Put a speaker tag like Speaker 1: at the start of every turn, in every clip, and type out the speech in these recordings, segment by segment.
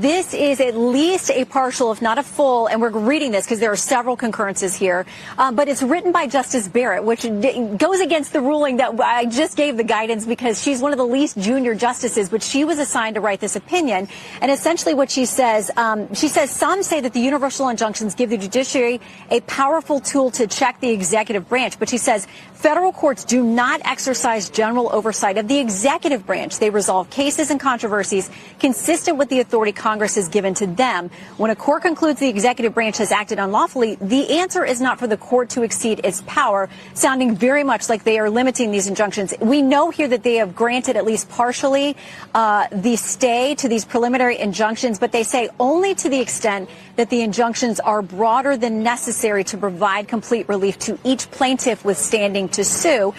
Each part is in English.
Speaker 1: this is at least a partial, if not a full, and we're reading this because there are several concurrences here, but it's written by Justice Barrett, which goes against the ruling that I just gave the guidance because she's one of the least junior justices, but she was assigned to write this opinion. And essentially what she says some say that the universal injunctions give the judiciary a powerful tool to check the executive branch, but she says federal courts do not exercise general oversight of the executive branch. They resolve cases and controversies consistent with the authority Congress has given to them. When a court concludes the executive branch has acted unlawfully, the answer is not for the court to exceed its power, sounding very much like they are limiting these injunctions. We know here that they have granted at least partially the stay to these preliminary injunctions, but they say only to the extent that the injunctions are broader than necessary to provide complete relief to each plaintiff with standing to sue.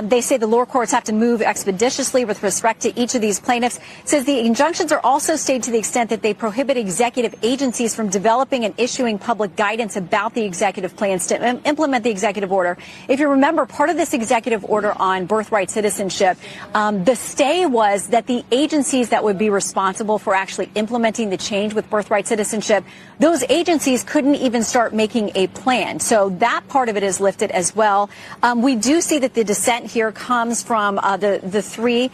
Speaker 1: They say the lower courts have to move expeditiously with respect to each of these plaintiffs. It says the injunctions are also stayed to the extent that they prohibit executive agencies from developing and issuing public guidance about the executive plans to implement the executive order. If you remember, part of this executive order on birthright citizenship, the stay was that the agencies that would be responsible for actually implementing the change with birthright citizenship, those agencies couldn't even start making a plan. So that part of it is lifted as well. We do see that the dissent here comes from the three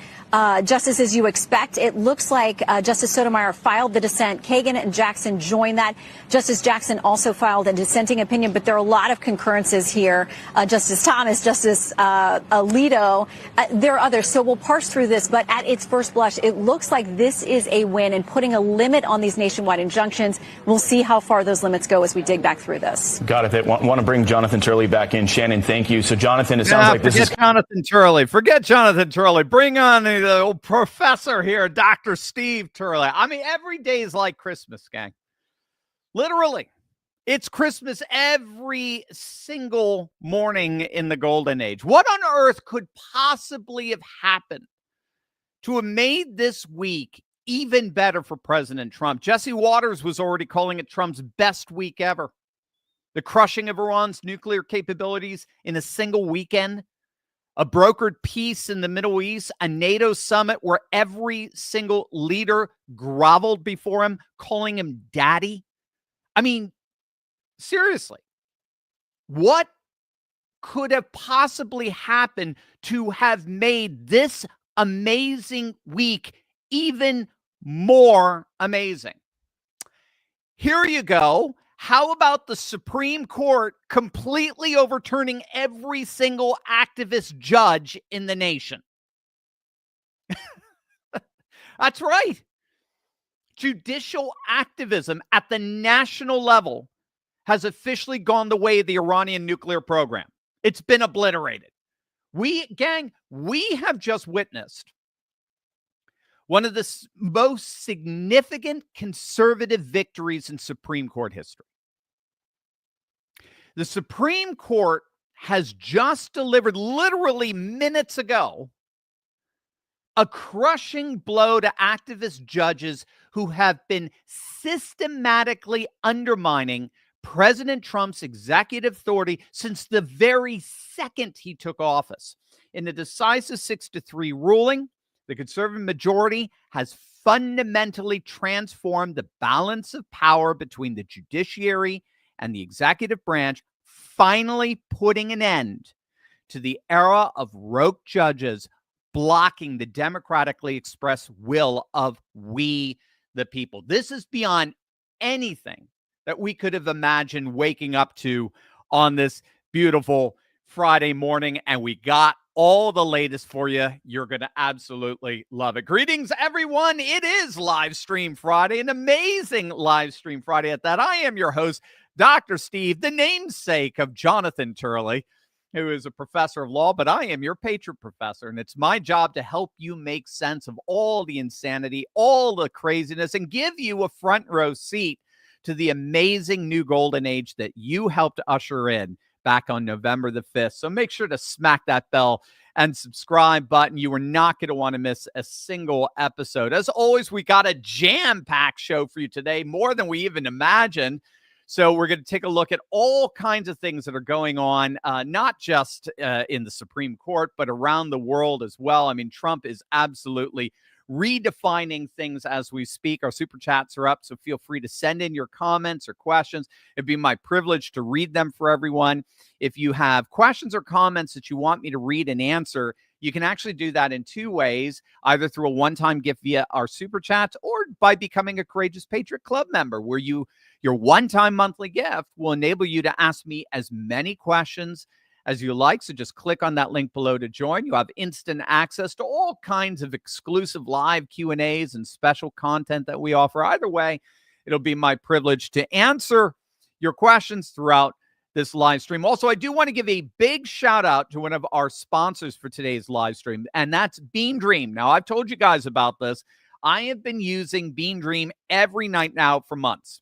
Speaker 1: justices you expect. It looks like Justice Sotomayor filed the dissent. Kagan and Jackson joined that. Justice Jackson also filed a dissenting opinion, but there are a lot of concurrences here. Justice Thomas, Justice Alito, there are others. So we'll parse through this, but at its first blush, it looks like this is a win in putting a limit on these nationwide injunctions. We'll see how far those limits go as we dig back through this.
Speaker 2: Got it. Want to bring Jonathan Turley back in. Shannon, thank you. So, Jonathan, it sounds like this is...
Speaker 3: Jonathan Turley. Forget Jonathan Turley. Bring on the old professor here, Dr. Steve Turley. I mean, every day is like Christmas, gang. Literally. It's Christmas every single morning in the golden age. What on earth could possibly have happened to have made this week even better for President Trump? Jesse Waters was already calling it Trump's best week ever. The crushing of Iran's nuclear capabilities in a single weekend, a brokered peace in the Middle East, a NATO summit where every single leader groveled before him, calling him daddy. I mean, seriously, what could have possibly happened to have made this amazing week even more amazing? Here you go. How about the Supreme Court completely overturning every single activist judge in the nation? That's right. Judicial activism at the national level has officially gone the way of the Iranian nuclear program. It's been obliterated. We have just witnessed one of the most significant conservative victories in Supreme Court history. The Supreme Court has just delivered, literally minutes ago, a crushing blow to activist judges who have been systematically undermining President Trump's executive authority since the very second he took office. In a decisive 6-3 ruling, the conservative majority has fundamentally transformed the balance of power between the judiciary and the executive branch, finally putting an end to the era of rogue judges blocking the democratically expressed will of we, the people. This is beyond anything that we could have imagined waking up to on this beautiful Friday morning, and we got all the latest for you. You're going to absolutely love it. Greetings, everyone. It is Live Stream Friday, an amazing Live Stream Friday at that. I am your host, Dr. Steve, the namesake of Jonathan Turley, who is a professor of law, but I am your Patriot professor, and it's my job to help you make sense of all the insanity, all the craziness, and give you a front row seat to the amazing new golden age that you helped usher in back on November the 5th. So make sure to smack that bell and subscribe button. You are not going to want to miss a single episode. As always, we got a jam-packed show for you today, more than we even imagined. So we're going to take a look at all kinds of things that are going on, not just in the Supreme Court, but around the world as well. I mean, Trump is absolutely redefining things as we speak. Our super chats are up, so feel free to send in your comments or questions. It'd be my privilege to read them for everyone. If you have questions or comments that you want me to read and answer, you can actually do that in two ways, either through a one-time gift via our super chats or by becoming a Courageous Patriot Club member, where your one-time monthly gift will enable you to ask me as many questions as you like. So just click on that link below to join. You have instant access to all kinds of exclusive live Q&As and special content that we offer. Either way, it'll be my privilege to answer your questions throughout this live stream. Also, I do want to give a big shout out to one of our sponsors for today's live stream, and that's Bean Dream. Now, I've told you guys about this. I have been using Bean Dream every night now for months,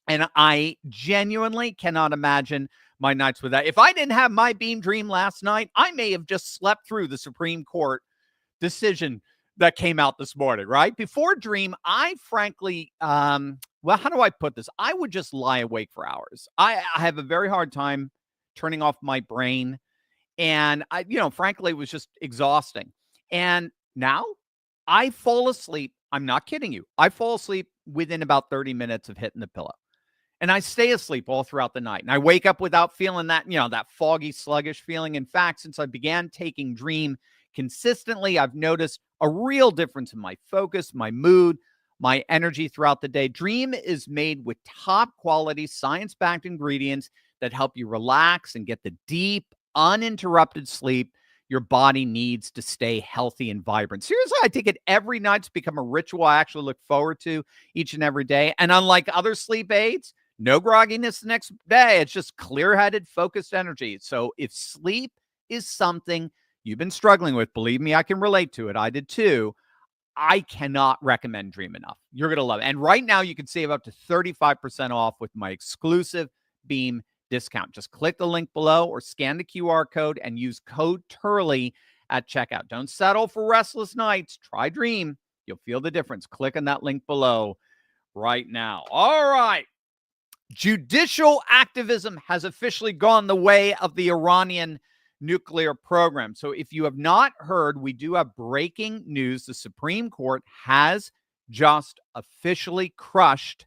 Speaker 3: and I genuinely cannot imagine my nights with that. If I didn't have my Bean Dream last night, I may have just slept through the Supreme Court decision that came out this morning, right? Before Dream, I frankly, well, how do I put this? I would just lie awake for hours. I have a very hard time turning off my brain. And frankly, it was just exhausting. And now I fall asleep. I'm not kidding you. I fall asleep within about 30 minutes of hitting the pillow. And I stay asleep all throughout the night. And I wake up without feeling that, that foggy, sluggish feeling. In fact, since I began taking Dream consistently, I've noticed a real difference in my focus, my mood, my energy throughout the day. Dream is made with top quality, science-backed ingredients that help you relax and get the deep, uninterrupted sleep your body needs to stay healthy and vibrant. Seriously, I take it every night. It's become a ritual I actually look forward to each and every day. And unlike other sleep aids, no grogginess the next day. It's just clear-headed, focused energy. So if sleep is something you've been struggling with, believe me, I can relate to it. I did too. I cannot recommend Dream enough. You're going to love it. And right now you can save up to 35% off with my exclusive Beam discount. Just click the link below or scan the QR code and use code Turley at checkout. Don't settle for restless nights. Try Dream. You'll feel the difference. Click on that link below right now. All right. Judicial activism has officially gone the way of the Iranian nuclear program. So if you have not heard, we do have breaking news. The Supreme Court has just officially crushed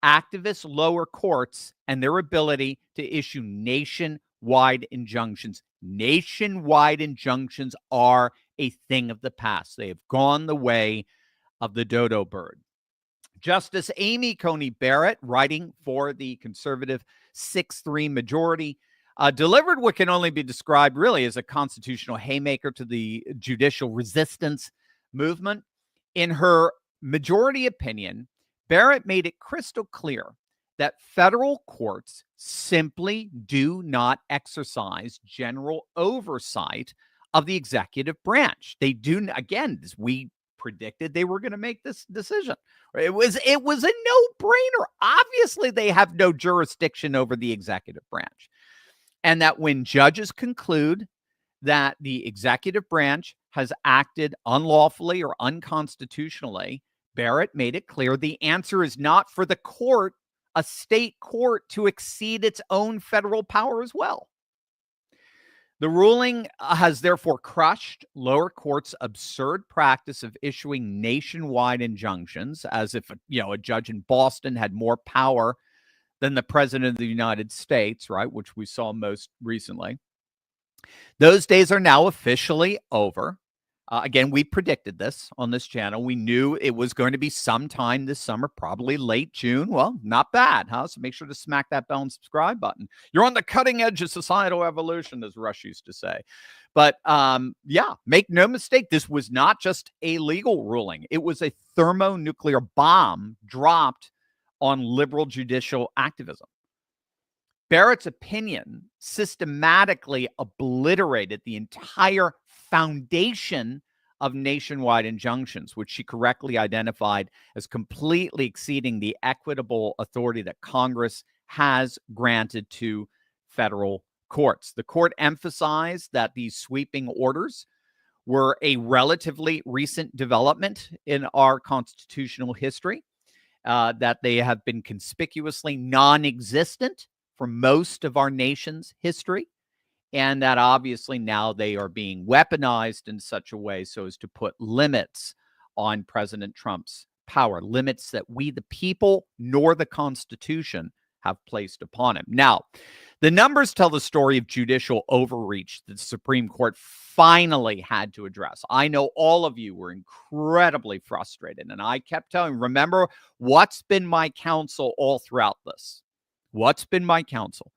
Speaker 3: activist lower courts and their ability to issue nationwide injunctions. Nationwide injunctions are a thing of the past. They have gone the way of the dodo bird. Justice Amy Coney Barrett, writing for the conservative 6-3 majority, delivered what can only be described really as a constitutional haymaker to the judicial resistance movement. In her majority opinion, Barrett made it crystal clear that federal courts simply do not exercise general oversight of the executive branch. They do, again, as we predicted, they were going to make this decision. It was a no-brainer. Obviously, they have no jurisdiction over the executive branch. And that when judges conclude that the executive branch has acted unlawfully or unconstitutionally, Barrett made it clear the answer is not for the court, a state court, to exceed its own federal power as well. The ruling has therefore crushed lower courts' absurd practice of issuing nationwide injunctions, as if a judge in Boston had more power than the president of the United States, right, which we saw most recently. Those days are now officially over. Again, we predicted this on this channel. We knew it was going to be sometime this summer, probably late June. Well, not bad, huh? So make sure to smack that bell and subscribe button. You're on the cutting edge of societal evolution, as Rush used to say. But make no mistake, this was not just a legal ruling. It was a thermonuclear bomb dropped on liberal judicial activism. Barrett's opinion systematically obliterated the entire foundation of nationwide injunctions, which she correctly identified as completely exceeding the equitable authority that Congress has granted to federal courts. The court emphasized that these sweeping orders were a relatively recent development in our constitutional history, that they have been conspicuously non-existent for most of our nation's history, and that obviously now they are being weaponized in such a way so as to put limits on President Trump's power, limits that we, the people, nor the Constitution have placed upon him. Now, the numbers tell the story of judicial overreach that the Supreme Court finally had to address. I know all of you were incredibly frustrated, and I kept telling, remember, what's been my counsel all throughout this? What's been my counsel?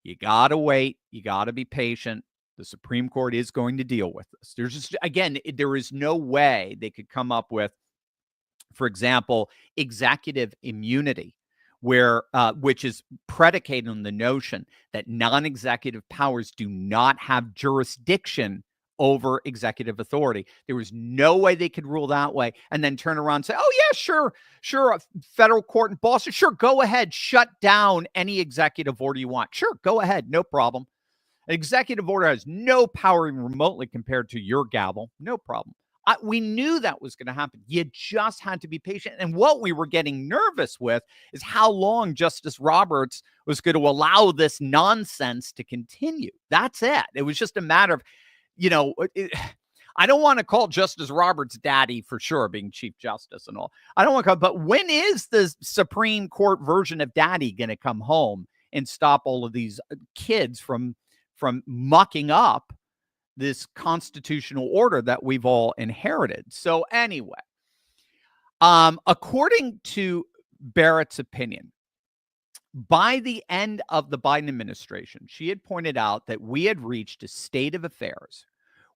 Speaker 3: You got to wait. You got to be patient. The Supreme Court is going to deal with this. There's just, again, there is no way they could come up with, for example, executive immunity, where which is predicated on the notion that non-executive powers do not have jurisdiction over executive authority. There was no way they could rule that way and then turn around and say, oh, yeah, sure, a federal court in Boston, sure, go ahead, shut down any executive order you want. Sure, go ahead, no problem. An executive order has no power even remotely compared to your gavel, no problem. We knew that was going to happen. You just had to be patient. And what we were getting nervous with is how long Justice Roberts was going to allow this nonsense to continue. That's it. It was just a matter of, I don't want to call Justice Roberts daddy for sure, being Chief Justice and all. I don't want to call, but when is the Supreme Court version of daddy going to come home and stop all of these kids from mucking up this constitutional order that we've all inherited? So anyway, according to Barrett's opinion, by the end of the Biden administration, she had pointed out that we had reached a state of affairs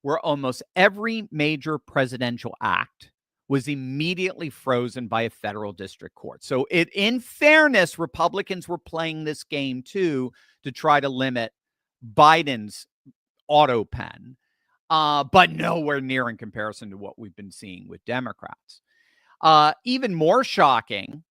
Speaker 3: where almost every major presidential act was immediately frozen by a federal district court. So in fairness, Republicans were playing this game too to try to limit Biden's auto pen, but nowhere near in comparison to what we've been seeing with Democrats. Even more shocking,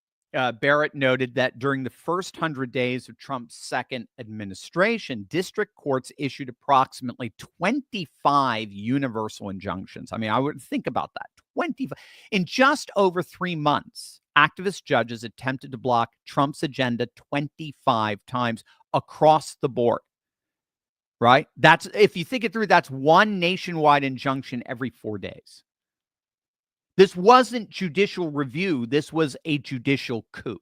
Speaker 3: Barrett noted that during the first 100 days of Trump's second administration, district courts issued approximately 25 universal injunctions. I mean, I would think about that. 25. In just over 3 months, activist judges attempted to block Trump's agenda 25 times across the board. Right? That's, if you think it through, that's one nationwide injunction every 4 days. This wasn't judicial review. This was a judicial coup.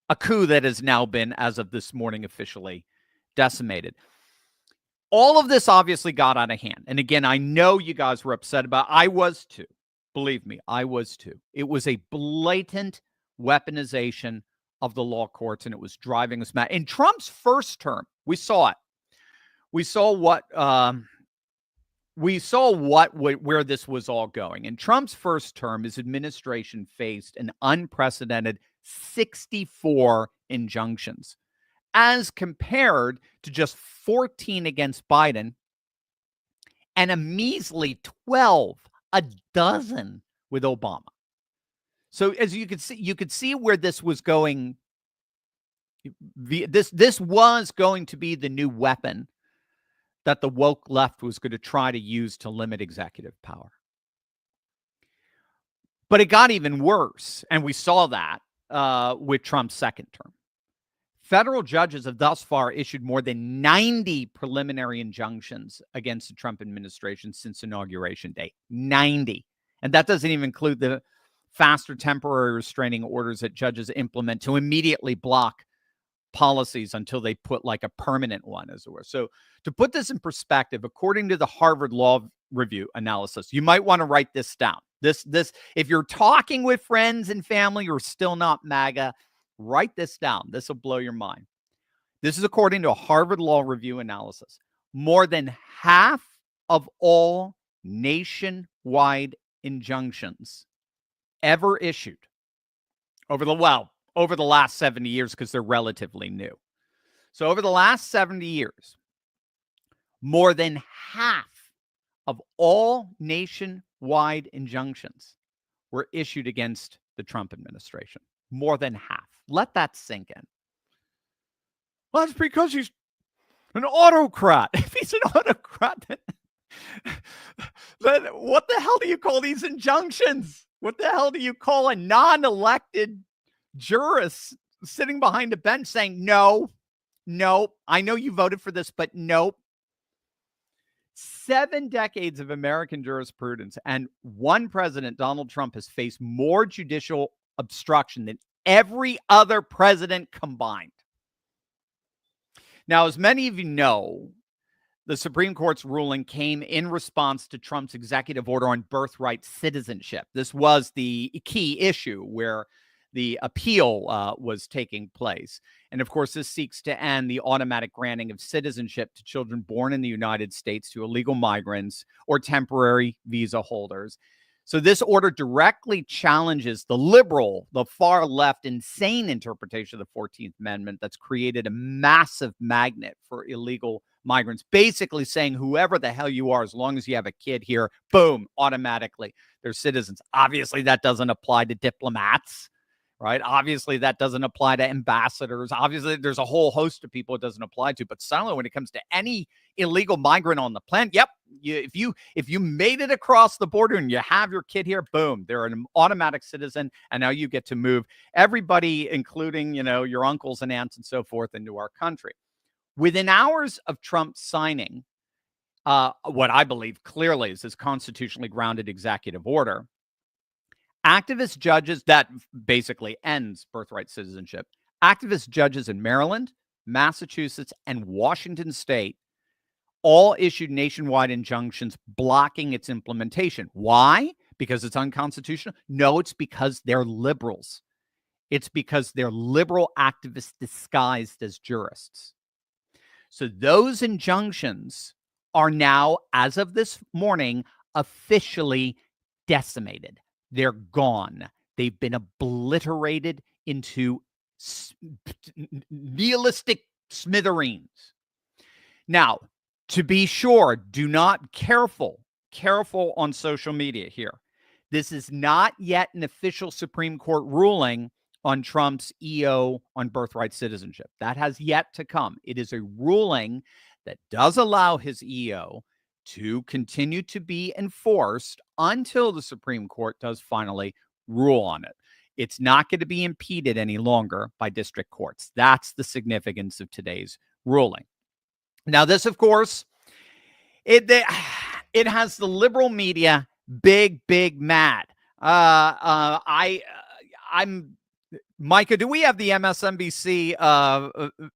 Speaker 3: A coup that has now been, as of this morning, officially decimated. All of this obviously got out of hand. And again, I know you guys were upset about it. I was too. Believe me, I was too. It was a blatant weaponization of the law courts, and it was driving us mad. In Trump's first term, we saw it. We saw where this was all going. In Trump's first term, his administration faced an unprecedented 64 injunctions, as compared to just 14 against Biden and a measly 12, a dozen with Obama. So as you could see where this was going. This was going to be the new weapon that the woke left was going to try to use to limit executive power. But it got even worse, and we saw that with Trump's second term. Federal judges have thus far issued more than 90 preliminary injunctions against the Trump administration since Inauguration Day. 90. And that doesn't even include the faster temporary restraining orders that judges implement to immediately block policies until they put like a permanent one, as it were. So to put this in perspective, according to the Harvard Law Review analysis, you might want to write this down. This, if you're talking with friends and family, you're still not MAGA, write this down. This will blow your mind. This is according to a Harvard Law Review analysis. More than half of all nationwide injunctions ever issued over the last 70 years, because they're relatively new. So over the last 70 years, more than half of all nationwide injunctions were issued against the Trump administration. More than half. Let that sink in. Well, that's because he's an autocrat. If he's an autocrat, then what the hell do you call these injunctions? What the hell do you call a non-elected jurist sitting behind a bench saying, no, I know you voted for this, but nope. 7 decades of American jurisprudence, and one president, Donald Trump, has faced more judicial obstruction than every other president combined. Now, as many of you know, the Supreme Court's ruling came in response to Trump's executive order on birthright citizenship. This was the key issue where the appeal was taking place. And of course, this seeks to end the automatic granting of citizenship to children born in the United States to illegal migrants or temporary visa holders. So this order directly challenges the liberal, the far left, insane interpretation of the 14th Amendment that's created a massive magnet for illegal migrants, basically saying whoever the hell you are, as long as you have a kid here, boom, automatically they're citizens. Obviously, that doesn't apply to diplomats, right? Obviously, that doesn't apply to ambassadors. Obviously, there's a whole host of people it doesn't apply to. But suddenly, when it comes to any illegal migrant on the planet, yep, if you made it across the border and you have your kid here, boom, they're an automatic citizen, and now you get to move everybody, including your uncles and aunts and so forth, into our country. Within hours of Trump signing what I believe clearly is his constitutionally grounded executive order, activist judges, that basically ends birthright citizenship, activist judges in Maryland, Massachusetts, and Washington State all issued nationwide injunctions blocking its implementation. Why? Because it's unconstitutional? No, it's because they're liberals. It's because they're liberal activists disguised as jurists. So those injunctions are now, as of this morning, officially decimated. They're gone. They've been obliterated into nihilistic smithereens. Now, to be sure, do not careful on social media here. This is not yet an official Supreme Court ruling on Trump's EO on birthright citizenship. That has yet to come. It is a ruling that does allow his EO to continue to be enforced until the Supreme Court does finally rule on it. It's not going to be impeded any longer by district courts. That's the significance of today's ruling. Now, this, of course, it has the liberal media big mad. I'm Micah, do we have the MSNBC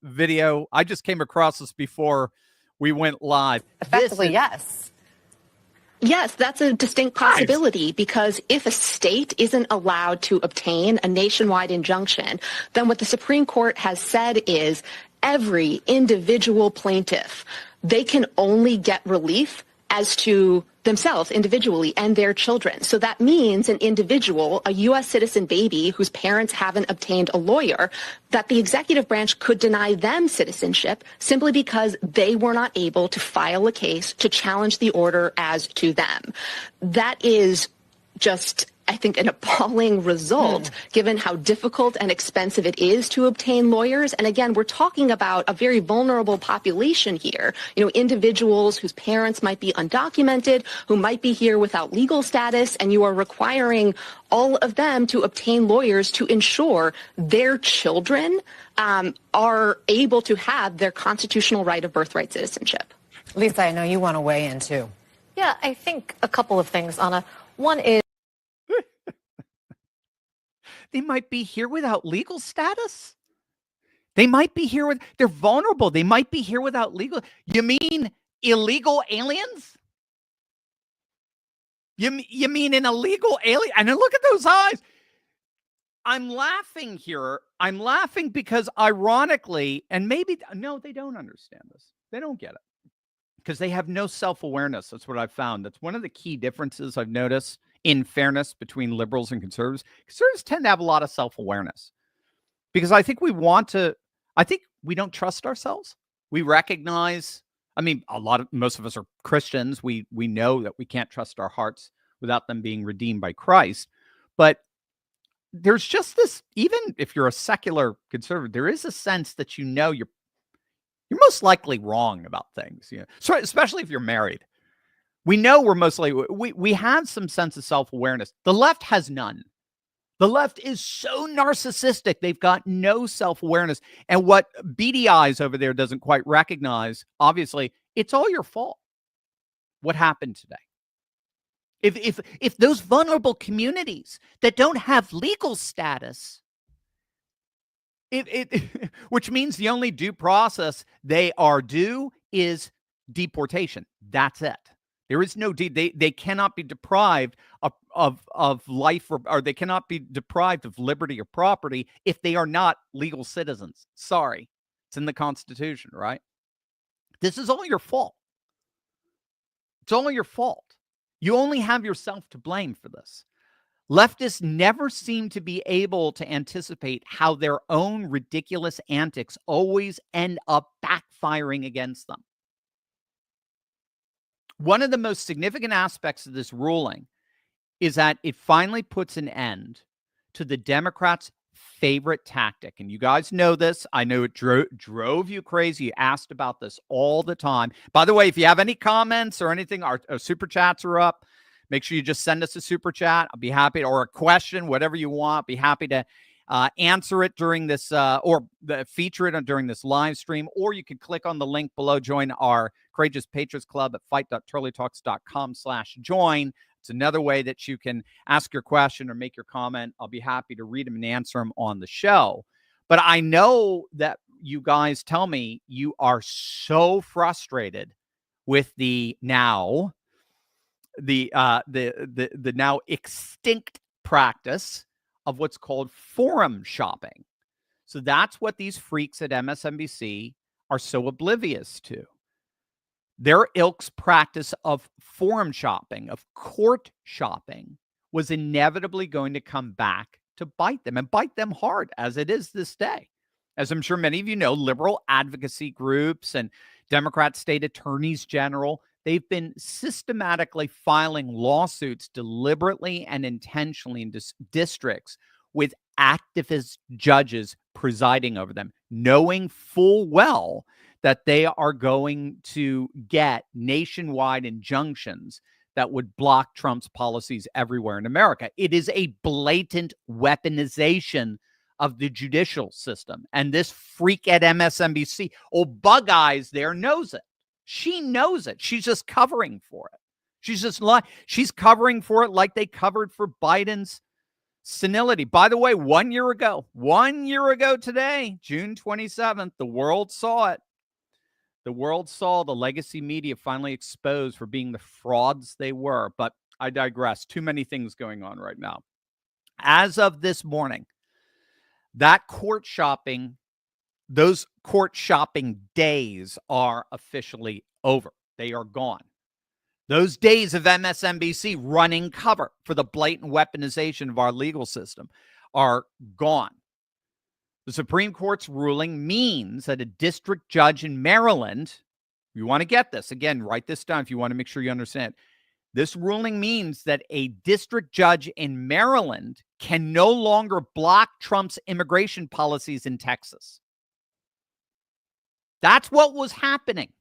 Speaker 3: video? I just came across this before we went live.
Speaker 4: Effectively, yes. Yes, that's a distinct possibility, because if a state isn't allowed to obtain a nationwide injunction, then what the Supreme Court has said is every individual plaintiff, they can only get relief as to themselves individually and their children. So that means an individual, a U.S. citizen baby whose parents haven't obtained a lawyer, that the executive branch could deny them citizenship simply because they were not able to file a case to challenge the order as to them. That is just, I think, an appalling result, given how difficult and expensive it is to obtain lawyers. And again, we're talking about a very vulnerable population here, individuals whose parents might be undocumented, who might be here without legal status, and you are requiring all of them to obtain lawyers to ensure their children are able to have their constitutional right of birthright citizenship.
Speaker 5: Lisa, I know you want to weigh in too.
Speaker 6: Yeah, I think a couple of things, Anna. One is,
Speaker 3: they might be here without legal status. They might be here they're vulnerable. They might be here without legal. You mean illegal aliens? You mean an illegal alien? And then look at those eyes. I'm laughing here. I'm laughing because ironically, and maybe, no, they don't understand this. They don't get it because they have no self-awareness. That's what I've found. That's one of the key differences I've noticed in fairness between liberals and conservatives. Conservatives tend to have a lot of self-awareness because I think we don't trust ourselves. We recognize, most of us are Christians. We know that we can't trust our hearts without them being redeemed by Christ. But there's just this, even if you're a secular conservative, there is a sense that you're most likely wrong about things. So especially if you're married. We know we're mostly, we have some sense of self-awareness. The left has none. The left is so narcissistic. They've got no self-awareness. And what Beady Eyes over there doesn't quite recognize, obviously, it's all your fault. what happened today. If those vulnerable communities that don't have legal status, which means the only due process they are due is deportation. That's it. There is no they cannot be deprived of life or they cannot be deprived of liberty or property if they are not legal citizens. Sorry. It's in the Constitution, right? This is all your fault. It's all your fault. You only have yourself to blame for this. Leftists never seem to be able to anticipate how their own ridiculous antics always end up backfiring against them. One of the most significant aspects of this ruling is that it finally puts an end to the Democrats' favorite tactic. And you guys know this. I know it drove you crazy. You asked about this all the time. By the way, if you have any comments or anything, our super chats are up. Make sure you just send us a super chat. I'll be happy to, or a question, whatever you want. Be happy to answer it during this or feature it during this live stream. Or you can click on the link below. Join our Courageous Patriots Club at fight.turleytalks.com/join. It's another way that you can ask your question or make your comment. I'll be happy to read them and answer them on the show. But I know that you guys tell me you are so frustrated with the now extinct practice of what's called forum shopping. So that's what these freaks at MSNBC are so oblivious to. Their ilk's practice of forum shopping, of court shopping, was inevitably going to come back to bite them and bite them hard, as it is this day. As I'm sure many of you know, liberal advocacy groups and Democrat state attorneys general, they've been systematically filing lawsuits deliberately and intentionally in districts with activist judges presiding over them, knowing full well that they are going to get nationwide injunctions that would block Trump's policies everywhere in America. It is a blatant weaponization of the judicial system. And this freak at MSNBC, old Bug Eyes there, knows it. She knows it. She's just covering for it. She's covering for it like they covered for Biden's senility. By the way, 1 year ago today, June 27th, the world saw it. The world saw the legacy media finally exposed for being the frauds they were. But I digress. Too many things going on right now. As of this morning, those court shopping days are officially over. They are gone. Those days of MSNBC running cover for the blatant weaponization of our legal system are gone. The Supreme Court's ruling means that a district judge in Maryland, you want to get this, again, write this down if you want to make sure you understand. This ruling means that a district judge in Maryland can no longer block Trump's immigration policies in Texas. That's what was happening.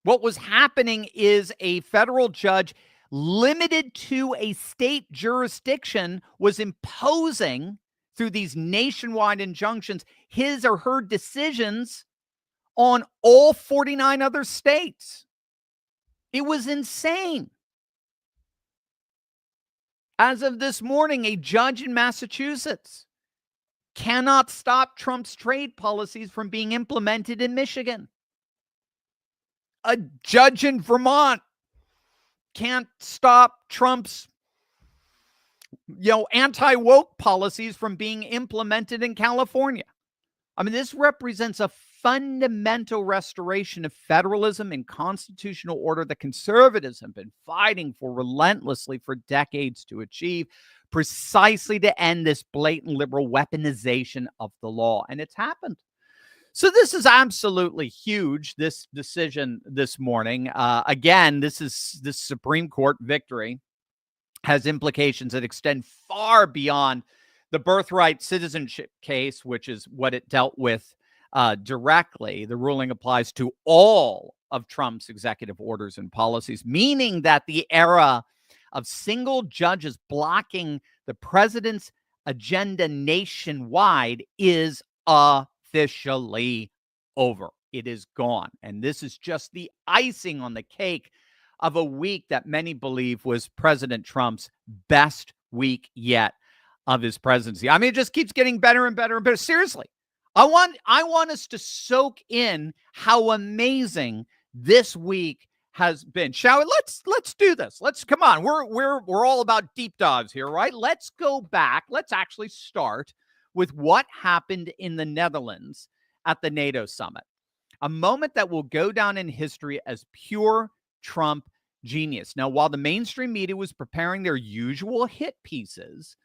Speaker 3: What was happening is a federal judge limited to a state jurisdiction was imposing, through these nationwide injunctions, his or her decisions on all 49 other states. It was insane. As of this morning, a judge in Massachusetts cannot stop Trump's trade policies from being implemented in Michigan. A judge in Vermont can't stop Trump's anti-woke policies from being implemented in California. I mean, this represents a fundamental restoration of federalism and constitutional order that conservatives have been fighting for relentlessly for decades to achieve, precisely to end this blatant liberal weaponization of the law. And it's happened. So this is absolutely huge, this decision this morning. Again, this Supreme Court victory has implications that extend far beyond the birthright citizenship case, which is what it dealt with directly. The ruling applies to all of Trump's executive orders and policies, meaning that the era of single judges blocking the president's agenda nationwide is officially over. it is gone. And this is just the icing on the cake of a week that many believe was President Trump's best week yet of his presidency. I mean, it just keeps getting better and better and better. Seriously, I want us to soak in how amazing this week has been. Shall we? Let's do this. Let's come on. We're all about deep dives here, right? Let's go back. Let's actually start with what happened in the Netherlands at the NATO summit. A moment that will go down in history as pure Trump genius. Now, while the mainstream media was preparing their usual hit pieces,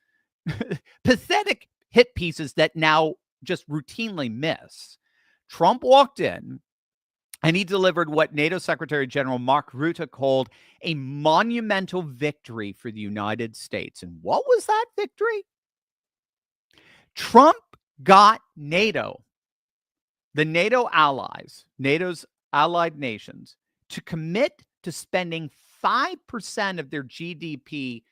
Speaker 3: pathetic hit pieces that now just routinely miss, Trump walked in and he delivered what NATO Secretary General Mark Rutte called a monumental victory for the United States. And what was that victory? Trump got NATO, the NATO allies, NATO's allied nations, to commit to spending 5% of their GDP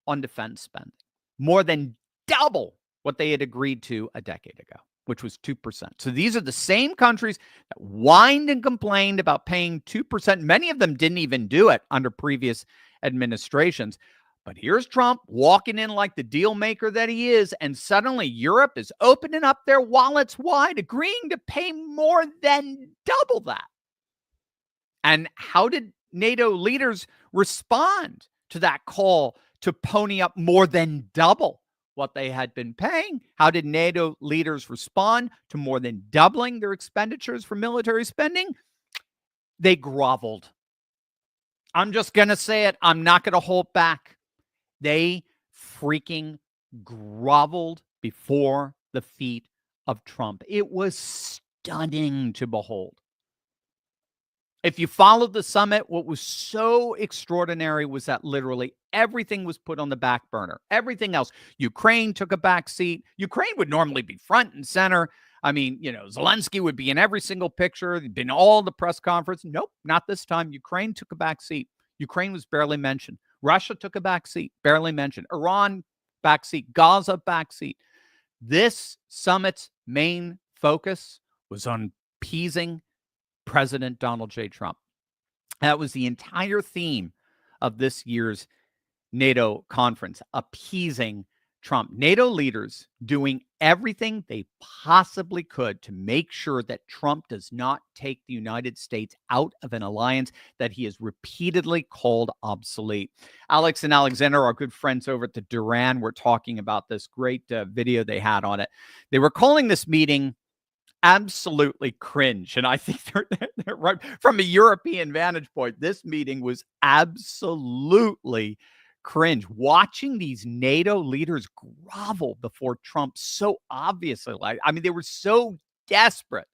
Speaker 3: on defense spending, more than double what they had agreed to a decade ago, which was 2%. So these are the same countries that whined and complained about paying 2%. Many of them didn't even do it under previous administrations. But here's Trump walking in like the deal maker that he is, and suddenly Europe is opening up their wallets wide, agreeing to pay more than double that. And how did NATO leaders respond to that call to pony up more than double what they had been paying? How did NATO leaders respond to more than doubling their expenditures for military spending? They groveled. I'm just going to say it. I'm not going to hold back. They freaking groveled before the feet of Trump. It was stunning to behold. If you followed the summit, what was so extraordinary was that literally everything was put on the back burner. Everything else. Ukraine took a back seat. Ukraine would normally be front and center. I mean, Zelensky would be in every single picture. He'd been all the press conference. Nope, not this time. Ukraine took a back seat. Ukraine was barely mentioned. Russia took a back seat, barely mentioned. Iran, back seat. Gaza, back seat. This summit's main focus was on appeasing President Donald J. Trump. That was the entire theme of this year's NATO conference, appeasing Trump. NATO leaders doing everything they possibly could to make sure that Trump does not take the United States out of an alliance that he has repeatedly called obsolete. Alex and Alexander, our good friends over at the Duran, were talking about this great video they had on it. They were calling this meeting absolutely cringe. And I think they're right. From a European vantage point, this meeting was absolutely cringe. Watching these NATO leaders grovel before Trump so obviously, they were so desperate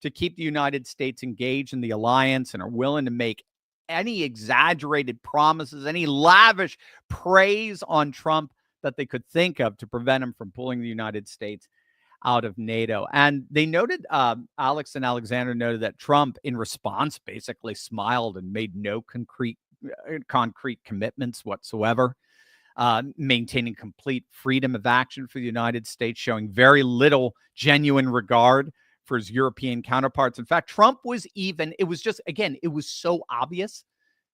Speaker 3: to keep the United States engaged in the alliance and are willing to make any exaggerated promises, any lavish praise on Trump that they could think of to prevent him from pulling the United States out of NATO. And they noted, Alex and Alexander noted that Trump, in response, basically smiled and made no concrete commitments whatsoever, maintaining complete freedom of action for the United States, showing very little genuine regard for his European counterparts. In fact, Trump was it was so obvious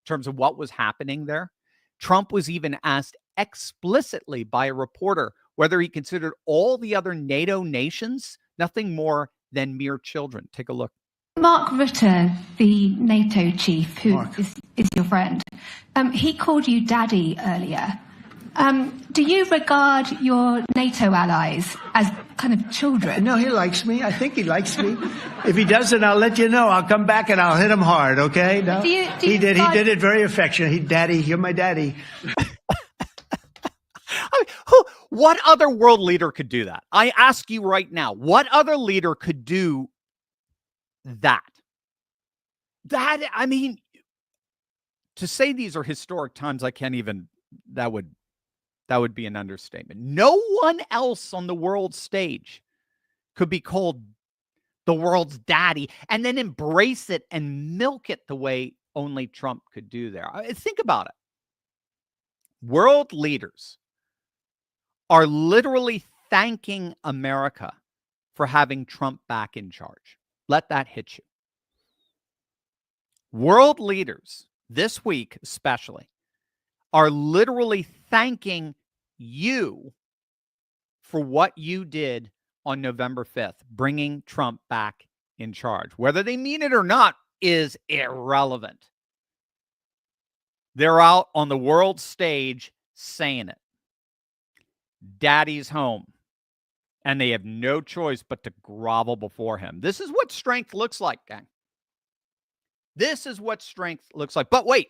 Speaker 3: in terms of what was happening there. Trump was even asked explicitly by a reporter whether he considered all the other NATO nations nothing more than mere children. Take a look.
Speaker 7: Mark Rutte, the NATO chief, who is your friend, he called you daddy earlier. Do you regard your NATO allies as kind of children?
Speaker 8: No, he likes me. I think he likes me. If he doesn't, I'll let you know. I'll come back and I'll hit him hard, okay? No? He did it very affectionate. Daddy, you're my daddy.
Speaker 3: What other world leader could do that? I ask you right now, what other leader could do that? To say these are historic times, I can't even, that would be an understatement. No one else on the world stage could be called the world's daddy and then embrace it and milk it the way only Trump could do there. Think about it. World leaders are literally thanking America for having Trump back in charge. Let that hit you. World leaders this week, especially, are literally thanking you for what you did on November 5th, bringing Trump back in charge. Whether they mean it or not is irrelevant. They're out on the world stage saying it. Daddy's home. And they have no choice but to grovel before him. This is what strength looks like, gang. This is what strength looks like. But wait,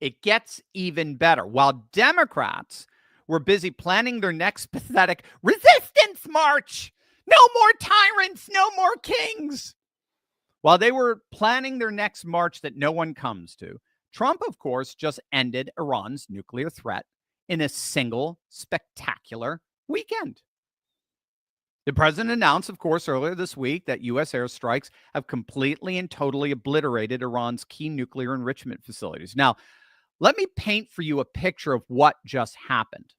Speaker 3: it gets even better. While Democrats were busy planning their next pathetic resistance march, no more tyrants, no more kings. While they were planning their next march that no one comes to, Trump, of course, just ended Iran's nuclear threat in a single spectacular weekend. The president announced, of course, earlier this week that U.S. airstrikes have completely and totally obliterated Iran's key nuclear enrichment facilities. Now, let me paint for you a picture of what just happened.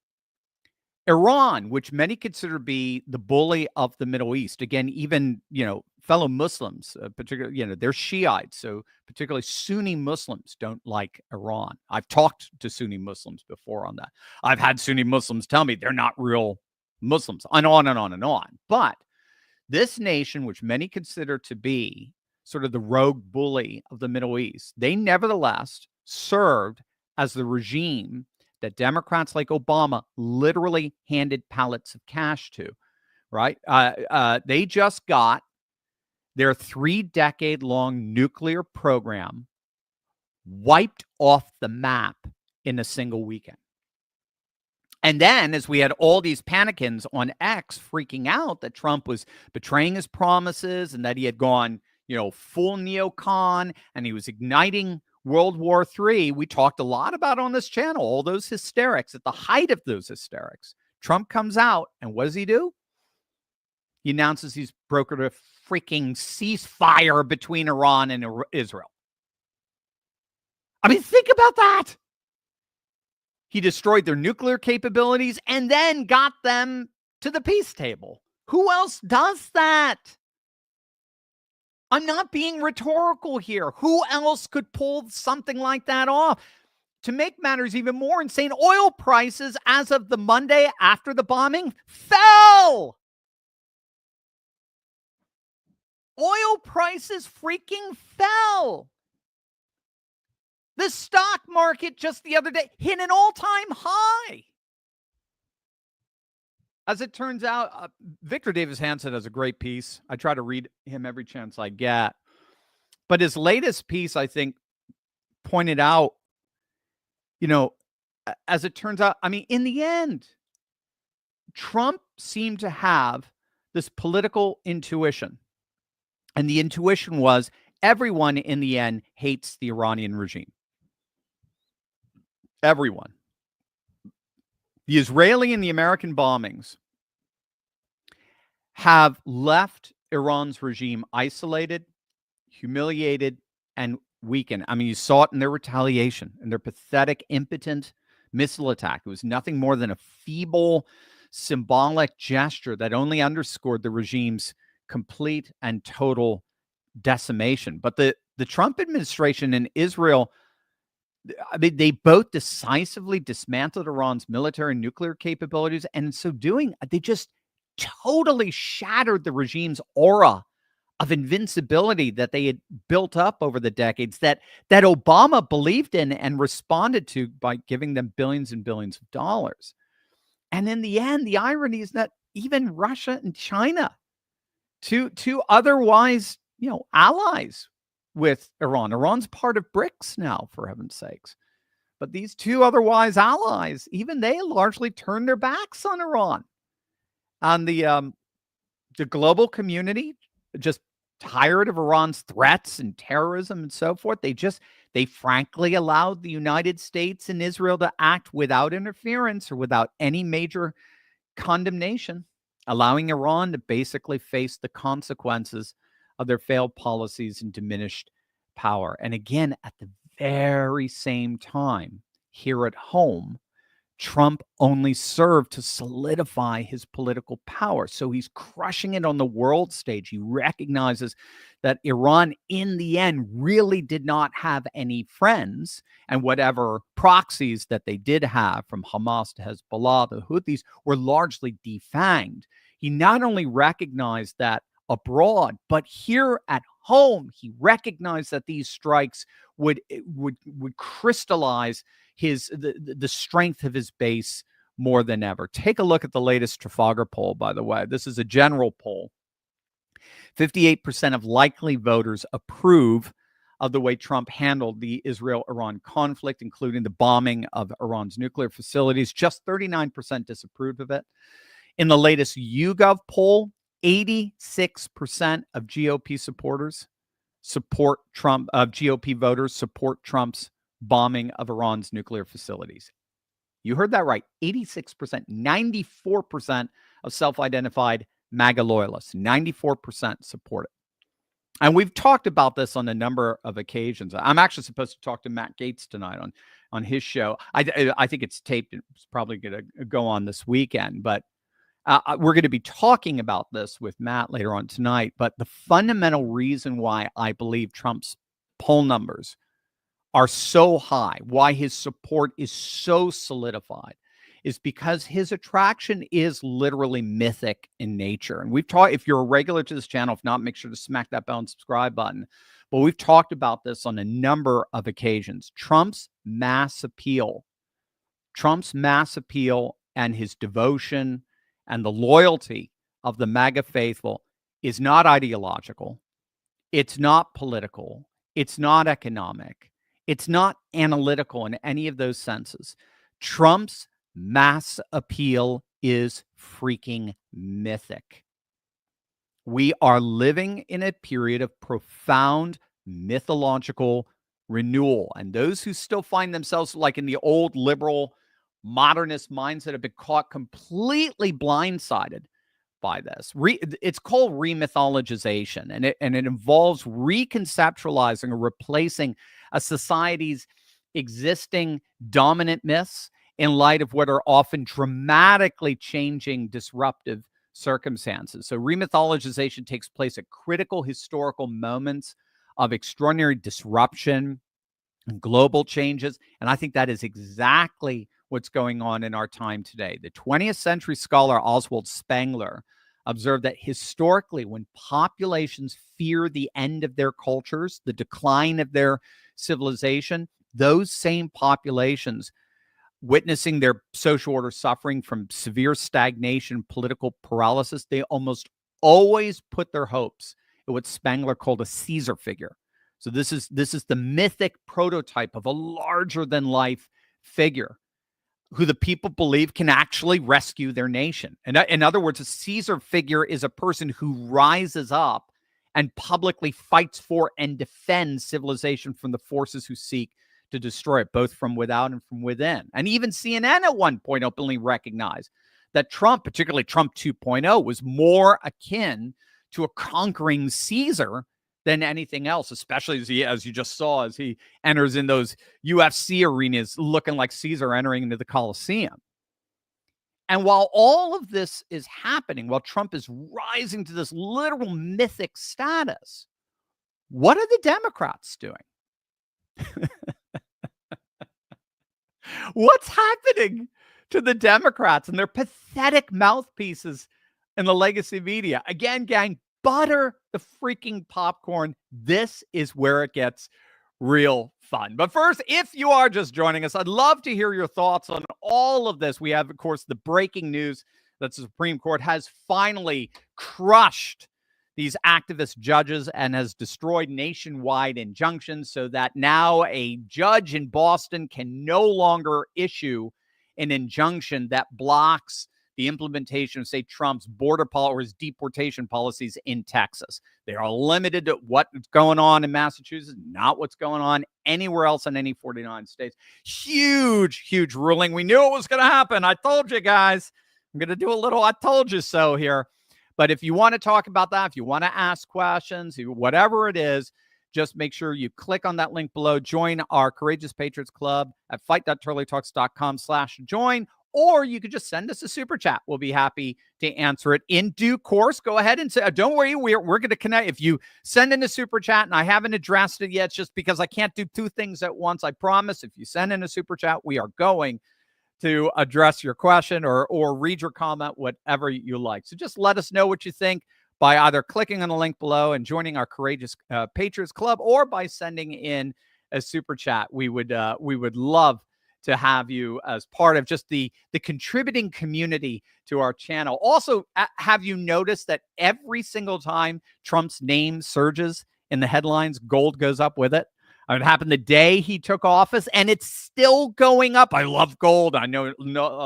Speaker 3: Iran, which many consider to be the bully of the Middle East, again, even, fellow Muslims, particularly, they're Shiites, so particularly Sunni Muslims don't like Iran. I've talked to Sunni Muslims before on that. I've had Sunni Muslims tell me they're not real Muslims, and on and on and on. But this nation, which many consider to be sort of the rogue bully of the Middle East, they nevertheless served as the regime that Democrats like Obama literally handed pallets of cash to, right? They just got their 3-decade-long nuclear program wiped off the map in a single weekend. And then, as we had all these panicans on X freaking out that Trump was betraying his promises and that he had gone, full neocon and he was igniting World War III, we talked a lot about on this channel, all those hysterics. At the height of those hysterics, Trump comes out, and what does he do? He announces he's brokered a freaking ceasefire between Iran and Israel. I mean, think about that. He destroyed their nuclear capabilities and then got them to the peace table. Who else does that? I'm not being rhetorical here. Who else could pull something like that off? To make matters even more insane, oil prices as of the Monday after the bombing fell. Oil prices freaking fell. The stock market just the other day hit an all-time high. As it turns out, Victor Davis Hanson has a great piece. I try to read him every chance I get. But his latest piece, I think, pointed out, as it turns out, in the end, Trump seemed to have this political intuition. And the intuition was everyone in the end hates the Iranian regime. Everyone. The Israeli and the American bombings have left Iran's regime isolated, humiliated, and weakened. You saw it in their retaliation and their pathetic, impotent missile attack. It was nothing more than a feeble, symbolic gesture that only underscored the regime's complete and total decimation. But the Trump administration and Israel, they both decisively dismantled Iran's military and nuclear capabilities. And in so doing, they just totally shattered the regime's aura of invincibility that they had built up over the decades that Obama believed in and responded to by giving them billions and billions of dollars. And in the end, the irony is that even Russia and China, two otherwise, allies with Iran. Iran's part of BRICS now, for heaven's sakes. But these two otherwise allies, even they largely turned their backs on Iran. On the global community, just tired of Iran's threats and terrorism and so forth. They frankly allowed the United States and Israel to act without interference or without any major condemnation, allowing Iran to basically face the consequences of their failed policies and diminished power. And again, at the very same time, here at home, Trump only served to solidify his political power. So he's crushing it on the world stage. He recognizes that Iran, in the end, really did not have any friends, and whatever proxies that they did have, from Hamas to Hezbollah, the Houthis, were largely defanged. He not only recognized that abroad, but here at home, he recognized that these strikes would crystallize the strength of his base more than ever. Take a look at the latest Trafalgar poll, by the way. This is a general poll. 58% of likely voters approve of the way Trump handled the Israel-Iran conflict, including the bombing of Iran's nuclear facilities. Just 39% disapproved of it. In the latest YouGov poll, 86% of GOP supporters support Trump, GOP voters support Trump's bombing of Iran's nuclear facilities. You heard that right. 86%, 94% of self-identified MAGA loyalists, 94% support it. And we've talked about this on a number of occasions. I'm actually supposed to talk to Matt Gaetz tonight on his show. I think it's taped. It's probably going to go on this weekend, but we're going to be talking about this with Matt later on tonight. But the fundamental reason why I believe Trump's poll numbers are so high, why his support is so solidified, is because his attraction is literally mythic in nature. And we've talked, if you're a regular to this channel, if not, make sure to smack that bell and subscribe button. But we've talked about this on a number of occasions. Trump's mass appeal and his devotion and the loyalty of the MAGA faithful is not ideological. It's not political. It's not economic. It's not analytical in any of those senses. Trump's mass appeal is freaking mythic. We are living in a period of profound mythological renewal. And those who still find themselves like in the old liberal modernist mindset have been caught completely blindsided by this. It's called remythologization, and it involves reconceptualizing or replacing a society's existing dominant myths in light of what are often dramatically changing disruptive circumstances. So remythologization takes place at critical historical moments of extraordinary disruption and global changes, and I think that is exactly what's going on in our time today. The 20th century scholar Oswald Spengler observed that historically, when populations fear the end of their cultures, the decline of their civilization, those same populations witnessing their social order suffering from severe stagnation, political paralysis, they almost always put their hopes in what Spengler called a Caesar figure. So this is the mythic prototype of a larger than life figure who the people believe can actually rescue their nation. And in other words, a Caesar figure is a person who rises up and publicly fights for and defends civilization from the forces who seek to destroy it, both from without and from within. And even CNN at one point openly recognized that Trump, particularly Trump 2.0, was more akin to a conquering Caesar than anything else, especially as you just saw, as he enters in those UFC arenas looking like Caesar entering into the Colosseum. And while all of this is happening, while Trump is rising to this literal mythic status, what are the Democrats doing? What's happening to the Democrats and their pathetic mouthpieces in the legacy media? Again, gang, butter the freaking popcorn. This is where it gets real fun. But first, if you are just joining us, I'd love to hear your thoughts on all of this. We have, of course, the breaking news that the Supreme Court has finally crushed these activist judges and has destroyed nationwide injunctions so that now a judge in Boston can no longer issue an injunction that blocks the implementation of, say, Trump's border policy or his deportation policies in Texas. They are limited to what's going on in Massachusetts, not what's going on anywhere else in any 49 states. Huge, huge ruling. We knew it was going to happen. I told you guys. I'm going to do a little I told you so here. But if you want to talk about that, if you want to ask questions, whatever it is, just make sure you click on that link below. Join our Courageous Patriots Club at fight.turleytalks.com/join, or you could just send us a super chat. We'll be happy to answer it in due course. Go ahead and say, don't worry, we're going to connect. If you send in a super chat and I haven't addressed it yet, it's just because I can't do two things at once. I promise if you send in a super chat, we are going to address your question or read your comment, whatever you like. So just let us know what you think by either clicking on the link below and joining our Courageous Patriots Club, or by sending in a super chat. We would love to have you as part of just the contributing community to our channel. Also, have you noticed that every single time Trump's name surges in the headlines, gold goes up with it? It happened the day he took office, and it's still going up. I love gold. I know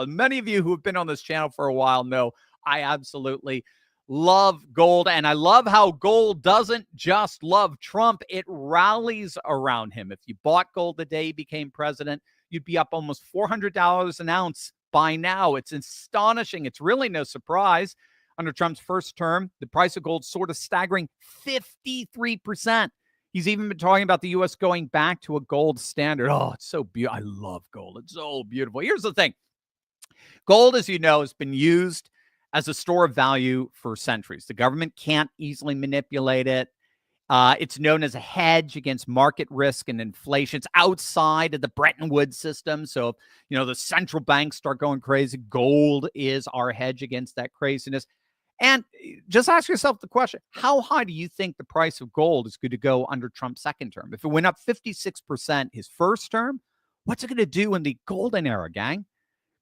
Speaker 3: many of you who have been on this channel for a while know I absolutely love gold, and I love how gold doesn't just love Trump. It rallies around him. If you bought gold the day he became president, you'd be up almost $400 an ounce by now. It's astonishing. It's really no surprise. Under Trump's first term, the price of gold soared a staggering 53%. He's even been talking about the U.S. going back to a gold standard. Oh, it's so beautiful. I love gold. It's so beautiful. Here's the thing. Gold, as you know, has been used as a store of value for centuries. The government can't easily manipulate it. It's known as a hedge against market risk and inflation. It's outside of the Bretton Woods system. So, the central banks start going crazy. Gold is our hedge against that craziness. And just ask yourself the question, how high do you think the price of gold is going to go under Trump's second term? If it went up 56% his first term, what's it going to do in the golden era, gang?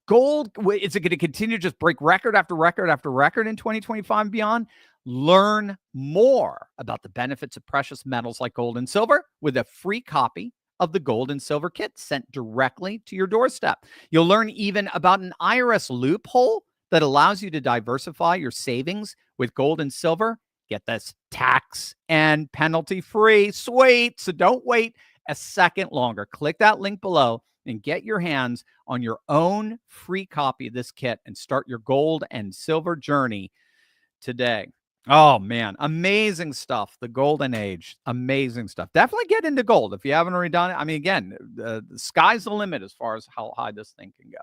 Speaker 3: Gold, is it going to continue to just break record after record after record in 2025 and beyond? Learn more about the benefits of precious metals like gold and silver with a free copy of the Gold and Silver Kit sent directly to your doorstep. You'll learn even about an IRS loophole that allows you to diversify your savings with gold and silver. Get this, tax and penalty free. Sweet. So don't wait a second longer. Click that link below and get your hands on your own free copy of this kit and start your gold and silver journey today. Oh, man. Amazing stuff. The golden age. Amazing stuff. Definitely get into gold if you haven't already done it. I mean, again, the sky's the limit as far as how high this thing can go.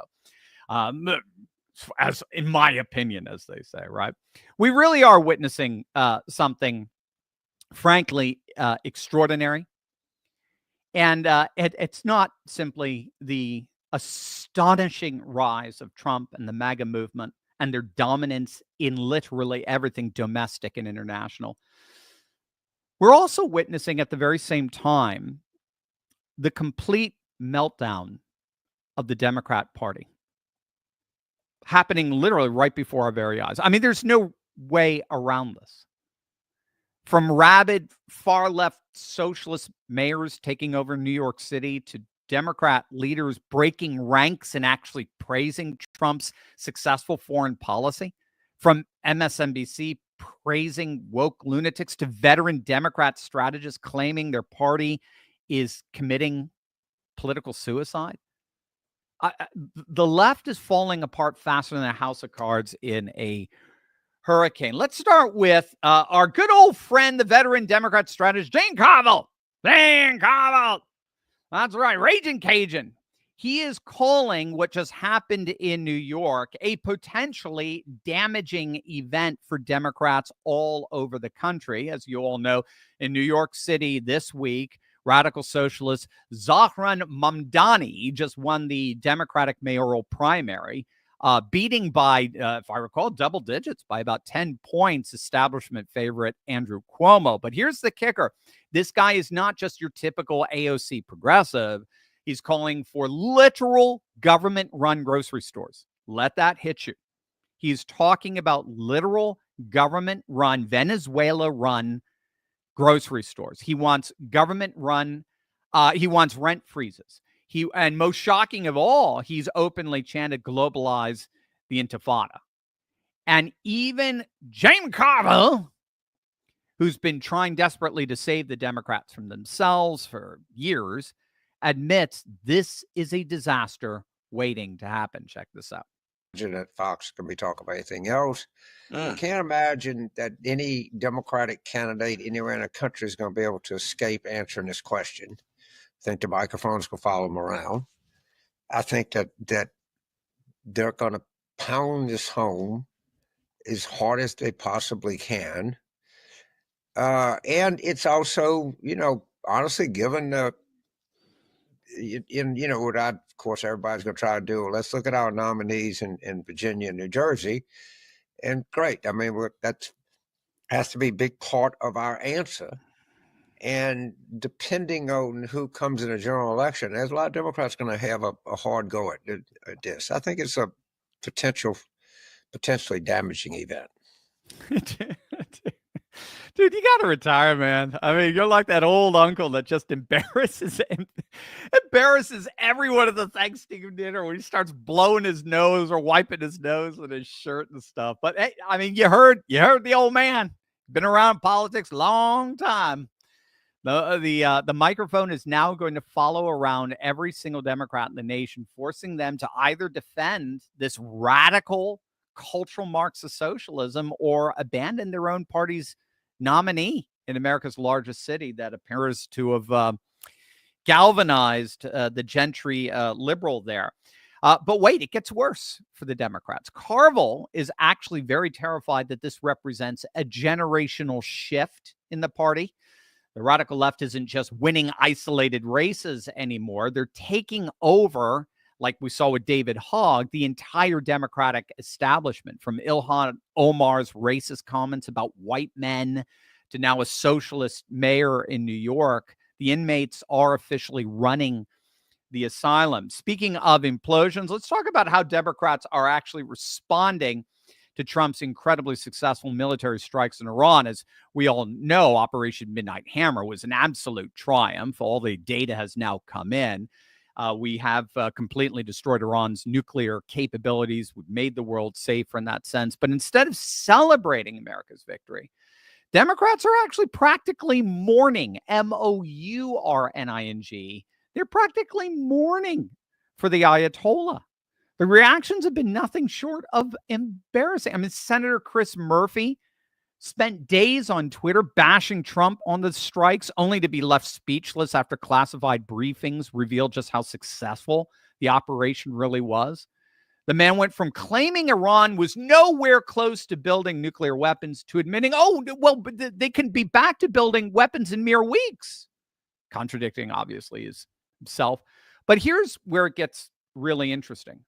Speaker 3: As in my opinion, as they say, right? We really are witnessing something, frankly, extraordinary. And it's not simply the astonishing rise of Trump and the MAGA movement and their dominance in literally everything domestic and international. We're also witnessing at the very same time the complete meltdown of the Democrat Party happening literally right before our very eyes. I mean, there's no way around this. From rabid far-left socialist mayors taking over New York City to Democrat leaders breaking ranks and actually praising Trump's successful foreign policy, from MSNBC praising woke lunatics to veteran Democrat strategists claiming their party is committing political suicide. The left is falling apart faster than a house of cards in a hurricane. Let's start with our good old friend, the veteran Democrat strategist, Jane Carville. Jane Carville. That's right. Raging Cajun. He is calling what just happened in New York a potentially damaging event for Democrats all over the country. As you all know, in New York City this week, radical socialist Zohran Mamdani just won the Democratic mayoral primary, beating by, if I recall, double digits by about 10 points, establishment favorite Andrew Cuomo. But here's the kicker. This guy is not just your typical AOC progressive. He's calling for literal government-run grocery stores. Let that hit you. He's talking about literal government-run, Venezuela-run grocery stores. He wants government-run, he wants rent freezes. And most shocking of all, he's openly chanted globalize the Intifada. And even Jane Carville, who's been trying desperately to save the Democrats from themselves for years, admits this is a disaster waiting to happen. Check this out.
Speaker 9: that Fox can be talking about anything else. I can't imagine that any Democratic candidate anywhere in the country is going to be able to escape answering this question. I think the microphones will follow them around. I think that they're going to pound this home as hard as they possibly can. And it's also, honestly, given the, what of course, everybody's going to try to do. Let's look at our nominees in Virginia and New Jersey. And great. I mean, that has to be a big part of our answer. And depending on who comes in a general election, there's a lot of Democrats going to have a hard go at this. I think it's a potentially damaging event.
Speaker 3: Dude, you got to retire, man. I mean, you're like that old uncle that just embarrasses everyone at the Thanksgiving dinner when he starts blowing his nose or wiping his nose with his shirt and stuff. But hey, I mean, you heard the old man. Been around politics a long time. The microphone is now going to follow around every single Democrat in the nation, forcing them to either defend this radical cultural Marxist socialism or abandon their own party's nominee in America's largest city that appears to have galvanized the gentry liberal there. But wait, it gets worse for the Democrats. Carville is actually very terrified that this represents a generational shift in the party. The radical left isn't just winning isolated races anymore. They're taking over, like we saw with David Hogg, the entire Democratic establishment, from Ilhan Omar's racist comments about white men to now a socialist mayor in New York. The inmates are officially running the asylum. Speaking of implosions, let's talk about how Democrats are actually responding to Trump's incredibly successful military strikes in Iran. As we all know, Operation Midnight Hammer was an absolute triumph. All the data has now come in. We have completely destroyed Iran's nuclear capabilities. We've made the world safer in that sense. But instead of celebrating America's victory, Democrats are actually practically mourning, M-O-U-R-N-I-N-G. They're practically mourning for the Ayatollah. The reactions have been nothing short of embarrassing. I mean, Senator Chris Murphy spent days on Twitter bashing Trump on the strikes, only to be left speechless after classified briefings revealed just how successful the operation really was. The man went from claiming Iran was nowhere close to building nuclear weapons to admitting, they can be back to building weapons in mere weeks, contradicting, obviously, himself. But here's where it gets really interesting.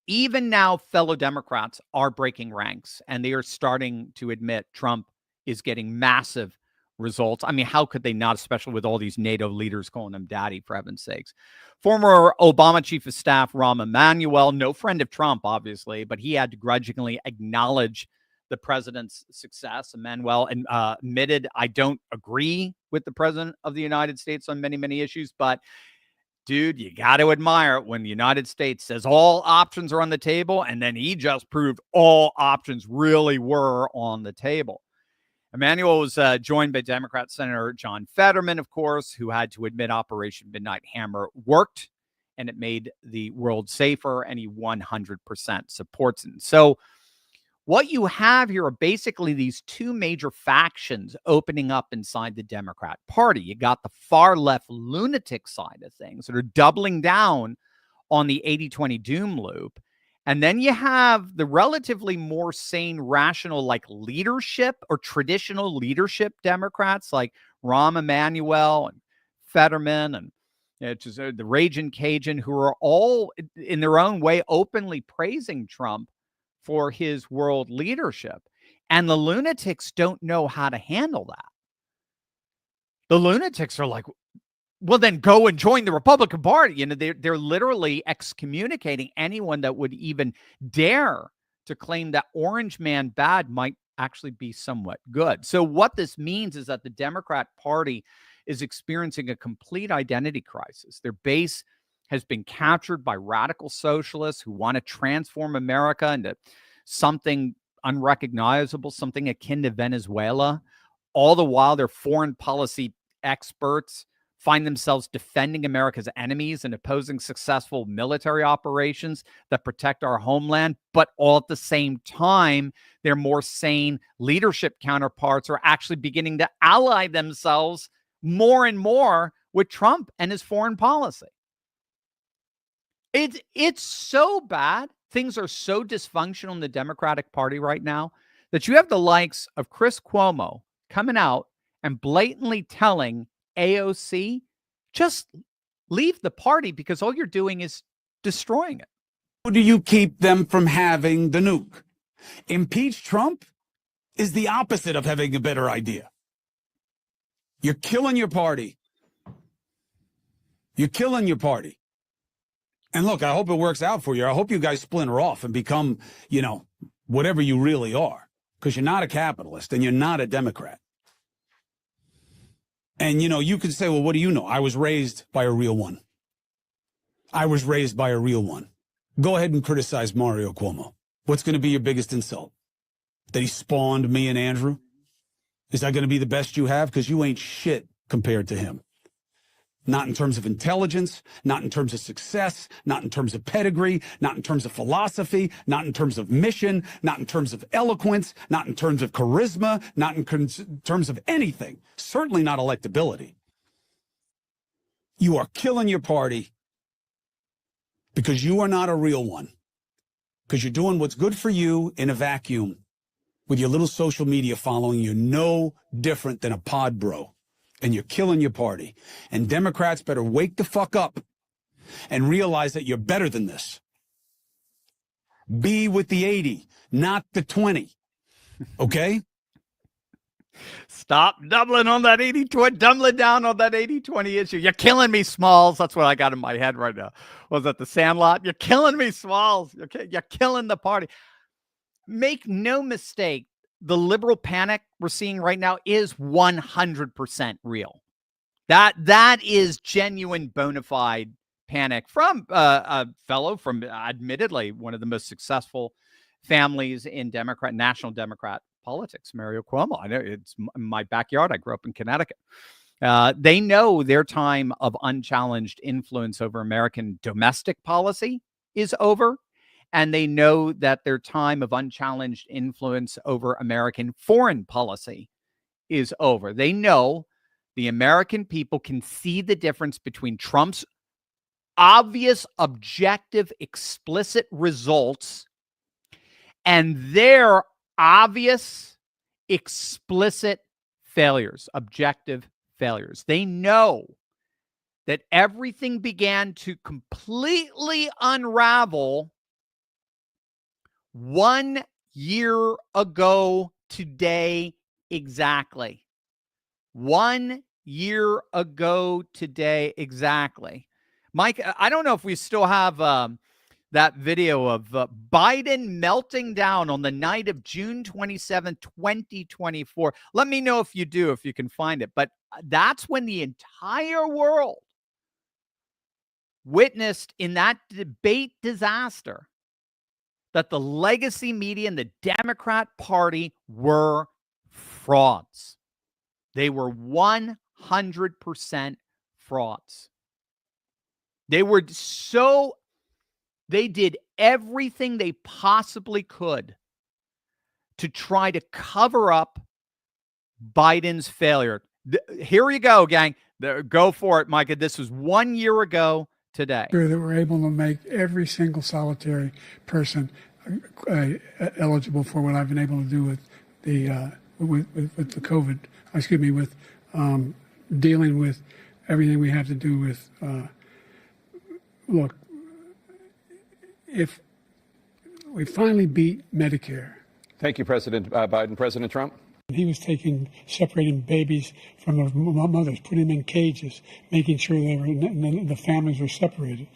Speaker 3: Even now, fellow Democrats are breaking ranks, and they are starting to admit Trump is getting massive results. I mean, how could they not, especially with all these NATO leaders calling him daddy, for heaven's sakes? Former Obama chief of staff Rahm Emanuel, no friend of Trump, obviously, but he had to grudgingly acknowledge the president's success. Emanuel admitted, I don't agree with the president of the United States on many, many issues, but dude, you got to admire it when the United States says all options are on the table, and then he just proved all options really were on the table. Emanuel was joined by Democrat Senator John Fetterman, of course, who had to admit Operation Midnight Hammer worked and it made the world safer, and he 100% supports it. So what you have here are basically these two major factions opening up inside the Democrat Party. You got the far left lunatic side of things that are doubling down on the 80-20 doom loop. And then you have the relatively more sane, rational, like leadership or traditional leadership Democrats like Rahm Emanuel and Fetterman and just the Ragin' Cajun, who are all in their own way openly praising Trump for his world leadership. And the lunatics don't know how to handle that. The lunatics are like, well, then go and join the Republican Party. You know, they're literally excommunicating anyone that would even dare to claim that orange man bad might actually be somewhat good. So what this means is that the Democrat Party is experiencing a complete identity crisis. Their base has been captured by radical socialists who want to transform America into something unrecognizable, something akin to Venezuela. All the while, their foreign policy experts find themselves defending America's enemies and opposing successful military operations that protect our homeland, but all at the same time, their more sane leadership counterparts are actually beginning to ally themselves more and more with Trump and his foreign policy. It's so bad. Things are so dysfunctional in the Democratic Party right now that you have the likes of Chris Cuomo coming out and blatantly telling AOC, just leave the party because all you're doing is destroying it.
Speaker 10: How do you keep them from having the nuke? Impeach Trump is the opposite of having a better idea. You're killing your party. You're killing your party. And look, I hope it works out for you. I hope you guys splinter off and become, whatever you really are. Because you're not a capitalist and you're not a Democrat. And, you can say, well, what do you know? I was raised by a real one. I was raised by a real one. Go ahead and criticize Mario Cuomo. What's going to be your biggest insult? That he spawned me and Andrew? Is that going to be the best you have? Because you ain't shit compared to him. Not in terms of intelligence, not in terms of success, not in terms of pedigree, not in terms of philosophy, not in terms of mission, not in terms of eloquence, not in terms of charisma, not in terms of anything. Certainly not electability. You are killing your party because you are not a real one. Because you're doing what's good for you in a vacuum with your little social media following. You're no different than a pod bro. And you're killing your party. And Democrats better wake the fuck up and realize that you're better than this. Be with the 80, not the 20. Okay?
Speaker 3: Stop doubling on that 80-20, doubling down on that 80-20 issue. You're killing me, Smalls. That's what I got in my head right now. Was that the Sandlot? You're killing me, Smalls. You're killing the party. Make no mistake. The liberal panic we're seeing right now is 100% real. That is genuine bona fide panic from a fellow from admittedly one of the most successful families in national Democrat politics, Mario Cuomo. I know it's my backyard. I grew up in Connecticut. They know their time of unchallenged influence over American domestic policy is over. And they know that their time of unchallenged influence over American foreign policy is over. They know the American people can see the difference between Trump's obvious, objective, explicit results and their obvious, explicit failures, objective failures. They know that everything began to completely unravel 1 year ago today exactly. 1 year ago today exactly. Mike, I don't know if we still have that video of Biden melting down on the night of June 27, 2024. Let me know if you do, if you can find it. But that's when the entire world witnessed in that debate disaster that the legacy media and the Democrat Party were frauds. They were 100% frauds. They did everything they possibly could to try to cover up Biden's failure. Here you go, gang. Go for it, Micah. This was 1 year ago today.
Speaker 11: That we're able to make every single solitary person eligible for what I've been able to do with the COVID. With dealing with everything we have to do with. Look, if we finally beat Medicare.
Speaker 12: Thank you, President Biden. President Trump.
Speaker 11: He was separating babies from their mothers, putting them in cages, making sure the families were separated.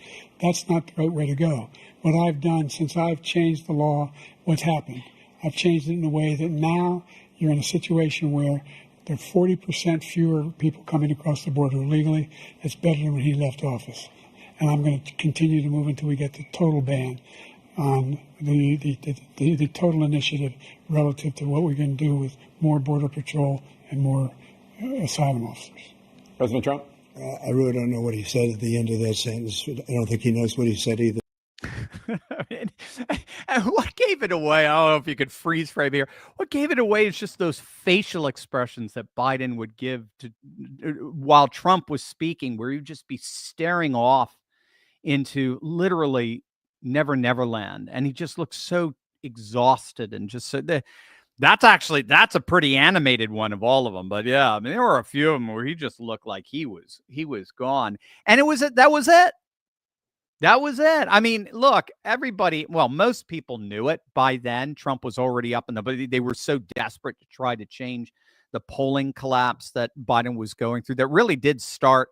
Speaker 11: That's not the right way to go. What I've done since I've changed the law, what's happened? I've changed it in a way that now you're in a situation where there are 40% fewer people coming across the border illegally. It's better than when he left office. And I'm going to continue to move until we get the total ban on the total initiative relative to what we're going to do with more Border Patrol and more asylum officers.
Speaker 12: President Trump?
Speaker 11: I really don't know what he said at the end of that sentence. I don't think he knows what he said either.
Speaker 3: And what gave it away? I don't know if you could freeze frame here. What gave it away is just those facial expressions that Biden would give to while Trump was speaking, where he'd just be staring off into literally Neverland, and he just looked so exhausted and just so that's a pretty animated one of all of them. But yeah, I mean, there were a few of them where he just looked like he was gone, and that was it. That was it. I mean, look, everybody, well, most people knew it by then. Trump was already up in but they were so desperate to try to change the polling collapse that Biden was going through that really did start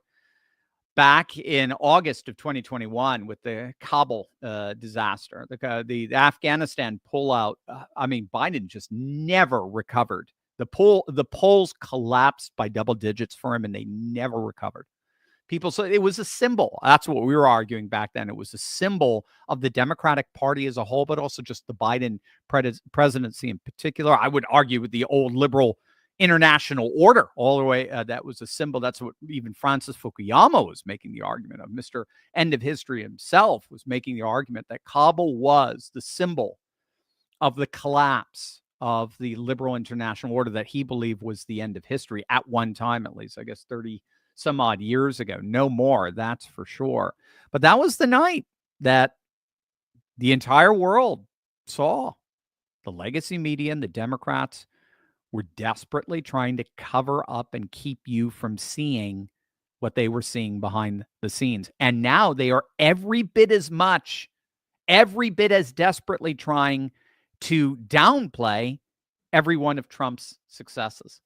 Speaker 3: back in August of 2021 with the Kabul disaster, the Afghanistan pullout. I mean, Biden just never recovered. The polls collapsed by double digits for him, and they never recovered. So it was a symbol. That's what we were arguing back then. It was a symbol of the Democratic Party as a whole, but also just the Biden presidency in particular. I would argue with the old liberal international order all the way. That was a symbol. That's what even Francis Fukuyama was making the argument of. Mr. End of History himself was making the argument that Kabul was the symbol of the collapse of the liberal international order that he believed was the end of history at one time, at least, I guess, 30 some odd years ago. No more, that's for sure. But that was the night that the entire world saw the legacy media and the Democrats were desperately trying to cover up and keep you from seeing what they were seeing behind the scenes. And now they are every bit as desperately trying to downplay every one of Trump's successes.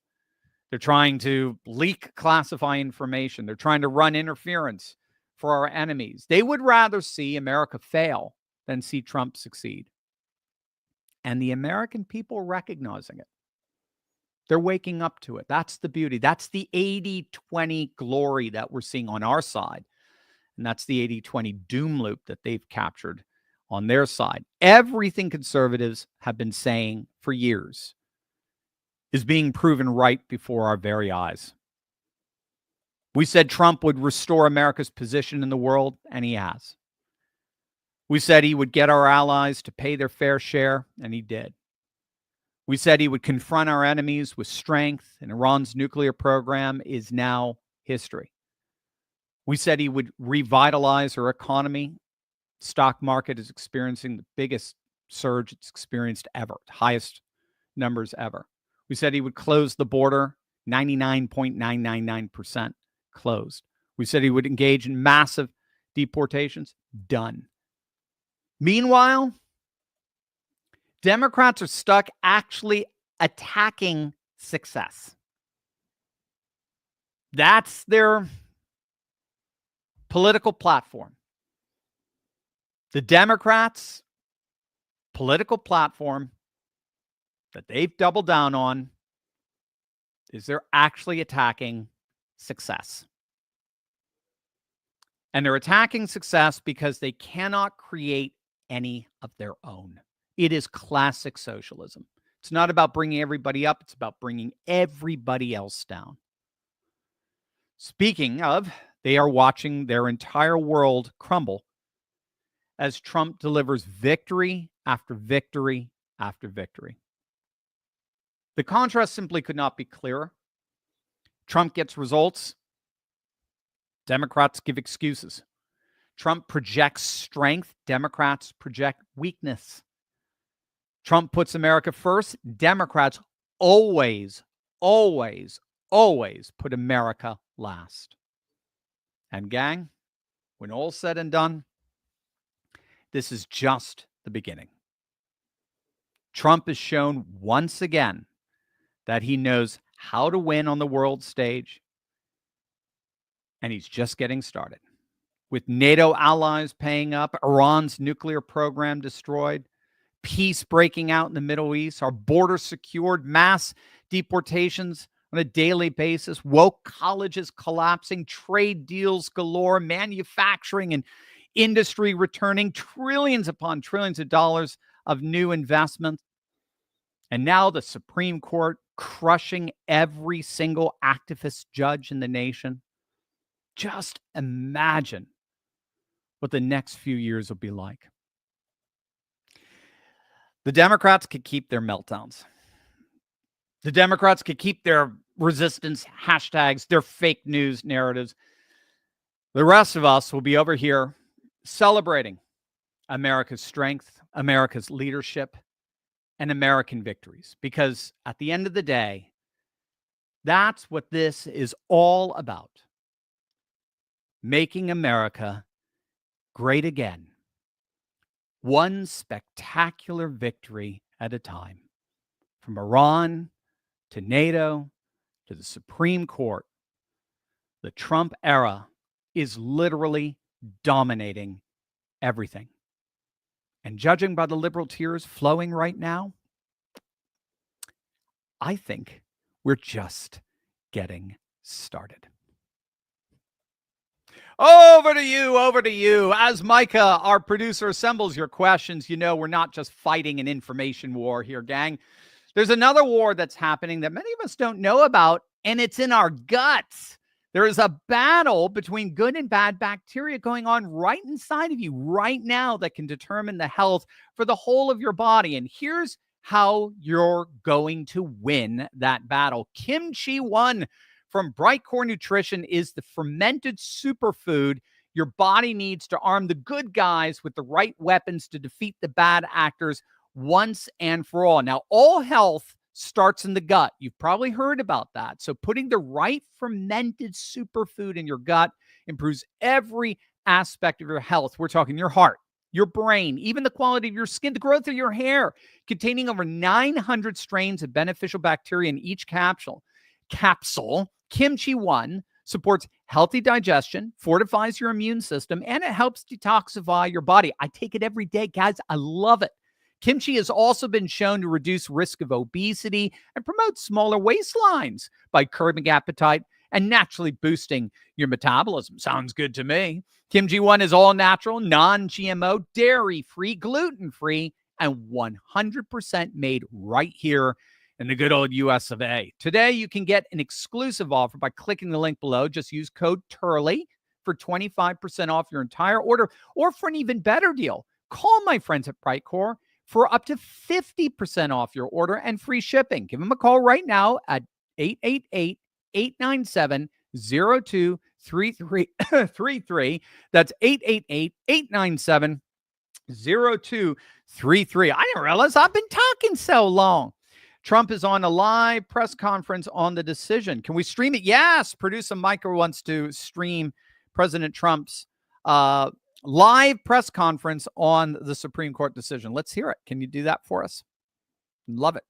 Speaker 3: They're trying to leak classified information. They're trying to run interference for our enemies. They would rather see America fail than see Trump succeed. And the American people are recognizing it. They're waking up to it. That's the beauty. That's the 80-20 glory that we're seeing on our side. And that's the 80-20 doom loop that they've captured on their side. Everything conservatives have been saying for years is being proven right before our very eyes. We said Trump would restore America's position in the world, and he has. We said he would get our allies to pay their fair share, and he did. We said he would confront our enemies with strength, and Iran's nuclear program is now history. We said he would revitalize our economy. Stock market is experiencing the biggest surge it's experienced ever, highest numbers ever. We said he would close the border, 99.999% closed. We said he would engage in massive deportations, done. Meanwhile, Democrats are stuck actually attacking success. That's their political platform. The Democrats' political platform that they've doubled down on is they're actually attacking success. And they're attacking success because they cannot create any of their own. It is classic socialism. It's not about bringing everybody up. It's about bringing everybody else down. Speaking of, they are watching their entire world crumble as Trump delivers victory after victory after victory. The contrast simply could not be clearer. Trump gets results. Democrats give excuses. Trump projects strength. Democrats project weakness. Trump puts America first. Democrats always put America last. And gang, when all's said and done, this is just the beginning. Trump has shown once again that he knows how to win on the world stage, and he's just getting started. With NATO allies paying up, Iran's nuclear program destroyed, peace breaking out in the Middle East, our border secured, mass deportations on a daily basis, woke colleges collapsing, trade deals galore, manufacturing and industry returning, trillions upon trillions of dollars of new investment. And now the Supreme Court crushing every single activist judge in the nation. Just imagine what the next few years will be like. The Democrats could keep their meltdowns. The Democrats could keep their resistance hashtags, their fake news narratives. The rest of us will be over here celebrating America's strength, America's leadership, and American victories. Because at the end of the day, that's what this is all about. Making America great again. One spectacular victory at a time. From Iran to NATO to the Supreme Court, the Trump era is literally dominating everything. And judging by the liberal tears flowing right now, I think we're just getting started. Over to you. As Micah, our producer, assembles your questions, you know we're not just fighting an information war here, gang. There's another war that's happening that many of us don't know about, and it's in our guts. There is a battle between good and bad bacteria going on right inside of you right now that can determine the health for the whole of your body. And here's how you're going to win that battle. Kimchi 1 from Bright Core Nutrition is the fermented superfood your body needs to arm the good guys with the right weapons to defeat the bad actors once and for all. Now, all health starts in the gut. You've probably heard about that. So putting the right fermented superfood in your gut improves every aspect of your health. We're talking your heart, your brain, even the quality of your skin, the growth of your hair, containing over 900 strains of beneficial bacteria in each capsule. Kimchi 1 supports healthy digestion, fortifies your immune system, and it helps detoxify your body. I take it every day, guys. I love it. Kimchi has also been shown to reduce risk of obesity and promote smaller waistlines by curbing appetite and naturally boosting your metabolism. Sounds good to me. Kimchi 1 is all natural, non-GMO, dairy-free, gluten-free, and 100% made right here in the good old US of A. Today, you can get an exclusive offer by clicking the link below. Just use code TURLEY for 25% off your entire order, or for an even better deal, call my friends at Brightcore for up to 50% off your order and free shipping. Give them a call right now at 888-897-0233. That's 888-897-0233. I didn't realize I've been talking so long. Trump is on a live press conference on the decision. Can we stream it? Yes. Producer Micah wants to stream President Trump's live press conference on the Supreme Court decision. Let's hear it. Can you do that for us? Love it.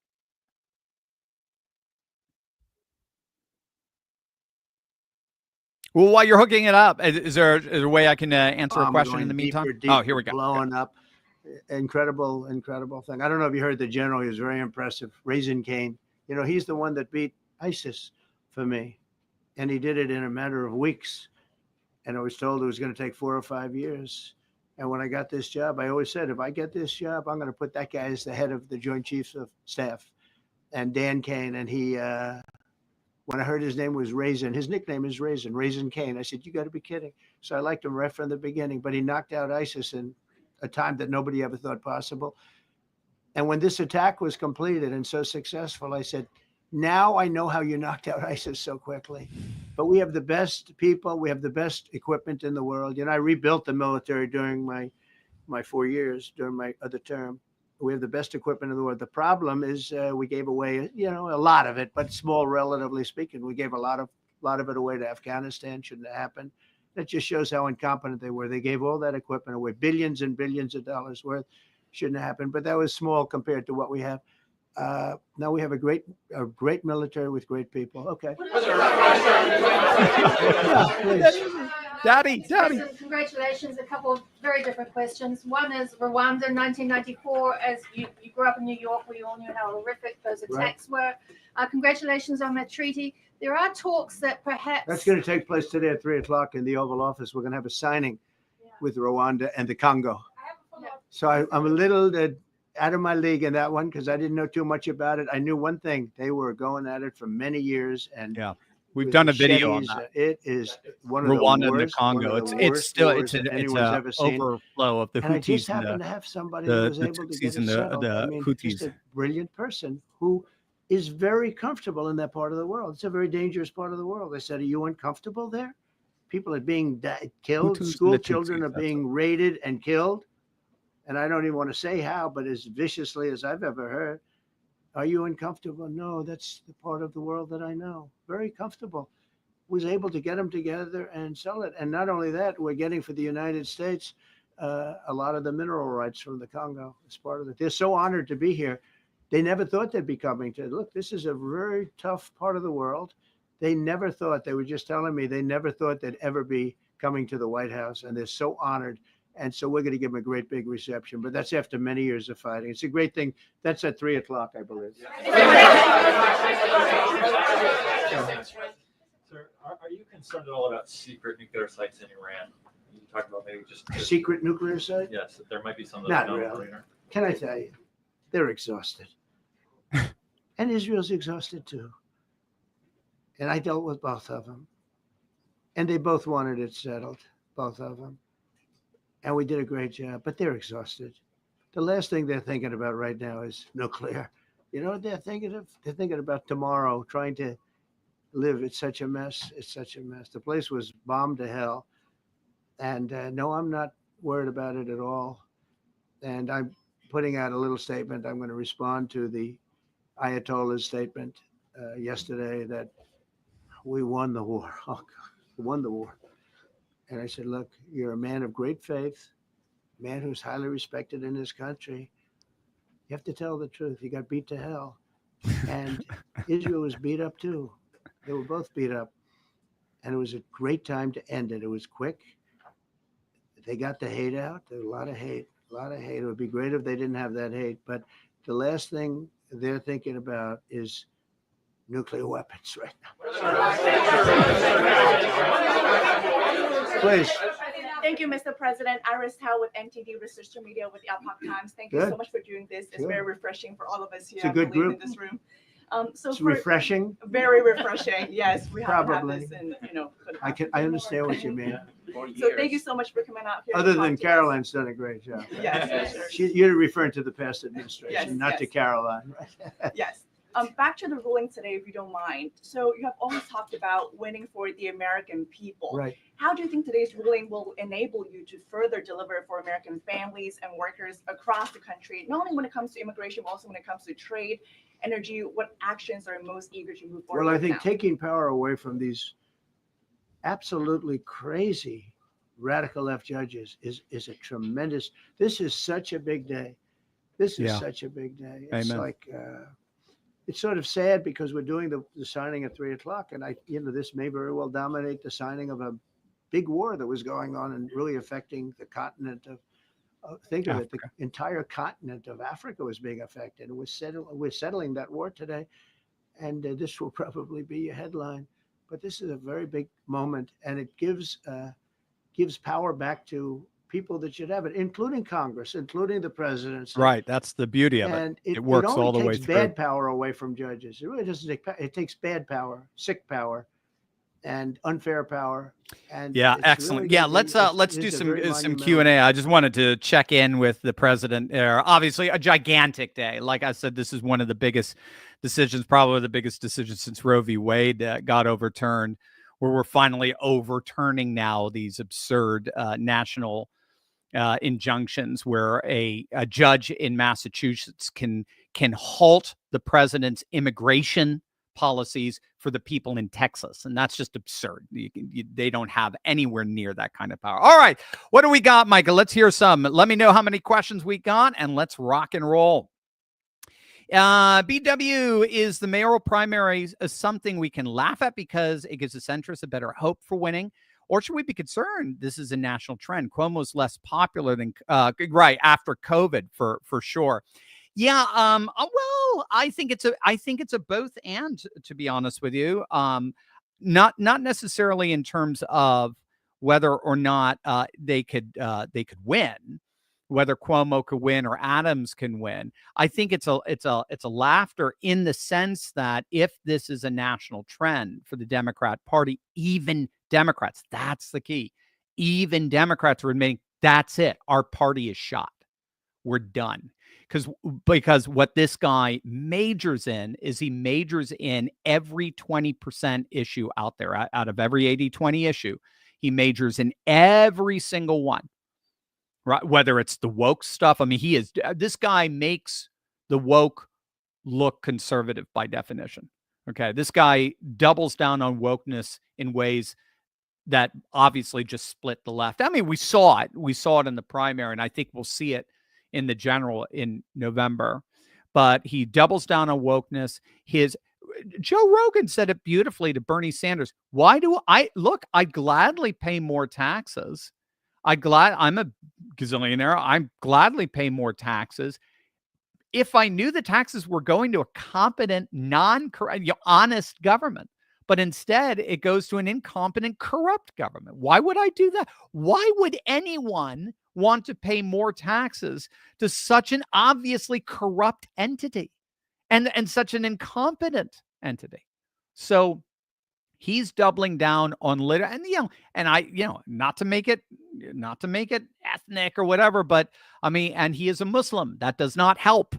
Speaker 3: Well, while you're hooking it up, is there a way I can answer a question in the meantime?
Speaker 8: Deeper,
Speaker 3: here we go.
Speaker 8: Blowing up. Incredible thing. I don't know if you heard the general. He was very impressive. Raisin Cane. You know, he's the one that beat ISIS for me. And he did it in a matter of weeks. And I was told it was going to take 4 or 5 years. And when I got this job, I always said, if I get this job, I'm going to put that guy as the head of the Joint Chiefs of Staff. And Dan Kane. And he, when I heard his name was Raisin, his nickname is Raisin Cane. I said, you got to be kidding. So I liked him right from the beginning. But he knocked out ISIS in a time that nobody ever thought possible. And when this attack was completed and so successful, I said, now I know how you knocked out ISIS so quickly. But we have the best people. We have the best equipment in the world. You know, I rebuilt the military during my 4 years, during my other term. We have the best equipment in the world. The problem is we gave away, you know, a lot of it, but small, relatively speaking. We gave a lot of it away to Afghanistan. Shouldn't have happened. That just shows how incompetent they were. They gave all that equipment away, billions and billions of dollars worth. Shouldn't have happened, but that was small compared to what we have. Now we have a great military with great people. Okay.
Speaker 3: Daddy.
Speaker 13: Congratulations. A couple of very different questions. One is Rwanda, 1994. As you grew up in New York, we all knew how horrific those attacks were. Congratulations on that treaty. There are talks that perhaps...
Speaker 8: That's going to take place today at 3:00 in the Oval Office. We're going to have a signing with Rwanda and the Congo. So I'm a little out of my league in that one because I didn't know too much about it. I knew one thing. They were going at it for many years, and
Speaker 3: We've
Speaker 8: with
Speaker 3: done a video on
Speaker 8: machetes.
Speaker 3: that.
Speaker 8: It is one of
Speaker 3: Rwanda
Speaker 8: the
Speaker 3: and the
Speaker 8: worst,
Speaker 3: Congo.
Speaker 8: one of the
Speaker 3: It's
Speaker 8: worst
Speaker 3: still
Speaker 8: wars that anyone's ever seen.
Speaker 3: overflow of the
Speaker 8: And I just
Speaker 3: Houthis and
Speaker 8: happened to have somebody that
Speaker 3: the
Speaker 8: was able to get
Speaker 3: Tutsis
Speaker 8: it
Speaker 3: and
Speaker 8: settled. I
Speaker 3: the
Speaker 8: mean, just
Speaker 3: Houthis.
Speaker 8: a brilliant person who is very comfortable in that part of the world. It's a very dangerous part of the world. I said, are you uncomfortable there? People are being killed.
Speaker 3: Hutus and
Speaker 8: School
Speaker 3: the
Speaker 8: children
Speaker 3: Tutsis,
Speaker 8: are
Speaker 3: that's
Speaker 8: being raided and killed. And I don't even want to say how, but as viciously as I've ever heard. Are you uncomfortable? No, that's the part of the world that I know. Very comfortable. Was able to get them together and sell it. And not only that, we're getting for the United States a lot of the mineral rights from the Congo as part of it. They're so honored to be here. They never thought they'd be coming to. Look, this is a very tough part of the world. They never thought, they were just telling me, they never thought they'd ever be coming to the White House. And they're so honored. And so we're going to give them a great big reception. But that's after many years of fighting. It's a great thing. That's at 3:00, I believe.
Speaker 14: Sir, are you concerned at all about secret nuclear sites in Iran? You talk about maybe just
Speaker 8: secret nuclear site?
Speaker 14: Yes, there might be some that
Speaker 8: Not
Speaker 14: are
Speaker 8: really. Can I tell you? They're exhausted. And Israel's exhausted too. And I dealt with both of them. And they both wanted it settled, both of them. And we did a great job, but they're exhausted. The last thing they're thinking about right now is nuclear. You know what they're thinking of? They're thinking about tomorrow, trying to live. It's such a mess. It's such a mess. The place was bombed to hell. And no, I'm not worried about it at all. And I'm putting out a little statement. I'm going to respond to the Ayatollah's statement yesterday that we won the war. Oh, God, we won the war. And I said, look, you're a man of great faith, a man who's highly respected in this country. You have to tell the truth. You got beat to hell. And Israel was beat up too. They were both beat up. And it was a great time to end it. It was quick. They got the hate out. There was a lot of hate, a lot of hate. It would be great if they didn't have that hate. But the last thing they're thinking about is nuclear weapons right now. Please.
Speaker 15: Thank you, Mr. President. Iris Howe with NTD Research Media with the Epoch Times. Thank you so much for doing this. It's very refreshing for all of us here.
Speaker 8: It's a good group
Speaker 15: In this room.
Speaker 8: It's refreshing.
Speaker 15: Very refreshing. Yes, we haven't
Speaker 8: Probably.
Speaker 15: had this in,
Speaker 8: I understand what you mean.
Speaker 15: So thank you so much for coming out here.
Speaker 8: Other than Caroline's done a great job.
Speaker 15: Yes,
Speaker 8: You're referring to the past administration, not to Caroline.
Speaker 15: Yes. Back to the ruling today, if you don't mind. So you have always talked about winning for the American people.
Speaker 8: Right.
Speaker 15: How do you think today's ruling will enable you to further deliver for American families and workers across the country, not only when it comes to immigration, but also when it comes to trade, energy? What actions are most eager to move forward?
Speaker 8: Well, I think
Speaker 15: now?
Speaker 8: taking power away from these absolutely crazy radical left judges is a tremendous. This is such a big day. This is such a big day. It's
Speaker 3: Amen.
Speaker 8: like it's sort of sad because we're doing the signing at 3:00, and this may very well dominate the signing of a big war that was going on and really affecting the continent of. Think of it, the entire continent of Africa was being affected. We're settling that war today, and this will probably be a headline. But this is a very big moment, and it gives power back to people that should have it, including Congress, including the presidency.
Speaker 3: Right. That's the beauty of
Speaker 8: And
Speaker 3: it. It works all the way
Speaker 8: takes
Speaker 3: through.
Speaker 8: bad power away from judges. It really doesn't take. It takes bad power, sick power, and unfair power. And
Speaker 3: Yeah,
Speaker 8: it's
Speaker 3: excellent.
Speaker 8: really
Speaker 3: Yeah,
Speaker 8: gonna be-
Speaker 3: let's
Speaker 8: it
Speaker 3: do
Speaker 8: is a very
Speaker 3: some
Speaker 8: monumental-
Speaker 3: Q&A. I just wanted to check in with the president there. Obviously, a gigantic day. Like I said, this is one of the biggest decisions, probably the biggest decision since Roe v. Wade got overturned, where we're finally overturning now these absurd national injunctions where a judge in Massachusetts can halt the president's immigration policies for the people in Texas. And that's just absurd. They don't have anywhere near that kind of power. All right. What do we got, Micah? Let's hear some. Let me know how many questions we got, and let's rock and roll. BW, is the mayoral primary something we can laugh at because it gives the centrists a better hope for winning? Or should we be concerned this is a national trend? Cuomo's less popular than right after COVID for sure. Yeah, well, I think it's a both and, to be honest with you. Not necessarily in terms of whether or not they could win, whether Cuomo could win or Adams can win. I think it's a laughter in the sense that if this is a national trend for the Democrat Party, even Democrats, that's the key. Even Democrats are admitting that's it. Our party is shot. We're done. Because what this guy majors in is he majors in every 20% issue out there. Out of every 80-20 issue, he majors in every single one. Right? Whether it's the woke stuff. I mean, this guy makes the woke look conservative by definition. Okay. This guy doubles down on wokeness in ways that obviously just split the left. I mean, we saw it. We saw it in the primary, and I think we'll see it in the general in November. But he doubles down on wokeness. Joe Rogan said it beautifully to Bernie Sanders. I'd gladly pay more taxes. I'm a gazillionaire. I'm gladly pay more taxes if I knew the taxes were going to a competent, honest government. But instead, it goes to an incompetent, corrupt government. Why would I do that? Why would anyone want to pay more taxes to such an obviously corrupt entity and such an incompetent entity? So he's doubling down on not to make it ethnic or whatever, but I mean, and he is a Muslim. That does not help.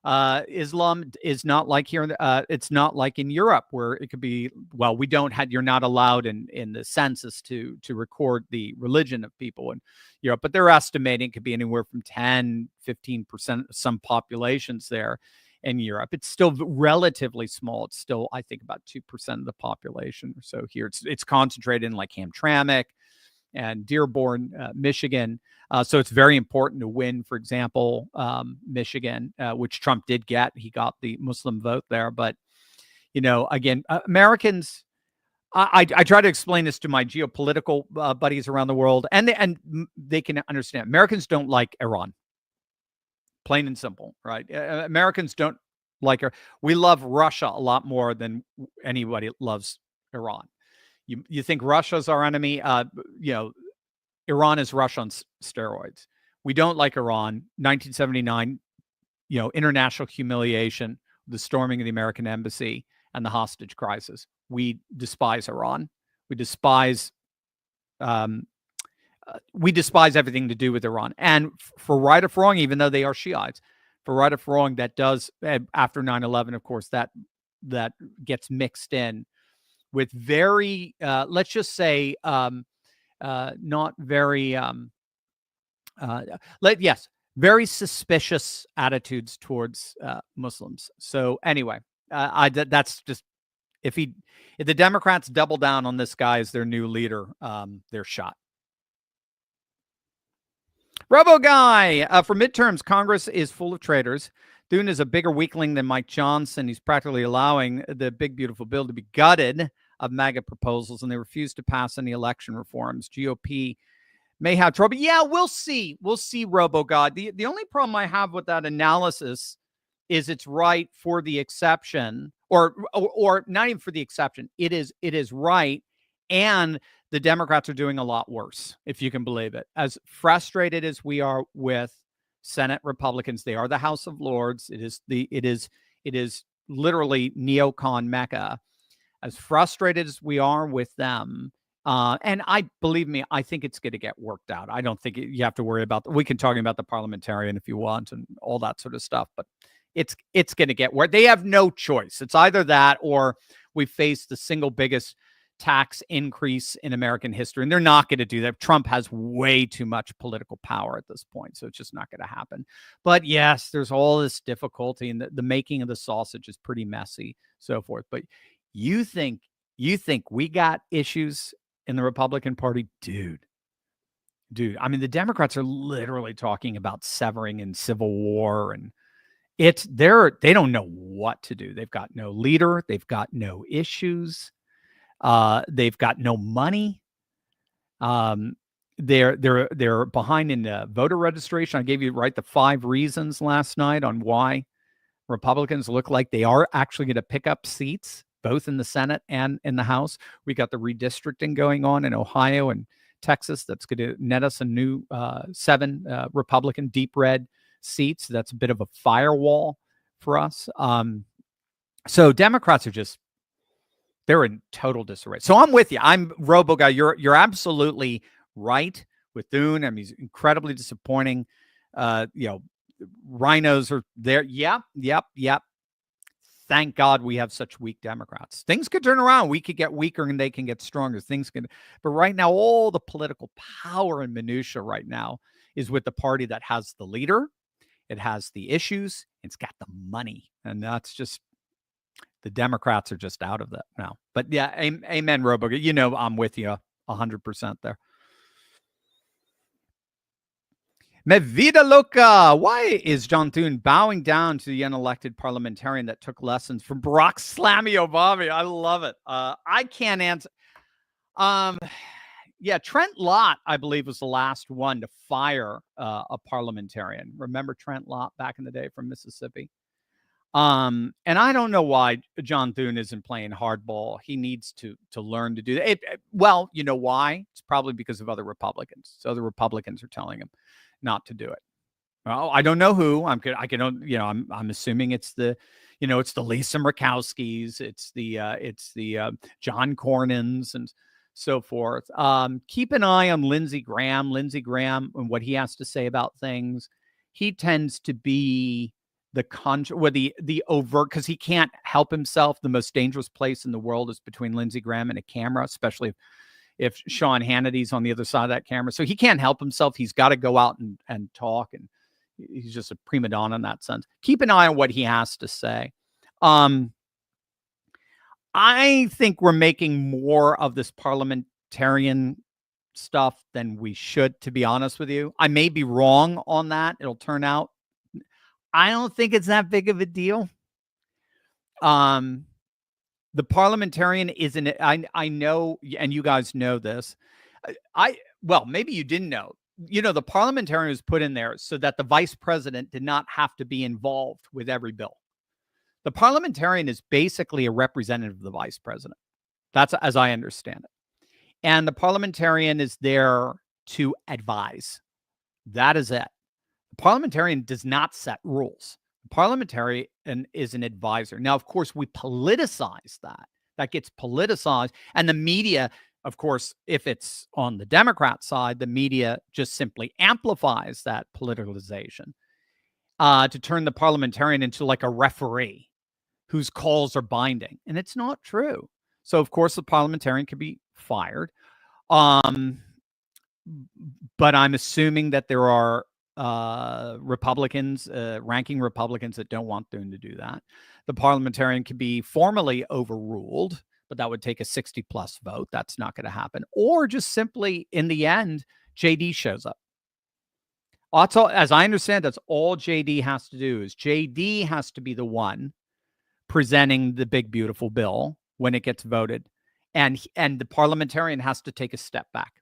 Speaker 3: Islam is not like here. It's not like in Europe where it could be, well, you're not allowed in the census to record the religion of people in Europe, but they're estimating it could be anywhere from 10, 15% of some populations there in Europe. It's still relatively small. It's still, I think, about 2% of the population or so here. It's concentrated in like Hamtramck and Dearborn, Michigan. So it's very important to win, for example, Michigan, which Trump did get. He got the Muslim vote there. But, again, Americans, I try to explain this to my geopolitical buddies around the world, and they can understand. Americans don't like Iran. Plain and simple, right? Americans don't like her. We love Russia a lot more than anybody loves Iran. You think Russia's our enemy? Iran is Russia on steroids. We don't like Iran. 1979, international humiliation, the storming of the American embassy, and the hostage crisis. We despise Iran. We despise everything to do with Iran. And for right or for wrong, even though they are Shiites, for right or for wrong, that does, after 9/11, of course, that gets mixed in with very, let's just say, not very, very suspicious attitudes towards Muslims. So anyway, that's just, if the Democrats double down on this guy as their new leader, they're shot. Robo Guy, for midterms, Congress is full of traitors. Thune is a bigger weakling than Mike Johnson. He's practically allowing the big, beautiful bill to be gutted of MAGA proposals, and they refuse to pass any election reforms. GOP may have trouble. Yeah, we'll see. We'll see, RoboGod. The only problem I have with that analysis is it's right for the exception, or not even for the exception. It is right, and the Democrats are doing a lot worse, if you can believe it. As frustrated as we are with Senate Republicans, they are the House of Lords. It is literally neocon Mecca. As frustrated as we are with them, and believe me, I think it's going to get worked out. I don't think you have to worry about. We can talk about the parliamentarian if you want and all that sort of stuff, but it's going to get worked. They have no choice. It's either that or we face the single biggest tax increase in American history, and they're not going to do that. Trump has way too much political power at this point, so it's just not going to happen. But yes, there's all this difficulty, and the making of the sausage is pretty messy, so forth. But you think we got issues in the Republican Party? Dude, I mean, the Democrats are literally talking about severing in civil war, and they don't know what to do. They've got no leader. They've got no issues. They've got no money. They're behind in voter registration. I gave you the 5 reasons last night on why Republicans look like they are actually going to pick up seats, both in the Senate and in the House. We got the redistricting going on in Ohio and Texas. That's going to net us a new 7 Republican deep red seats. That's a bit of a firewall for us. So Democrats are they're in total disarray. So I'm with you. I'm Robo Guy. You're absolutely right with Thune. I mean, he's incredibly disappointing. Rhinos are there. Yep. Thank God we have such weak Democrats. Things could turn around. We could get weaker and they can get stronger. But right now, all the political power and minutia right now is with the party that has the leader. It has the issues. It's got the money. And that's just, the Democrats are just out of that now. But yeah, amen, Robo. I'm with you 100% there. Me vida loca. Why is John Thune bowing down to the unelected parliamentarian that took lessons from Barack Slammy Obama? I love it. I can't answer. Trent Lott, I believe, was the last one to fire a parliamentarian. Remember Trent Lott back in the day from Mississippi? And I don't know why John Thune isn't playing hardball. He needs to learn to do that. Well, you know why? It's probably because of other Republicans. So the Republicans are telling him not to do it. Well, I don't know who. I'm assuming it's the Lisa Murkowski's, it's the John Cornyn's and so forth. Keep an eye on Lindsey Graham and what he has to say about things. He tends to be the overt, because he can't help himself. The most dangerous place in the world is between Lindsey Graham and a camera, especially if Sean Hannity's on the other side of that camera. So he can't help himself. He's got to go out and talk, and he's just a prima donna in that sense. Keep an eye on what he has to say. I think we're making more of this parliamentarian stuff than we should, to be honest with you. I may be wrong on that. It'll turn out. I don't think it's that big of a deal. The parliamentarian isn't. I know, and you guys know this. Maybe you didn't know. The parliamentarian was put in there so that the vice president did not have to be involved with every bill. The parliamentarian is basically a representative of the vice president. That's as I understand it. And the parliamentarian is there to advise. That is it. The parliamentarian does not set rules. The parliamentarian is an advisor. Now, of course, we politicize that. That gets politicized. And the media, of course, if it's on the Democrat side, the media just simply amplifies that politicalization to turn the parliamentarian into like a referee whose calls are binding. And it's not true. So, of course, the parliamentarian could be fired. But I'm assuming that there are Republicans, ranking Republicans that don't want Thune to do that. The parliamentarian can be formally overruled, but that would take a 60+ vote. That's not going to happen. Or just simply, in the end, JD shows up. Also, as I understand, that's all JD has to do is JD has to be the one presenting the big, beautiful bill when it gets voted. And the parliamentarian has to take a step back.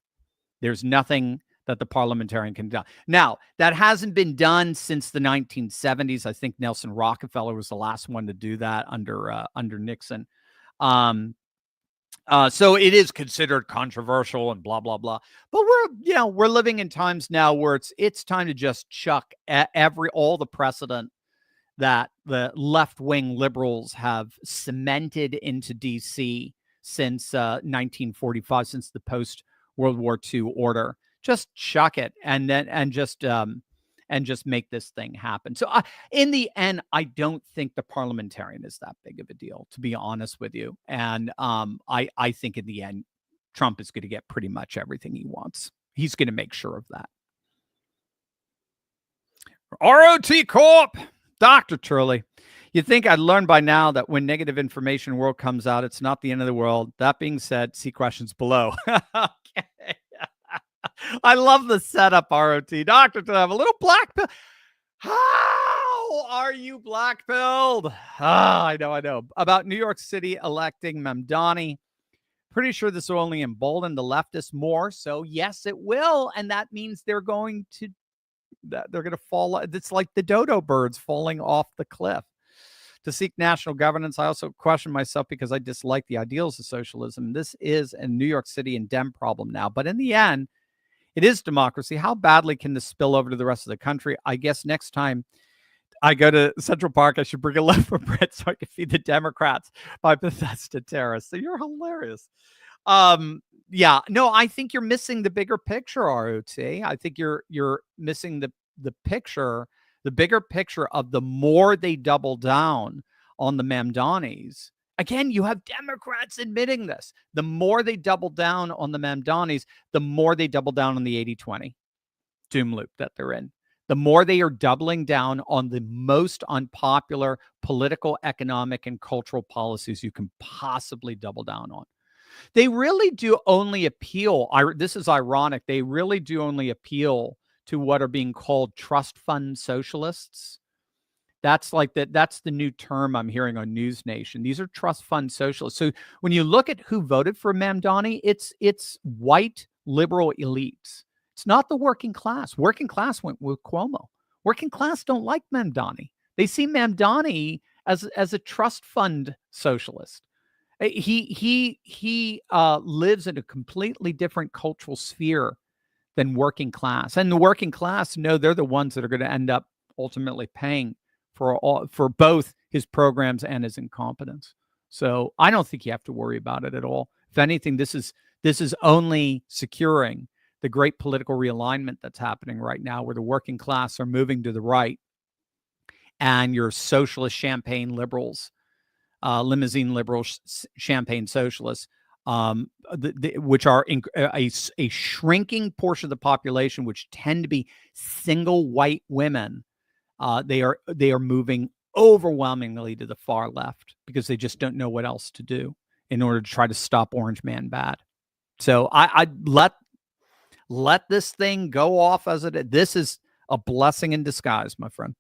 Speaker 3: There's nothing that the parliamentarian can do. Now, that hasn't been done since the 1970s. I think Nelson Rockefeller was the last one to do that under Nixon. So it is considered controversial and blah, blah, blah. But we're living in times now where it's time to just chuck all the precedent that the left-wing liberals have cemented into DC since 1945, since the post-World War II order. Just chuck it and just make this thing happen. So in the end, I don't think the parliamentarian is that big of a deal, to be honest with you. And I think in the end, Trump is going to get pretty much everything he wants. He's going to make sure of that. ROT Corp, Dr. Turley. You'd think I'd learn by now that when negative information world comes out, it's not the end of the world. That being said, see questions below. Okay. I love the setup, ROT. Doctor, to have a little black pill. How are you black pilled? I know. About New York City electing Mamdani. Pretty sure this will only embolden the leftists more. So yes, it will. And that means they're going to fall. It's like the dodo birds falling off the cliff. to seek national governance. I also question myself because I dislike the ideals of socialism. This is a New York City and Dem problem now. But in the end, it is democracy. How badly can this spill over to the rest of the country? I guess next time I go to Central Park, I should bring a loaf of bread so I can feed the Democrats by Bethesda Terrace. So you're hilarious. Yeah, no, I think you're missing the bigger picture, ROT. I think you're missing the picture, the bigger picture of the more they double down on the Mamdanis. Again, you have Democrats admitting this. The more they double down on the Mamdanis, the more they double down on the 80-20 doom loop that they're in. The more they are doubling down on the most unpopular political, economic, and cultural policies you can possibly double down on. They really do only appeal. This is ironic. They really do only appeal to what are being called trust fund socialists. That's like that. That's the new term I'm hearing on News Nation. These are trust fund socialists. So when you look at who voted for Mamdani, it's white liberal elites. It's not the working class. Working class went with Cuomo. Working class don't like Mamdani. They see Mamdani as a trust fund socialist. He lives in a completely different cultural sphere than working class, and the working class know they're the ones that are going to end up ultimately paying for both his programs and his incompetence. So I don't think you have to worry about it at all. If anything, this is only securing the great political realignment that's happening right now, where the working class are moving to the right, and your socialist champagne liberals, limousine liberals, champagne socialists, which are a shrinking portion of the population, which tend to be single white women. They are moving overwhelmingly to the far left because they just don't know what else to do in order to try to stop Orange Man bad. So I'd let this thing go off as it is. This is a blessing in disguise, my friend.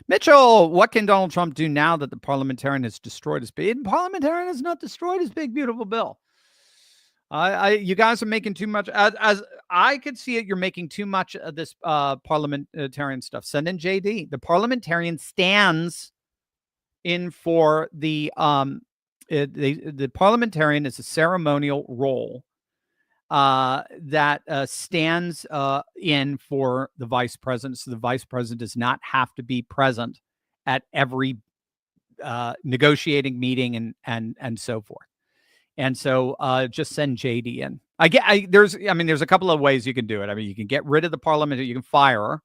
Speaker 3: Mitchell, what can Donald Trump do now that the parliamentarian has destroyed his big? Parliamentarian has not destroyed his big, beautiful bill. You guys are making too much. As I could see it, you're making too much of this parliamentarian stuff. Send in JD. The parliamentarian stands in for the parliamentarian is a ceremonial role that stands in for the vice president. So the vice president does not have to be present at every negotiating meeting and so forth. And so just send JD in. There's a couple of ways you can do it. I mean, you can get rid of the parliament, you can fire her.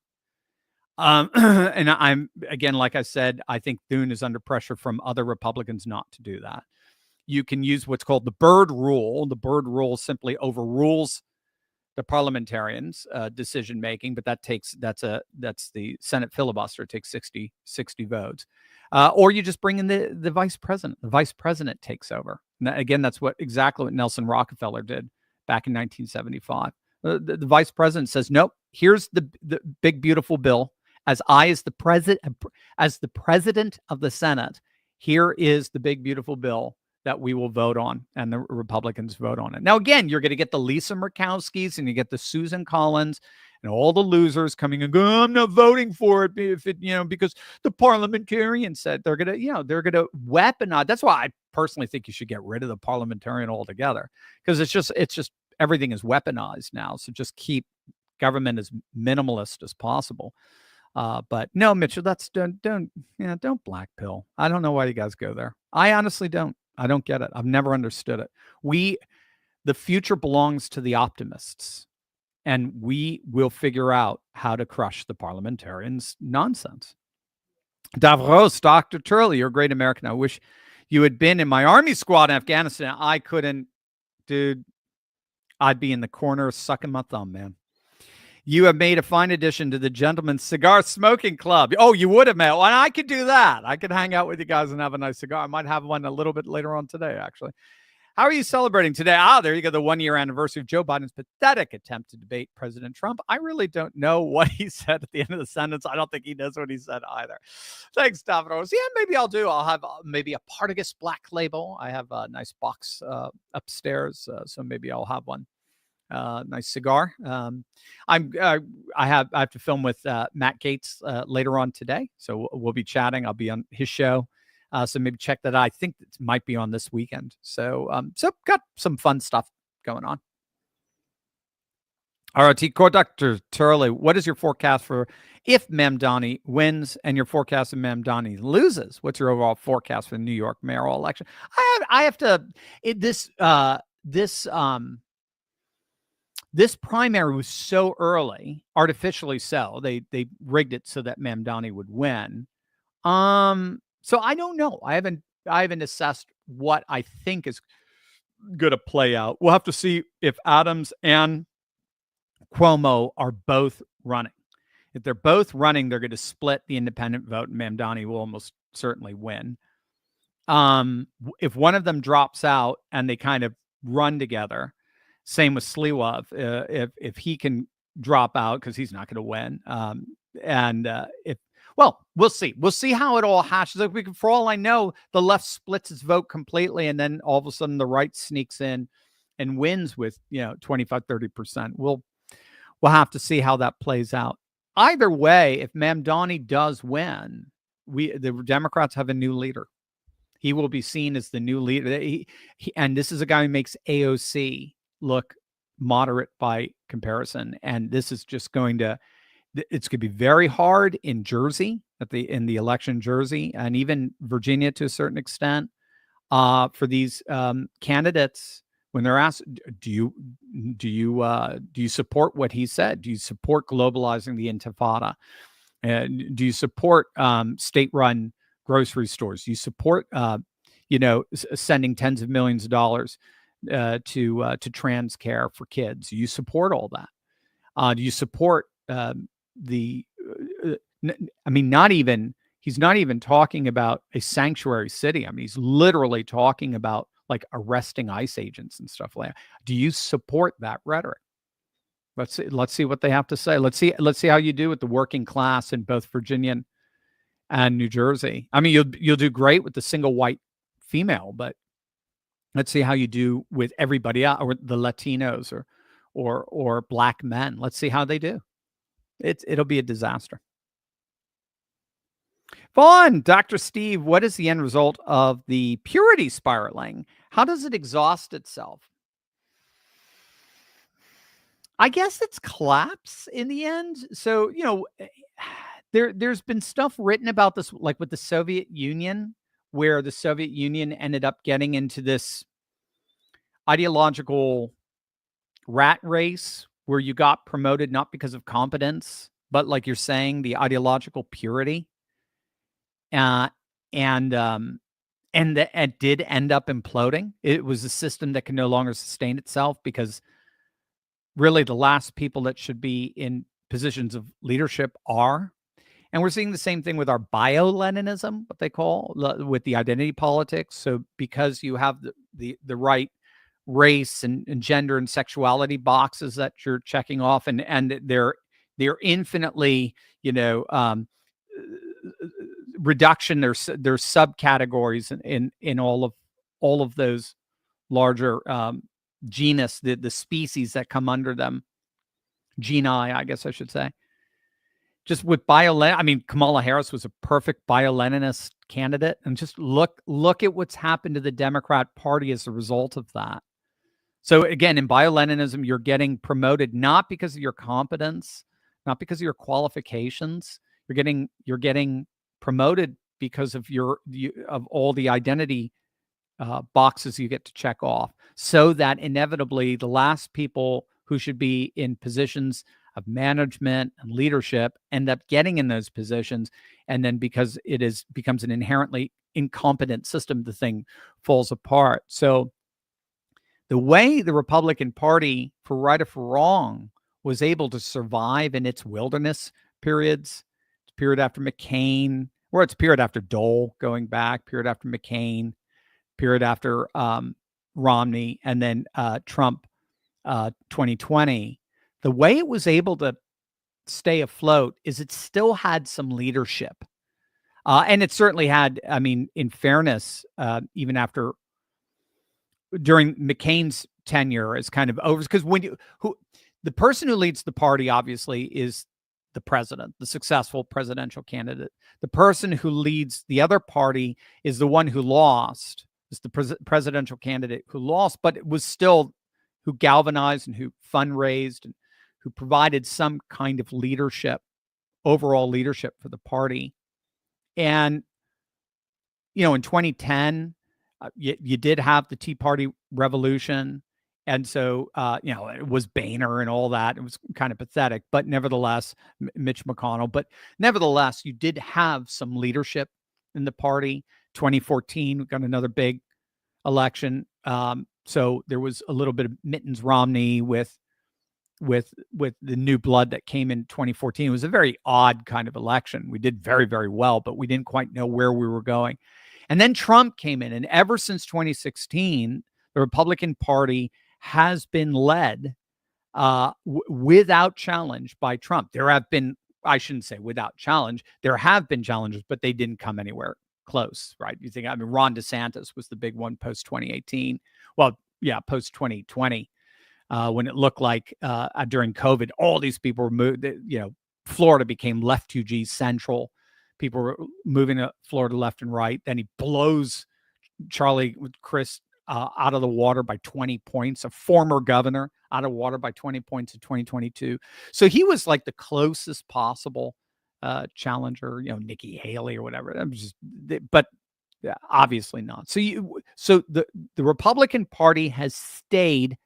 Speaker 3: And I'm, again, like I said, I think Thune is under pressure from other Republicans not to do that. You can use what's called the Byrd Rule. The Byrd Rule simply overrules the parliamentarians' decision making, but that's the Senate filibuster. It takes 60 votes. Or you just bring in the vice president. The vice president takes over. And again, that's exactly what Nelson Rockefeller did back in 1975. The vice president says, "Nope, here's the big beautiful bill. As the president of the Senate, here is the big beautiful bill that we will vote on," and the Republicans vote on it. Now, again, you're going to get the Lisa Murkowskis and you get the Susan Collins and all the losers coming and going, "I'm not voting for it because the parliamentarian said." They're going to weaponize. That's why I personally think you should get rid of the parliamentarian altogether, because it's just everything is weaponized now. So just keep government as minimalist as possible. But no, Mitchell, don't black pill. I don't know why you guys go there. I honestly don't. I don't get it. I've never understood it. The future belongs to the optimists, and we will figure out how to crush the parliamentarians' nonsense. Davros, Dr. Turley, you're a great American. I wish you had been in my army squad in Afghanistan. I couldn't, dude. I'd be in the corner sucking my thumb, man. You have made a fine addition to the Gentleman's Cigar Smoking Club. Oh, you would have, man. Well, I could do that. I could hang out with you guys and have a nice cigar. I might have one a little bit later on today, actually. How are you celebrating today? There you go. The 1-year anniversary of Joe Biden's pathetic attempt to debate President Trump. I really don't know what he said at the end of the sentence. I don't think he knows what he said either. Thanks, Stavros. Yeah, maybe I'll do. I'll have maybe a Partagas Black Label. I have a nice box upstairs, so maybe I'll have one nice cigar. I have to film with Matt Gaetz later on today, so we'll be chatting. I'll be on his show, so maybe check that out. I think it might be on this weekend. So got some fun stuff going on. ROT Conductor Turley, what is your forecast for if Mamdani wins and your forecast if Mamdani loses? What's your overall forecast for the New York mayoral election? I have to this primary was so early, artificially so. They rigged it so that Mamdani would win. So I don't know. I haven't assessed what I think is going to play out. We'll have to see if Adams and Cuomo are both running. If they're both running, they're going to split the independent vote, and Mamdani will almost certainly win. If one of them drops out and they kind of run together, same with Sliwa, if he can drop out because he's not going to win. We'll see. We'll see how it all hashes. For all I know, the left splits its vote completely, and then all of a sudden the right sneaks in and wins with 25, 30%. We'll have to see how that plays out. Either way, if Mamdani does win, the Democrats have a new leader. He will be seen as the new leader. And this is a guy who makes AOC look moderate by comparison. And this is just it's going to be very hard in Jersey, in the election in Jersey, and even Virginia to a certain extent, for these candidates. When they're asked, do you support what he said? Do you support globalizing the Intifada? Do you support state-run grocery stores? Do you support sending tens of millions of dollars to trans care for kids? Do you support all that? Do you support he's not even talking about a sanctuary city. I mean, he's literally talking about like arresting ICE agents and stuff like that. Do you support that rhetoric? Let's see what they have to say. Let's see how you do with the working class in both Virginia and New Jersey. I mean, you'll do great with the single white female, but let's see how you do with everybody else, or the Latinos or black men. Let's see how they do. It'll be a disaster. Vaughn, Dr. Steve, what is the end result of the purity spiraling? How does it exhaust itself? I guess it's collapse in the end. So, there's been stuff written about this, like with the Soviet Union, where the Soviet Union ended up getting into this ideological rat race where you got promoted not because of competence, but like you're saying, the ideological purity. And it did end up imploding. It was a system that can no longer sustain itself because really the last people that should be in positions of leadership are. And we're seeing the same thing with our bio-Leninism, what they call, with the identity politics. So because you have the right race and gender and sexuality boxes that you're checking off, and they're infinitely, reduction. There's subcategories in all of those larger genus, the species that come under them, geni, I guess I should say. Just with Kamala Harris was a perfect bio-Leninist candidate, and just look at what's happened to the Democrat Party as a result of that. So again, in bio-Leninism, you're getting promoted not because of your competence, not because of your qualifications. You're getting promoted because of of all the identity boxes you get to check off, so that inevitably the last people who should be in positions of management and leadership end up getting in those positions. And then because becomes an inherently incompetent system, the thing falls apart. So the way the Republican Party, for right or for wrong, was able to survive in its wilderness periods, period after McCain, or it's period after Dole going back, period after McCain, period after Romney, and then Trump 2020. The way it was able to stay afloat is it still had some leadership. And it certainly had, in fairness, even during McCain's tenure is kind of over, because the person who leads the party obviously is the president, the successful presidential candidate. The person who leads the other party is the one who lost, is the presidential candidate who lost, but it was still who galvanized and who fundraised and who provided some kind of leadership, overall leadership for the party. And, in 2010, you did have the Tea Party revolution. And so, it was Boehner and all that. It was kind of pathetic, but nevertheless, Mitch McConnell. But nevertheless, you did have some leadership in the party. 2014, we got another big election. So there was a little bit of Mittens Romney with the new blood that came in 2014. It was a very odd kind of election. We did very, very well, but we didn't quite know where we were going. And then Trump came in, and ever since 2016, the Republican Party has been led without challenge by Trump. There have been, I shouldn't say without challenge, there have been challenges, but they didn't come anywhere close, right? You think, Ron DeSantis was the big one post 2018. Well, yeah, post 2020, when it looked like during COVID, all these people were moved, Florida became left 2G central. People were moving to Florida left and right. Then he blows Charlie Crist out of the water by 20 points, a former governor out of water by 20 points in 2022. So he was like the closest possible challenger, Nikki Haley or whatever. But obviously not. So the Republican Party has stayed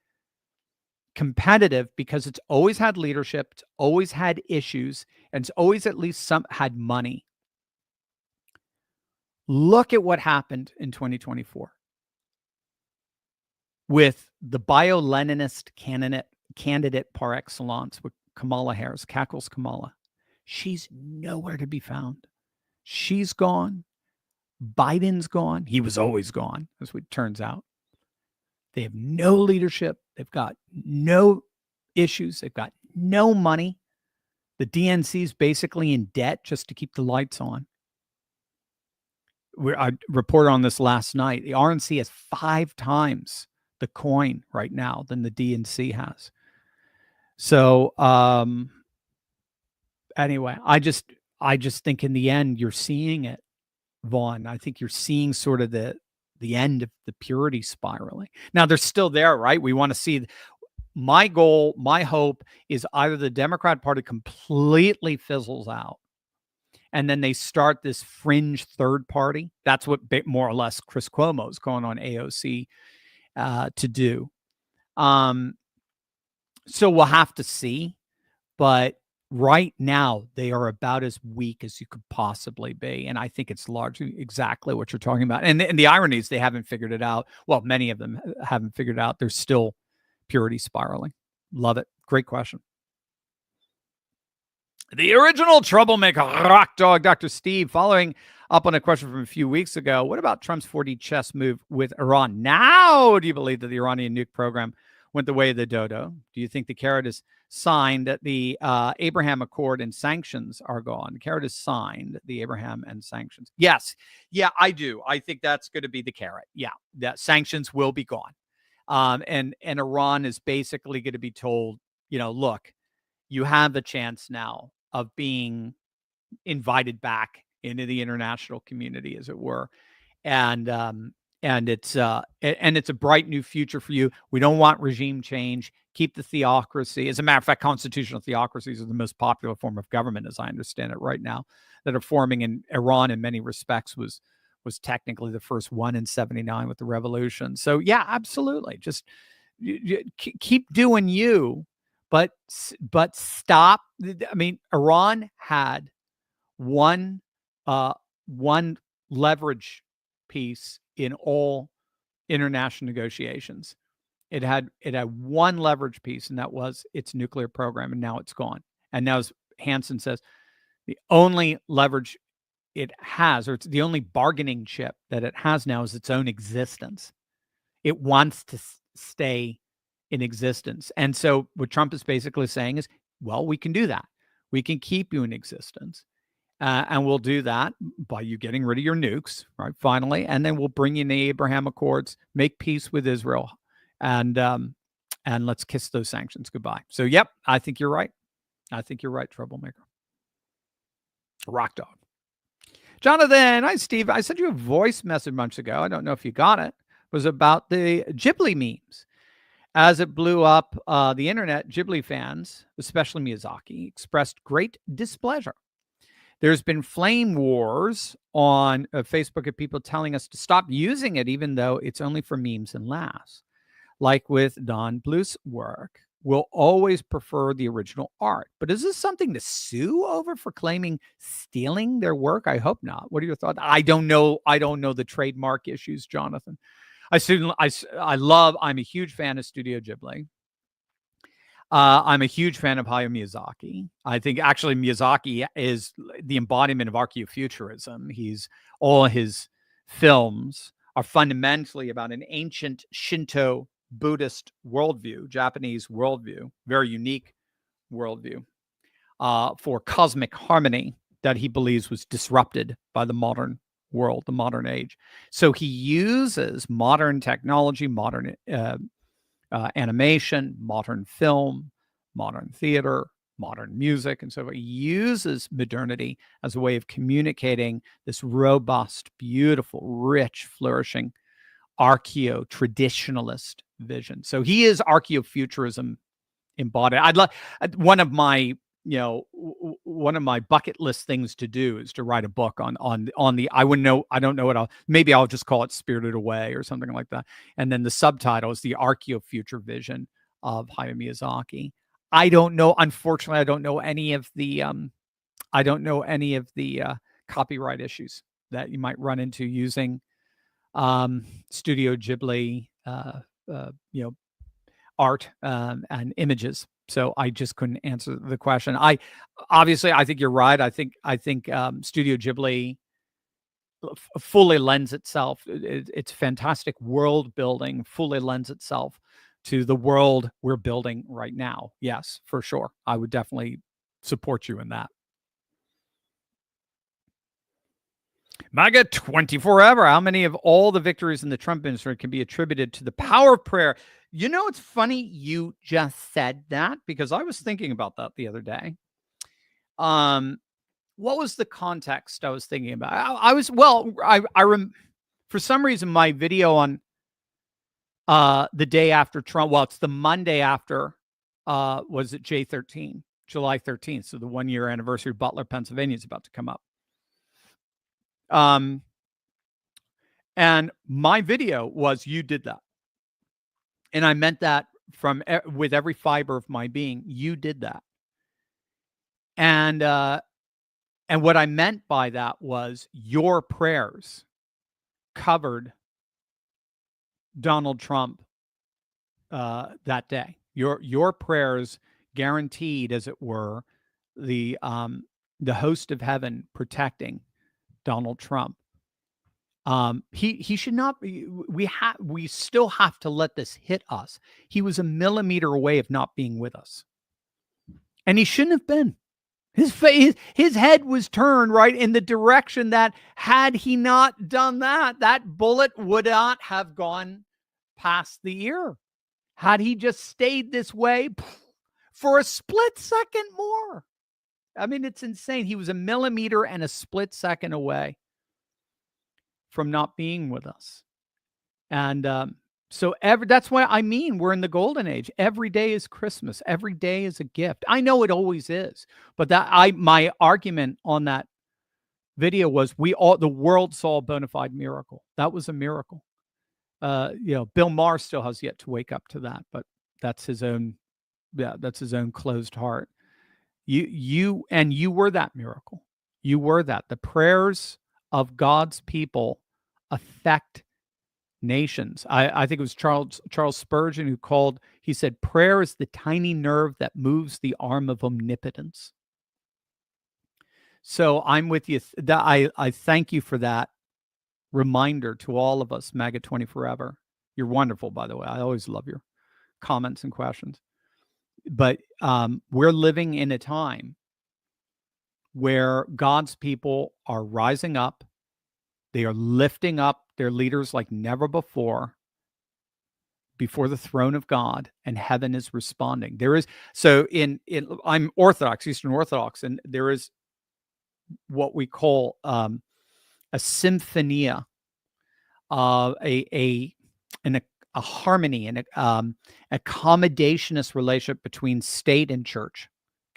Speaker 3: competitive because it's always had leadership, it's always had issues, and it's always at least had money. Look at what happened in 2024 with the bio-Leninist candidate par excellence with Kamala Harris, cackles Kamala. She's nowhere to be found. She's gone. Biden's gone. He was always gone, as it turns out. They have no leadership. They've got no issues. They've got no money. The DNC is basically in debt just to keep the lights on. I reported on this last night. The RNC has 5 times the coin right now than the DNC has. So anyway, I just think in the end you're seeing it, Vaughn. I think you're seeing sort of the end of the purity spiraling. Now they're still there, right? We want to see. My goal, my hope is either the Democrat Party completely fizzles out, and then they start this fringe third party. That's what more or less Chris Cuomo is going on AOC to do. So we'll have to see. But right now, they are about as weak as you could possibly be. And I think it's largely exactly what you're talking about. And the irony is they haven't figured it out. Well, many of them haven't figured it out. They're still purity spiraling. Love it. Great question. The original troublemaker, rock dog, Dr. Steve, following up on a question from a few weeks ago. What about Trump's 4D chess move with Iran? Now, do you believe that the Iranian nuke program went the way of the dodo? Do you think the carrot is signed that the Abraham Accord and sanctions are gone? The carrot is signed, the Abraham and sanctions. Yes. Yeah, I do. I think that's going to be the carrot. Yeah, that sanctions will be gone. And Iran is basically going to be told, look, you have the chance now of being invited back into the international community, as it were. And it's a bright new future for you. We don't want regime change. Keep the theocracy. As a matter of fact, constitutional theocracies are the most popular form of government, as I understand it right now, that are forming in Iran. In many respects, was technically the first one in 79 with the revolution. So yeah, absolutely. Just keep doing you, but stop. I mean, Iran had one leverage piece in all international negotiations. It had one leverage piece, and that was its nuclear program, and now it's gone. And now, as Hansen says, the only leverage it has, or it's the only bargaining chip that it has now, is its own existence. It wants to stay in existence. And so what Trump is basically saying is, well, we can do that. We can keep you in existence. And we'll do that by you getting rid of your nukes, right? Finally. And then we'll bring in the Abraham Accords, make peace with Israel, and let's kiss those sanctions goodbye. So, yep, I think you're right. I think you're right, troublemaker. Rock dog. Jonathan, hi, Steve. I sent you a voice message months ago. I don't know if you got it. It was about the Ghibli memes. As it blew up the internet, Ghibli fans, especially Miyazaki, expressed great displeasure. There's been flame wars on Facebook of people telling us to stop using it, even though it's only for memes and laughs. Like with Don Bluth's work, we'll always prefer the original art. But is this something to sue over for claiming stealing their work? I hope not. What are your thoughts? I don't know the trademark issues, Jonathan. I'm a huge fan of Studio Ghibli. I'm a huge fan of Hayao Miyazaki. I think actually Miyazaki is the embodiment of Archaeofuturism. All his films are fundamentally about an ancient Shinto Buddhist worldview, Japanese worldview, very unique worldview for cosmic harmony that he believes was disrupted by the modern world, the modern age. So he uses modern technology, modern animation, modern film, modern theater, modern music, and so forth. He uses modernity as a way of communicating this robust, beautiful, rich, flourishing archaeo-traditionalist vision. So he is archaeofuturism embodied. I'd like one of my bucket list things to do is to write a book on the I don't know what maybe I'll just call it Spirited Away or something like that. And then the subtitle is the archaeofuture vision of Hayao Miyazaki. I don't know, unfortunately, I don't know any of the copyright issues that you might run into using Studio Ghibli art and images. So I just couldn't answer the question. I think you're right. I think Studio Ghibli fully lends itself. It's fantastic world building. Fully lends itself to the world we're building right now. Yes, for sure. I would definitely support you in that. MAGA 24 ever. How many of all the victories in the Trump administration can be attributed to the power of prayer? You know, it's funny you just said that because I was thinking about that the other day. What was the context I was thinking about? For some reason, my video on the day after Trump, it's the Monday after, was it J13, July 13th. So the 1 year anniversary of Butler, Pennsylvania is about to come up. And my video was, you did that. And I meant that with every fiber of my being, you did that. And what I meant by that was your prayers covered Donald Trump that day. Your prayers guaranteed, as it were, the host of heaven protecting Donald Trump. He should not be. We still have to let this hit us. He was a millimeter away of not being with us, and he shouldn't have been. His head was turned right in the direction that, had he not done that, that bullet would not have gone past the ear. Had he just stayed this way for a split second more. I mean, it's insane. He was a millimeter and a split second away from not being with us. And that's why we're in the golden age. Every day is Christmas. Every day is a gift. I know it always is, but my argument on that video was the world saw a bona fide miracle. That was a miracle. Bill Maher still has yet to wake up to that, but that's his own closed heart. You were that miracle. You were that. The prayers of God's people affect nations. I think it was Charles Spurgeon he said, prayer is the tiny nerve that moves the arm of omnipotence. So I'm with you. I thank you for that reminder to all of us, MAGA 20 forever. You're wonderful, by the way. I always love your comments and questions. But we're living in a time where God's people are rising up. They are lifting up their leaders like never before. before the throne of God, and heaven is responding. There is, so in I'm Orthodox, Eastern Orthodox, and there is what we call a symphonia, a harmony, and accommodationist relationship between state and church.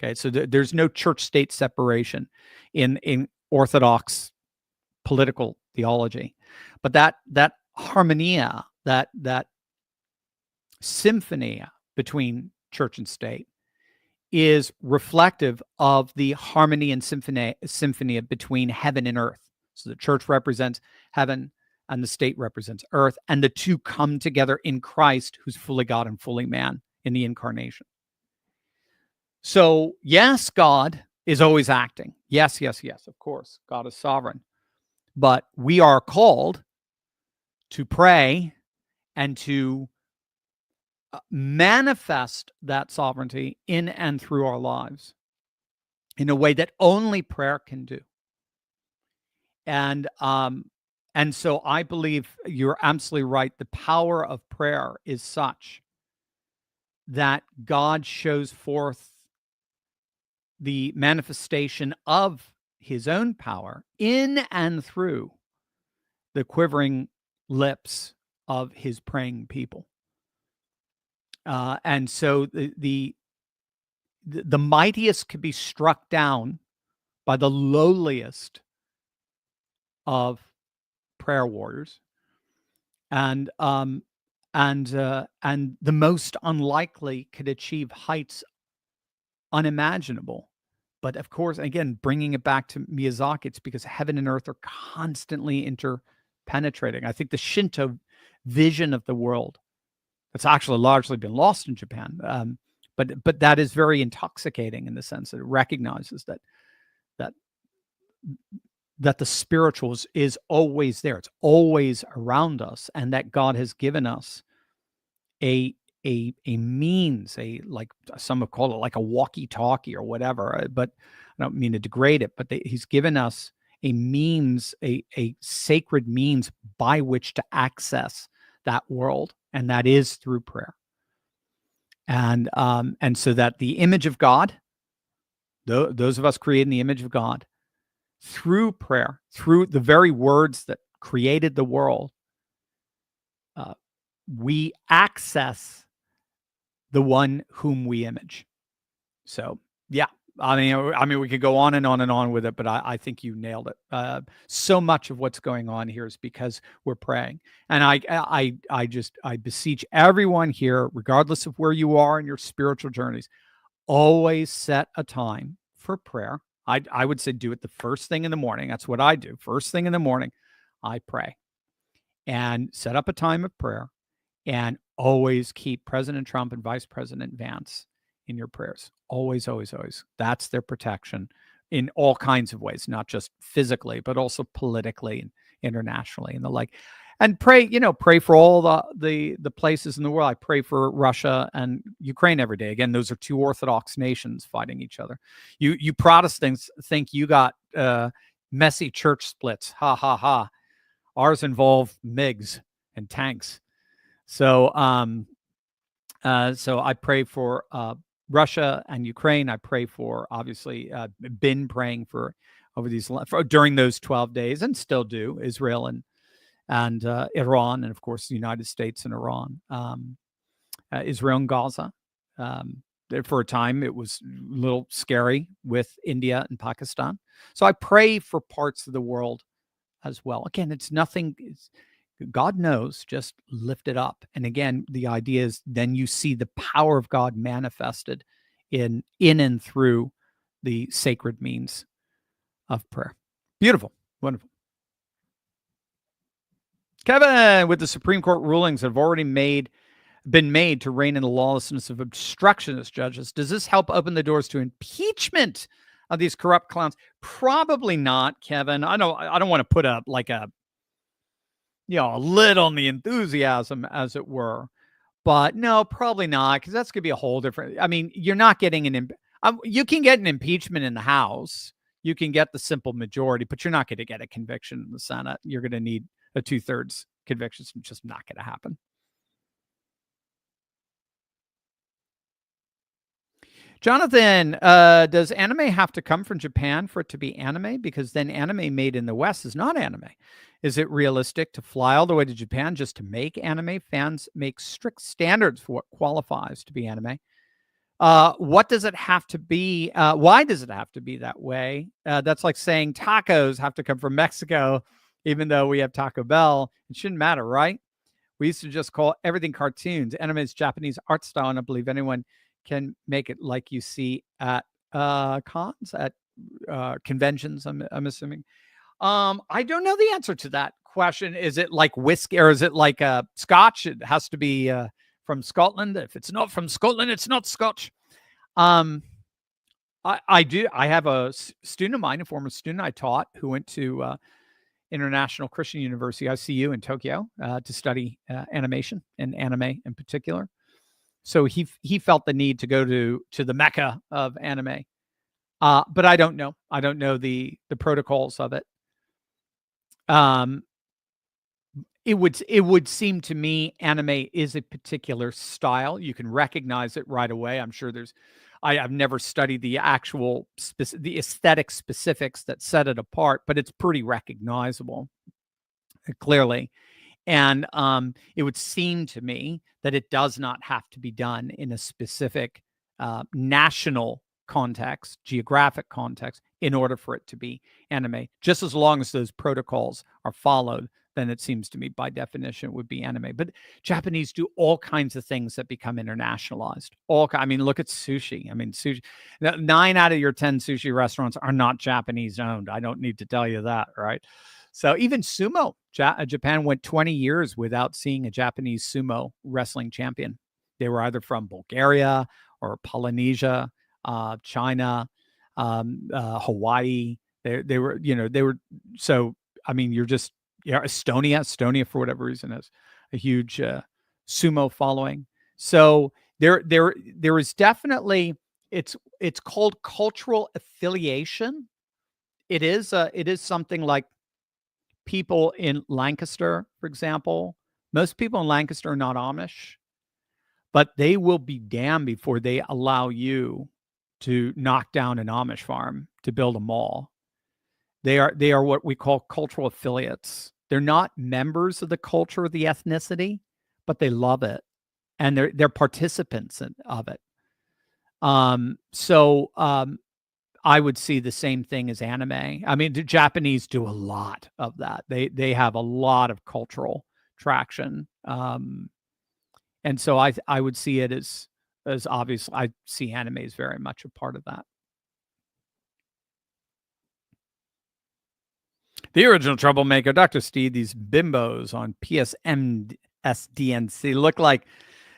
Speaker 3: Okay, so there's no church-state separation in Orthodox political theology, but that harmonia, that symphony between church and state, is reflective of the harmony and symphony between heaven and earth. So the church represents heaven and the state represents earth, and the two come together in Christ, who's fully God and fully man in the incarnation. So yes, God is always acting. Yes, of course, God is sovereign. But we are called to pray and to manifest that sovereignty in and through our lives in a way that only prayer can do. And so I believe you're absolutely right. The power of prayer is such that God shows forth the manifestation of his own power in and through the quivering lips of his praying people. And so the mightiest could be struck down by the lowliest of prayer warriors, and the most unlikely could achieve heights unimaginable. But of course, again, bringing it back to Miyazaki, it's because heaven and earth are constantly interpenetrating. I think the Shinto vision of the world, that's actually largely been lost in Japan, but that is very intoxicating in the sense that it recognizes that the spiritual is always there. It's always around us, and that God has given us a means, like some have called it, like a walkie-talkie or whatever. But I don't mean to degrade it, but he's given us a means, a sacred means by which to access that world, and that is through prayer. And so that the image of God, those of us created in the image of God, through prayer, through the very words that created the world, we access the one whom we image. So, yeah, I mean, we could go on and on and on with it, but I think you nailed it. So much of what's going on here is because we're praying, and I beseech everyone here, regardless of where you are in your spiritual journeys, always set a time for prayer. I would say do it the first thing in the morning. That's what I do. First thing in the morning, I pray, and set up a time of prayer, and always keep President Trump and Vice President Vance in your prayers. Always, always, always. That's their protection in all kinds of ways, not just physically, but also politically and internationally and the like. And pray for all the places in the world. I pray for Russia and Ukraine every day. Again, those are two Orthodox nations fighting each other. You Protestants think you got messy church splits. Ha, ha, ha. Ours involve MiGs and tanks. So I pray for Russia and Ukraine. I pray for, obviously, been praying for during those 12 days, and still do, Israel and Iran, and of course the United States and Iran. Israel and Gaza. For a time, it was a little scary with India and Pakistan. So I pray for parts of the world as well. Again, it's nothing. God knows, just lift it up. And again, the idea is then you see the power of God manifested in and through the sacred means of prayer. Beautiful. Wonderful. Kevin, with the Supreme Court rulings that have already been made to rein in the lawlessness of obstructionist judges, does this help open the doors to impeachment of these corrupt clowns? Probably not, Kevin. I don't want to put a lid on the enthusiasm, as it were. But no, probably not, because that's going to be a whole different. I mean, you're not getting you can get an impeachment in the House. You can get the simple majority, but you're not going to get a conviction in the Senate. You're going to need a 2/3 conviction. It's just not going to happen. Jonathan, does anime have to come from Japan for it to be anime? Because then anime made in the West is not anime. Is it realistic to fly all the way to Japan just to make anime? Fans make strict standards for what qualifies to be anime. What does it have to be? Why does it have to be that way? That's like saying tacos have to come from Mexico, even though we have Taco Bell. It shouldn't matter, right? We used to just call everything cartoons. Anime is Japanese art style, and I believe anyone can make it like you see at cons, at conventions, I'm assuming. I don't know the answer to that question. Is it like whiskey, or is it like Scotch? It has to be from Scotland. If it's not from Scotland, it's not Scotch. I have a student of mine, a former student I taught, who went to International Christian University, ICU, in Tokyo to study animation and anime in particular. So he felt the need to go to the Mecca of anime. But I don't know. I don't know the protocols of it. It would seem to me anime is a particular style. You can recognize it right away. I'm sure I've never studied the actual the aesthetic specifics that set it apart, but it's pretty recognizable, clearly. And it would seem to me that it does not have to be done in a specific national context, geographic context, in order for it to be anime. Just as long as those protocols are followed, then it seems to me by definition it would be anime. But Japanese do all kinds of things that become internationalized. Look at sushi. Sushi. 9 out of your 10 sushi restaurants are not Japanese owned. I don't need to tell you that, right? So even sumo, Japan went 20 years without seeing a Japanese sumo wrestling champion. They were either from Bulgaria or Polynesia, China, Hawaii. They were. So you're just. Yeah, Estonia for whatever reason has a huge sumo following. So there is definitely it's called cultural affiliation. It is something like people in Lancaster, for example. Most people in Lancaster are not Amish, but they will be damned before they allow you to knock down an Amish farm to build a mall. They are what we call cultural affiliates. They're not members of the culture or the ethnicity, but they love it, and they're participants of it. So I would see the same thing as anime. The Japanese do a lot of that. They have a lot of cultural traction, and so I would see it as obvious. I see anime as very much a part of that. The original troublemaker, Dr. Steve, these bimbos on PSMSDNC look like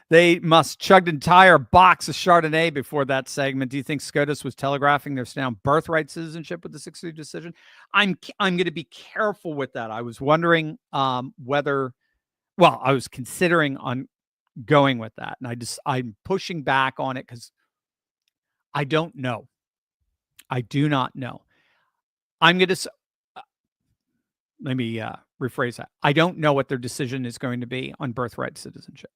Speaker 3: they must chugged an entire box of Chardonnay before that segment. Do you think SCOTUS was telegraphing their stand on birthright citizenship with the 6-3 decision? I'm going to be careful with that. I was wondering whether, well, I was considering on going with that, and I'm pushing back on it because I don't know. I do not know. I'm going to. Let me rephrase that. I don't know what their decision is going to be on birthright citizenship.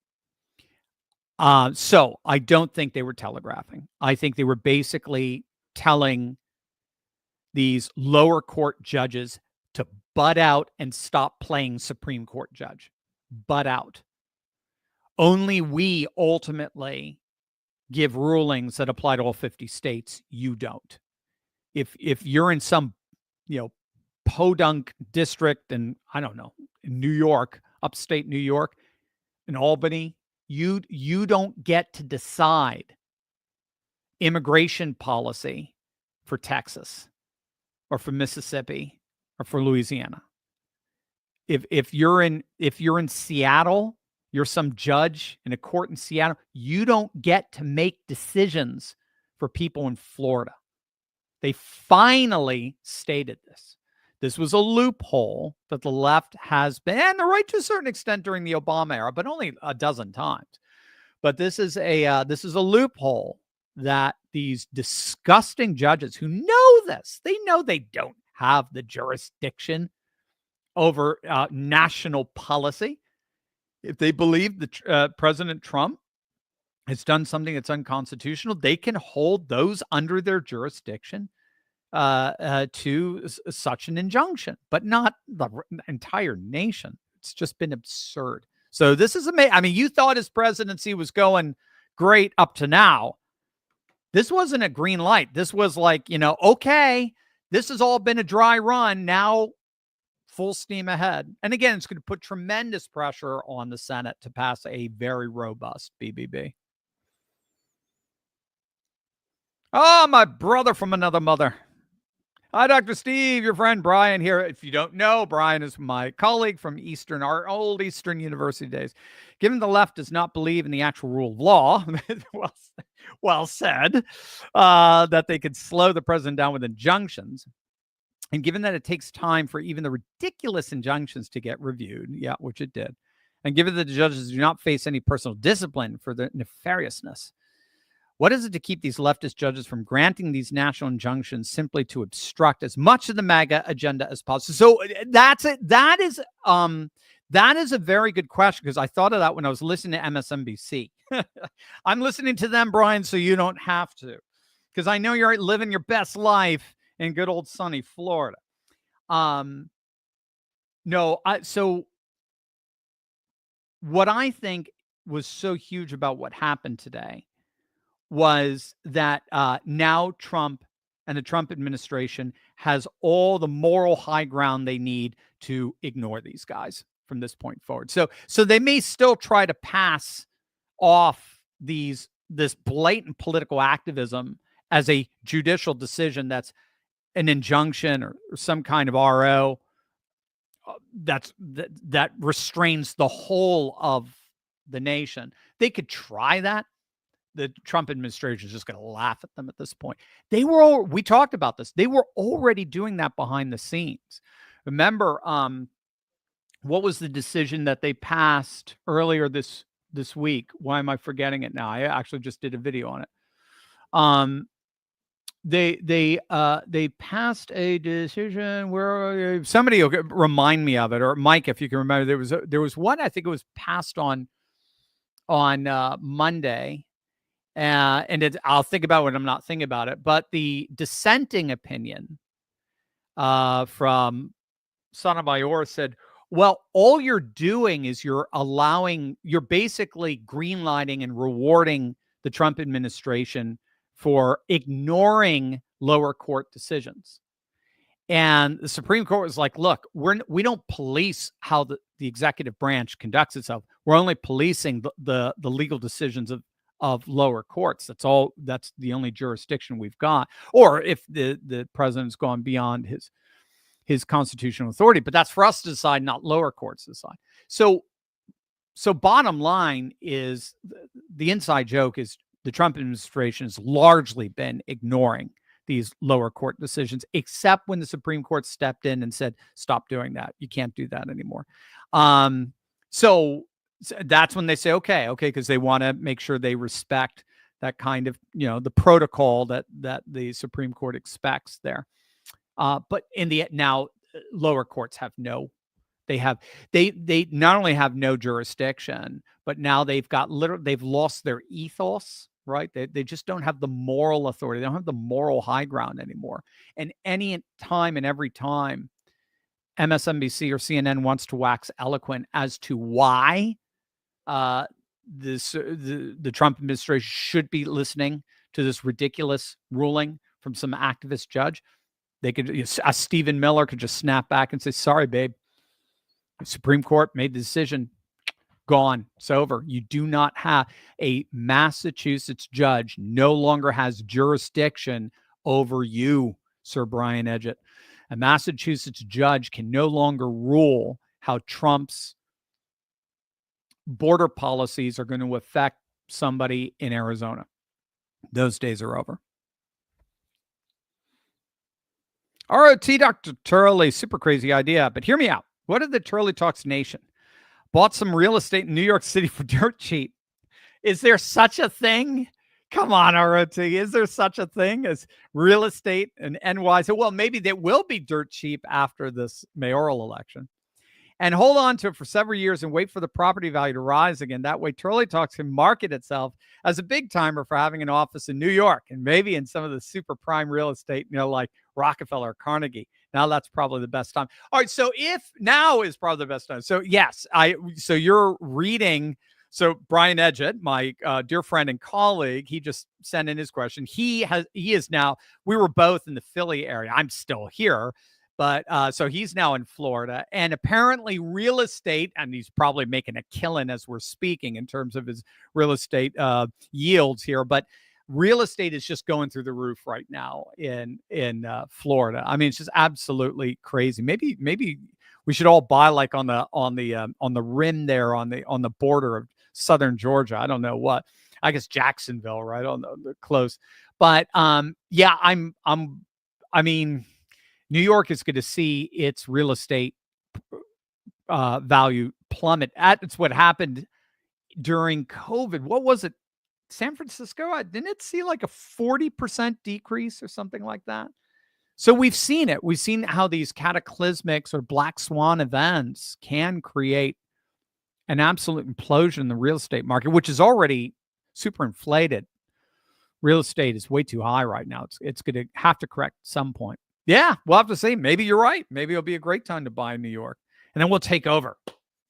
Speaker 3: So I don't think they were telegraphing. I think they were basically telling these lower court judges to butt out and stop playing Supreme Court judge. Butt out. Only we ultimately give rulings that apply to all 50 states. You don't. If you're in some, podunk district in, I don't know, in New York, upstate New York, in Albany, you don't get to decide immigration policy for Texas or for Mississippi or for Louisiana. If you're in Seattle, you're some judge in a court in Seattle, you don't get to make decisions for people in Florida. They finally stated this. This was a loophole that the left has been, and the right to a certain extent during the Obama era, but only a dozen times. But this is a loophole that these disgusting judges who know this, they know they don't have the jurisdiction over national policy. If they believe President Trump has done something that's unconstitutional, they can hold those under their jurisdiction to such an injunction, but not the entire nation. It's just been absurd. So this is amazing. I mean, you thought his presidency was going great up to now. This wasn't a green light. This was like, okay, this has all been a dry run. Now full steam ahead. And again, it's going to put tremendous pressure on the Senate to pass a very robust BBB. Oh, my brother from another mother. Hi, Dr. Steve, your friend Brian here. If you don't know, Brian is my colleague from our old Eastern University days. Given the left does not believe in the actual rule of law, well said, that they could slow the president down with injunctions. And given that it takes time for even the ridiculous injunctions to get reviewed, which it did, and given that the judges do not face any personal discipline for their nefariousness, what is it to keep these leftist judges from granting these national injunctions simply to obstruct as much of the MAGA agenda as possible? So that's it. That is a very good question, because I thought of that when I was listening to MSNBC. I'm listening to them, Brian, so you don't have to, because I know you're living your best life in good old sunny Florida. So what I think was so huge about what happened today was that now Trump and the Trump administration has all the moral high ground they need to ignore these guys from this point forward. So they may still try to pass off this blatant political activism as a judicial decision that's an injunction or some kind of RO that restrains the whole of the nation. They could try that. The Trump administration is just going to laugh at them at this point. We talked about this. They were already doing that behind the scenes. Remember, what was the decision that they passed earlier this week? Why am I forgetting it now? I actually just did a video on it. They passed a decision where somebody will remind me of it, or Mike, if you can remember, there was one, I think it was passed on Monday. I'll think about it when I'm not thinking about it. But the dissenting opinion from Sotomayor said, well, all you're doing is you're basically greenlighting and rewarding the Trump administration for ignoring lower court decisions. And the Supreme Court was like, look, we don't police how the executive branch conducts itself. We're only policing the legal decisions of lower courts. That's the only jurisdiction we've got. Or if the president's gone beyond his constitutional authority, but that's for us to decide, not lower courts to decide. So bottom line is, the inside joke is the Trump administration has largely been ignoring these lower court decisions, except when the Supreme Court stepped in and said, stop doing that. You can't do that anymore. So that's when they say, okay, because they want to make sure they respect that kind of, the protocol that the Supreme Court expects there. But now lower courts have they not only have no jurisdiction, but now they've lost their ethos, right? They just don't have the moral authority. They don't have the moral high ground anymore. And any time and every time MSNBC or CNN wants to wax eloquent as to why the Trump administration should be listening to this ridiculous ruling from some activist judge, they could, Stephen Miller could just snap back and say, sorry, babe, the Supreme Court made the decision. Gone. It's over. You do not have a Massachusetts judge no longer has jurisdiction over you, Sir Brian Edgett. A Massachusetts judge can no longer rule how Trump's border policies are going to affect somebody in Arizona. Those days are over. ROT Dr. Turley, super crazy idea, but hear me out. What if the Turley Talks Nation bought some real estate in New York City for dirt cheap? Is there such a thing? Come on, ROT. Is there such a thing as real estate in NY? So, well, maybe they will be dirt cheap after this mayoral election. and hold on to it for several years and wait for the property value to rise again. That way, Turley Talks can market itself as a big timer for having an office in New York and maybe in some of the super prime real estate, like Rockefeller or Carnegie. Now that's probably the best time. All right. So if now is probably the best time. So yes, so you're reading. So Brian Edgett, my dear friend and colleague, he just sent in his question. He is now, we were both in the Philly area. I'm still here, but so he's now in Florida, and apparently real estate, and he's probably making a killing as we're speaking in terms of his real estate yields here, but real estate is just going through the roof right now in Florida. I mean, it's just absolutely crazy. Maybe we should all buy like on the rim there on the border of southern Georgia. I don't know what. I guess Jacksonville, right on the close. But yeah, I mean, New York is going to see its real estate value plummet. It's what happened during COVID. What was it? San Francisco, didn't it see like a 40% decrease or something like that? So we've seen it. We've seen how these cataclysmic or black swan events can create an absolute implosion in the real estate market, which is already super inflated. Real estate is way too high right now. It's going to have to correct at some point. Yeah, we'll have to see. Maybe you're right. Maybe it'll be a great time to buy in New York, and then we'll take over.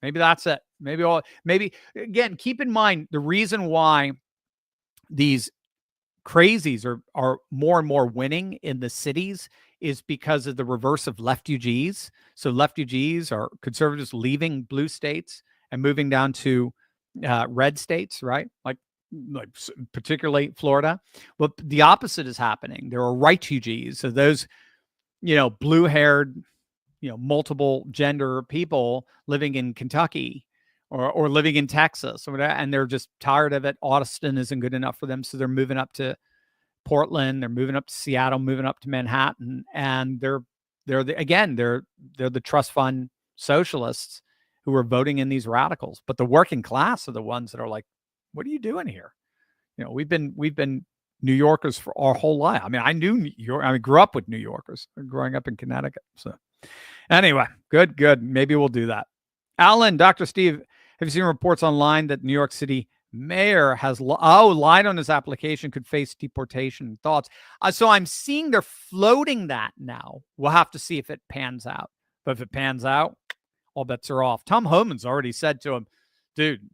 Speaker 3: Maybe that's it. Maybe again, keep in mind the reason why these crazies are more and more winning in the cities is because of the reverse of refugees. So refugees are conservatives leaving blue states and moving down to red states, right? Like particularly Florida. Well, the opposite is happening. There are refugees. So those, blue-haired, multiple gender people living in Kentucky or living in Texas or whatever, and they're just tired of it. Austin isn't good enough for them. So they're moving up to Portland, they're moving up to Seattle, moving up to Manhattan. And they're the trust fund socialists who are voting in these radicals. But the working class are the ones that are like, what are you doing here? We've been New Yorkers for our whole life. I mean, I knew New York. I grew up with New Yorkers growing up in Connecticut. So anyway, good. Maybe we'll do that. Alan, Dr. Steve, have you seen reports online that New York City mayor has lied on his application, could face deportation? Thoughts? So I'm seeing they're floating that now. We'll have to see if it pans out. But if it pans out, all bets are off. Tom Homan's already said to him, dude,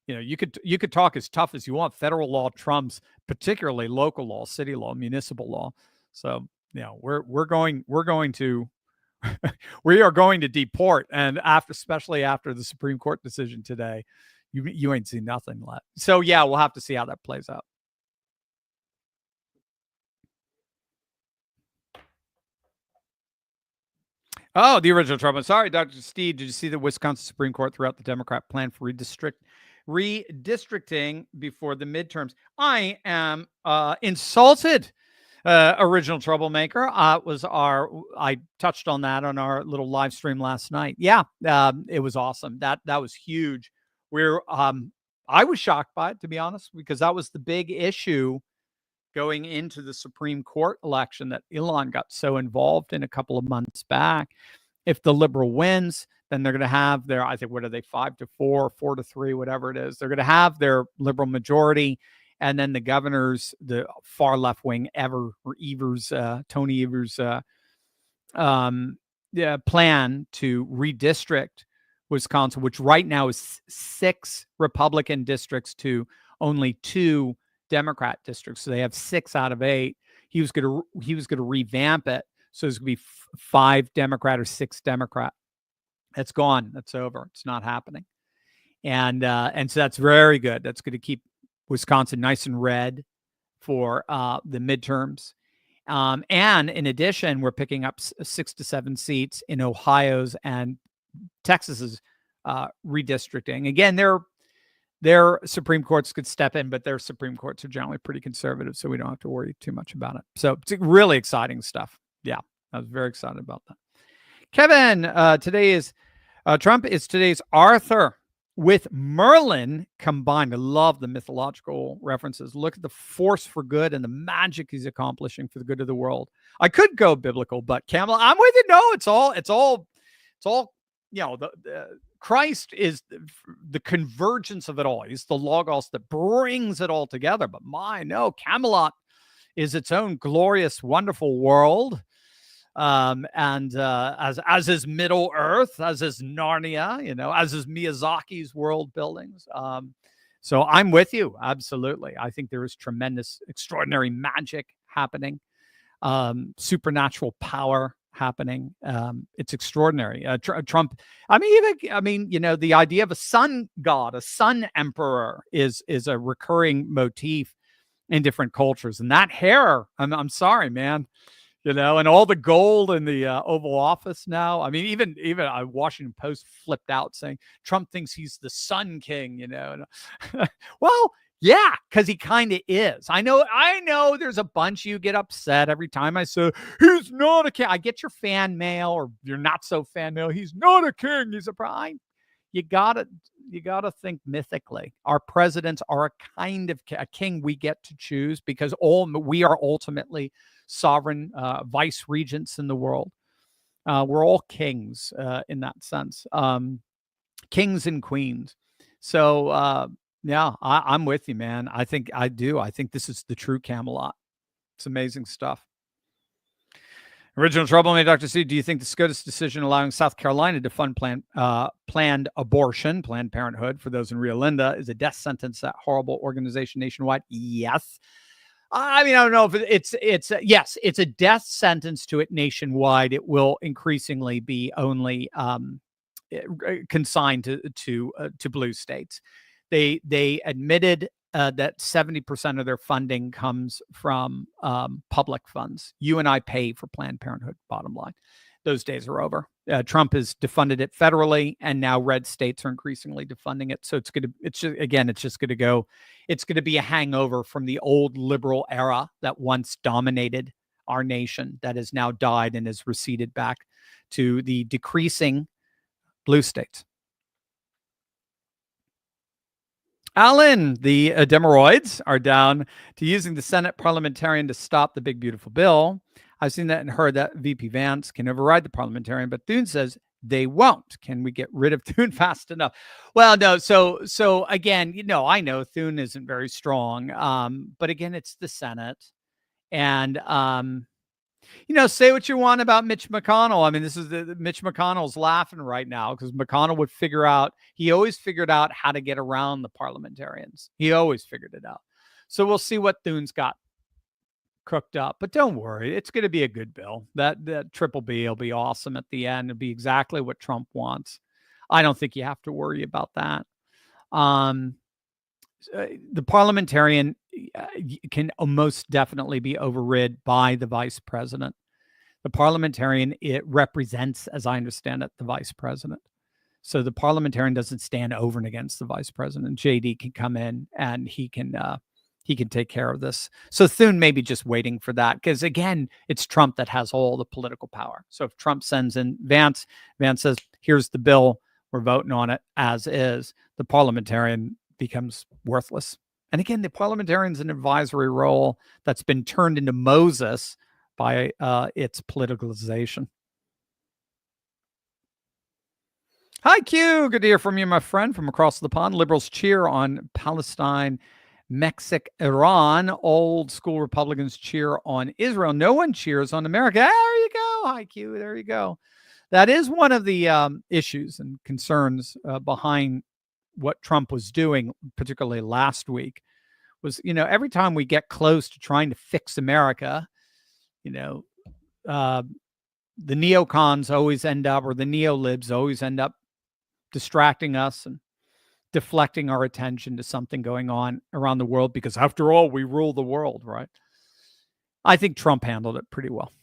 Speaker 3: you could talk as tough as you want. Federal law trumps particularly local law, city law, municipal law. So we're going to we are going to deport, and especially after the Supreme Court decision today, you ain't seen nothing left. So yeah, we'll have to see how that plays out. Oh, the original Trump. Sorry, Dr. Steve, did you see the Wisconsin Supreme Court threw out the Democrat plan for redistricting before the midterms? I am insulted. Original troublemaker I touched on that on our little live stream last night. Yeah, it was awesome. That was huge. I was shocked by it, to be honest, because that was the big issue going into the Supreme Court election that Elon got so involved in a couple of months back. If the liberal wins, then they're going to have their, I think, what are they, 5-4, 4-3, whatever it is. They're going to have their liberal majority. And then the governors, the far left wing, Tony Evers' plan to redistrict Wisconsin, which right now is 6 Republican districts to only 2 Democrat districts. So they have 6 out of 8. He was going to revamp it, so it's going to be 5 Democrat or 6 Democrat. That's gone. That's over. It's not happening. And so that's very good. That's going to keep Wisconsin nice and red for the midterms. And in addition, we're picking up 6 to 7 seats in Ohio's and Texas's redistricting. Again, their Supreme Courts could step in, but their Supreme Courts are generally pretty conservative, so we don't have to worry too much about it. So it's really exciting stuff. Yeah, I was very excited about that. Kevin, today is Trump is today's Arthur with Merlin combined. I love the mythological references. Look at the force for good and the magic he's accomplishing for the good of the world. I could go biblical, but Kamala, I'm with you. No, it's all Christ is the convergence of it all. He's the Logos that brings it all together. But Camelot is its own glorious, wonderful world. As is Middle Earth, as is Narnia, as is Miyazaki's world buildings. So I'm with you. Absolutely. I think there is tremendous, extraordinary magic happening, supernatural power happening. It's extraordinary. Trump, the idea of a sun god, a sun emperor is a recurring motif in different cultures. And that hair, I'm sorry, man. And all the gold in the Oval Office now. I mean, even Washington Post flipped out saying Trump thinks he's the Sun King. Well, yeah, because he kind of is. I know. There's a bunch of you get upset every time I say he's not a king. I get your fan mail or your not so fan mail. He's not a king. He's a prime. You gotta think mythically. Our presidents are a kind of a king we get to choose because we are ultimately sovereign vice regents in the world. We're all kings in that sense, kings and queens. So I'm with you, man. I think this is the true Camelot. It's amazing stuff. Original Troublemaker, Dr. C, do you think the SCOTUS decision allowing South Carolina to fund planned abortion, Planned Parenthood, for those in Rio Linda, is a death sentence to that horrible organization nationwide? Yes. I don't know if yes, it's a death sentence to it nationwide. It will increasingly be only consigned to blue states. They admitted that 70% of their funding comes from public funds. You and I pay for Planned Parenthood, bottom line. Those days are over. Trump has defunded it federally, and now red states are increasingly defunding it. So it's going to be a hangover from the old liberal era that once dominated our nation, that has now died and has receded back to the decreasing blue states. Alan, the Demeroids are down to using the Senate parliamentarian to stop the big, beautiful bill. I've seen that and heard that VP Vance can override the parliamentarian, but Thune says they won't. Can we get rid of Thune fast enough? Well, no. So again, I know Thune isn't very strong, but again, it's the Senate. And, say what you want about Mitch McConnell. I mean, Mitch McConnell's laughing right now because McConnell he always figured out how to get around the parliamentarians. He always figured it out. So we'll see what Thune's got cooked up, but don't worry. It's going to be a good bill. That triple B will be awesome at the end. It'll be exactly what Trump wants. I don't think you have to worry about that. The parliamentarian can most definitely be overrid by the vice president. The parliamentarian, it represents, as I understand it, the vice president. So the parliamentarian doesn't stand over and against the vice president. JD can come in and he can take care of this. So Thune may be just waiting for that because, again, it's Trump that has all the political power. So if Trump sends in Vance says, here's the bill, we're voting on it as is, the parliamentarian becomes worthless. And again, the parliamentarian's an advisory role that's been turned into Moses by its politicalization. Hi, Q. Good to hear from you, my friend, from across the pond. Liberals cheer on Palestine, Mexico, Iran. Old school Republicans cheer on Israel. No one cheers on America. There you go. Hi, Q. There you go. That is one of the issues and concerns behind what Trump was doing, particularly last week, was, every time we get close to trying to fix America, the neocons always end up, or the neolibs always end up distracting us and deflecting our attention to something going on around the world, because after all, we rule the world, right? I think Trump handled it pretty well.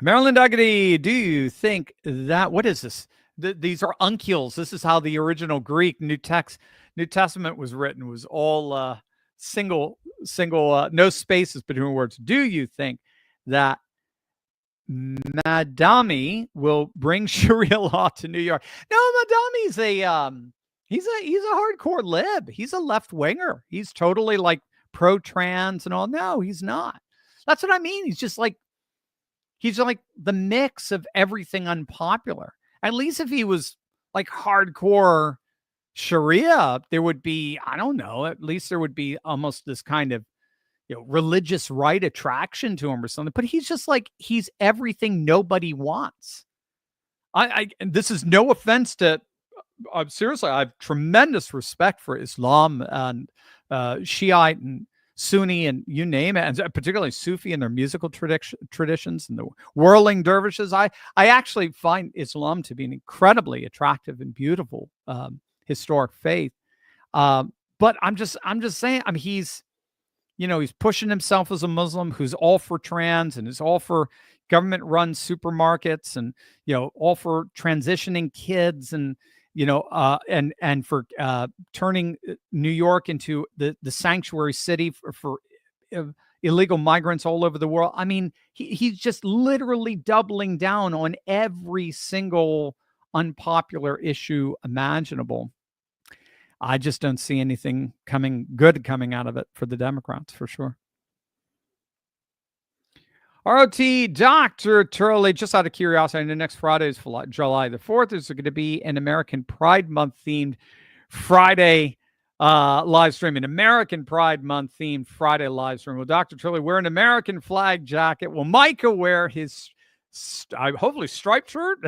Speaker 3: Marilyn Dougherty, do you think that, what is this? These are uncials. This is how the original Greek New Testament was written. It was all single, no spaces between words. Do you think that Madami will bring Sharia law to New York? No, Madami's he's a hardcore lib. He's a left winger. He's totally like pro-trans and all. No, he's not. That's what I mean. He's just like, He's like the mix of everything unpopular. At least if he was like hardcore Sharia, there would be, I don't know, at least there would be almost this kind of, religious right attraction to him or something. But he's just like, he's everything nobody wants. And this is no offense to, seriously, I have tremendous respect for Islam and Shiite and Sunni and you name it, and particularly Sufi and their musical traditions and the whirling dervishes. I actually find Islam to be an incredibly attractive and beautiful historic faith. But I'm just saying, I mean, he's pushing himself as a Muslim who's all for trans and is all for government-run supermarkets and all for transitioning kids and and for turning New York into the sanctuary city for illegal migrants all over the world. I mean, he's just literally doubling down on every single unpopular issue imaginable. I just don't see anything good coming out of it for the Democrats, for sure. ROT, Dr. Turley, just out of curiosity, I know next Friday is July the 4th. There's going to be an American Pride Month themed Friday live stream, an American Pride Month themed Friday live stream. Will Dr. Turley wear an American flag jacket? Will Micah wear his hopefully striped shirt,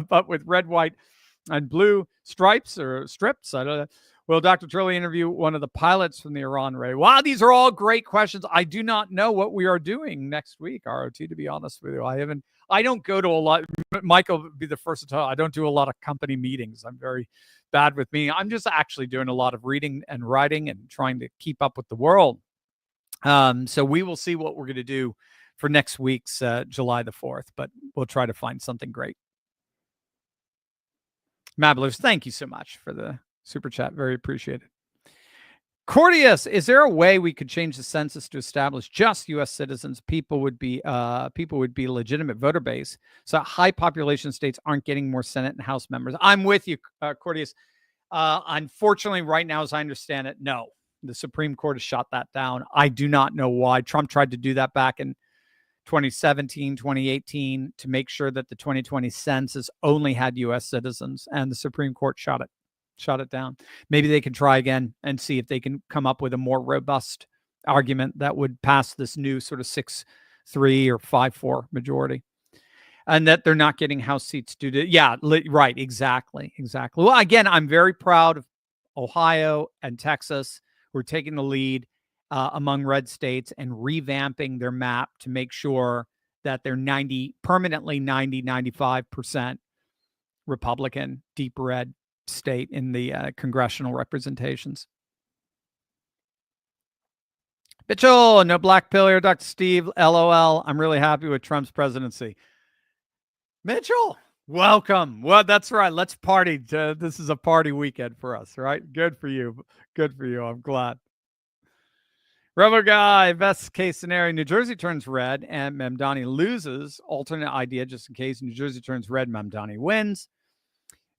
Speaker 3: but with red, white, and blue stripes or strips? I don't know. Will Dr. Turley interview one of the pilots from the Iran raid? Wow, these are all great questions. I do not know what we are doing next week, ROT, to be honest with you. I don't go to a lot. Michael would be the first to tell. I don't do a lot of company meetings. I'm very bad with me. I'm just actually doing a lot of reading and writing and trying to keep up with the world. So we will see what we're going to do for next week's July the 4th, but we'll try to find something great. Mablers, thank you so much for the super chat. Very appreciated. Courteous, is there a way we could change the census to establish just U.S. citizens? People would be legitimate voter base. So high population states aren't getting more Senate and House members. I'm with you, Courteous. Unfortunately, right now, as I understand it, no. The Supreme Court has shot that down. I do not know why. Trump tried to do that back in 2017, 2018 to make sure that the 2020 census only had U.S. citizens, and the Supreme Court shot it down. Maybe they can try again and see if they can come up with a more robust argument that would pass this new sort of 6-3 or 5-4 majority, and that they're not getting House seats due to, right, exactly. Well, again, I'm very proud of Ohio and Texas who are taking the lead among red states and revamping their map to make sure that they're permanently 95% Republican, deep red state in the congressional representations. Mitchell, no black pill here, Dr. Steve, LOL. I'm really happy with Trump's presidency. Mitchell, welcome. Well, that's right. Let's party. This is a party weekend for us, right? Good for you. I'm glad. Rebel guy, best case scenario, New Jersey turns red and Mamdani loses. Alternate idea, just in case New Jersey turns red, Mamdani wins.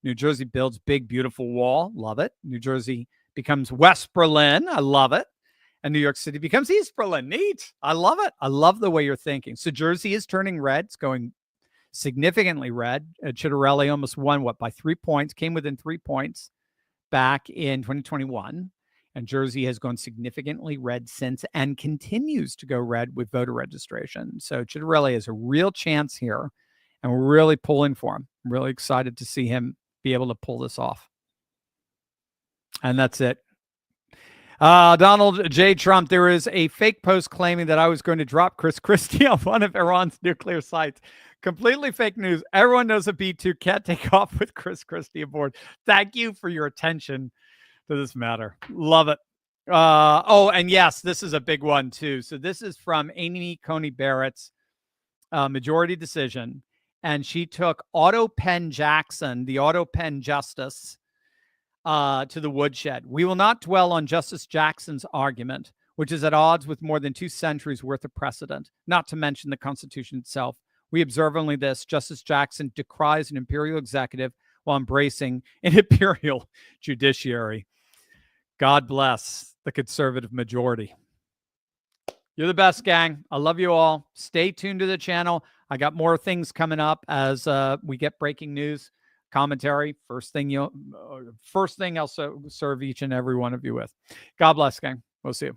Speaker 3: New Jersey builds big, beautiful wall. Love it. New Jersey becomes West Berlin. I love it. And New York City becomes East Berlin. Neat. I love it. I love the way you're thinking. So Jersey is turning red. It's going significantly red. Chitterelli almost won, by 3 points, came within 3 points back in 2021. And Jersey has gone significantly red since and continues to go red with voter registration. So Chitterelli has a real chance here, and we're really pulling for him. I'm really excited to see him be able to pull this off. And that's it. Donald J. Trump, there is a fake post claiming that I was going to drop Chris Christie on one of Iran's nuclear sites. Completely fake news. Everyone knows a B-2 can't take off with Chris Christie aboard. Thank you for your attention to this matter. Love it. And yes, this is a big one too. So this is from Amy Coney Barrett's majority decision. And she took Otto Penn Jackson, the Otto Penn Justice, to the woodshed. We will not dwell on Justice Jackson's argument, which is at odds with more than 2 centuries worth of precedent, not to mention the Constitution itself. We observe only this: Justice Jackson decries an imperial executive while embracing an imperial judiciary. God bless the conservative majority. You're the best, gang. I love you all. Stay tuned to the channel. I got more things coming up as we get breaking news, commentary. First thing I'll serve each and every one of you with. God bless, gang. We'll see you.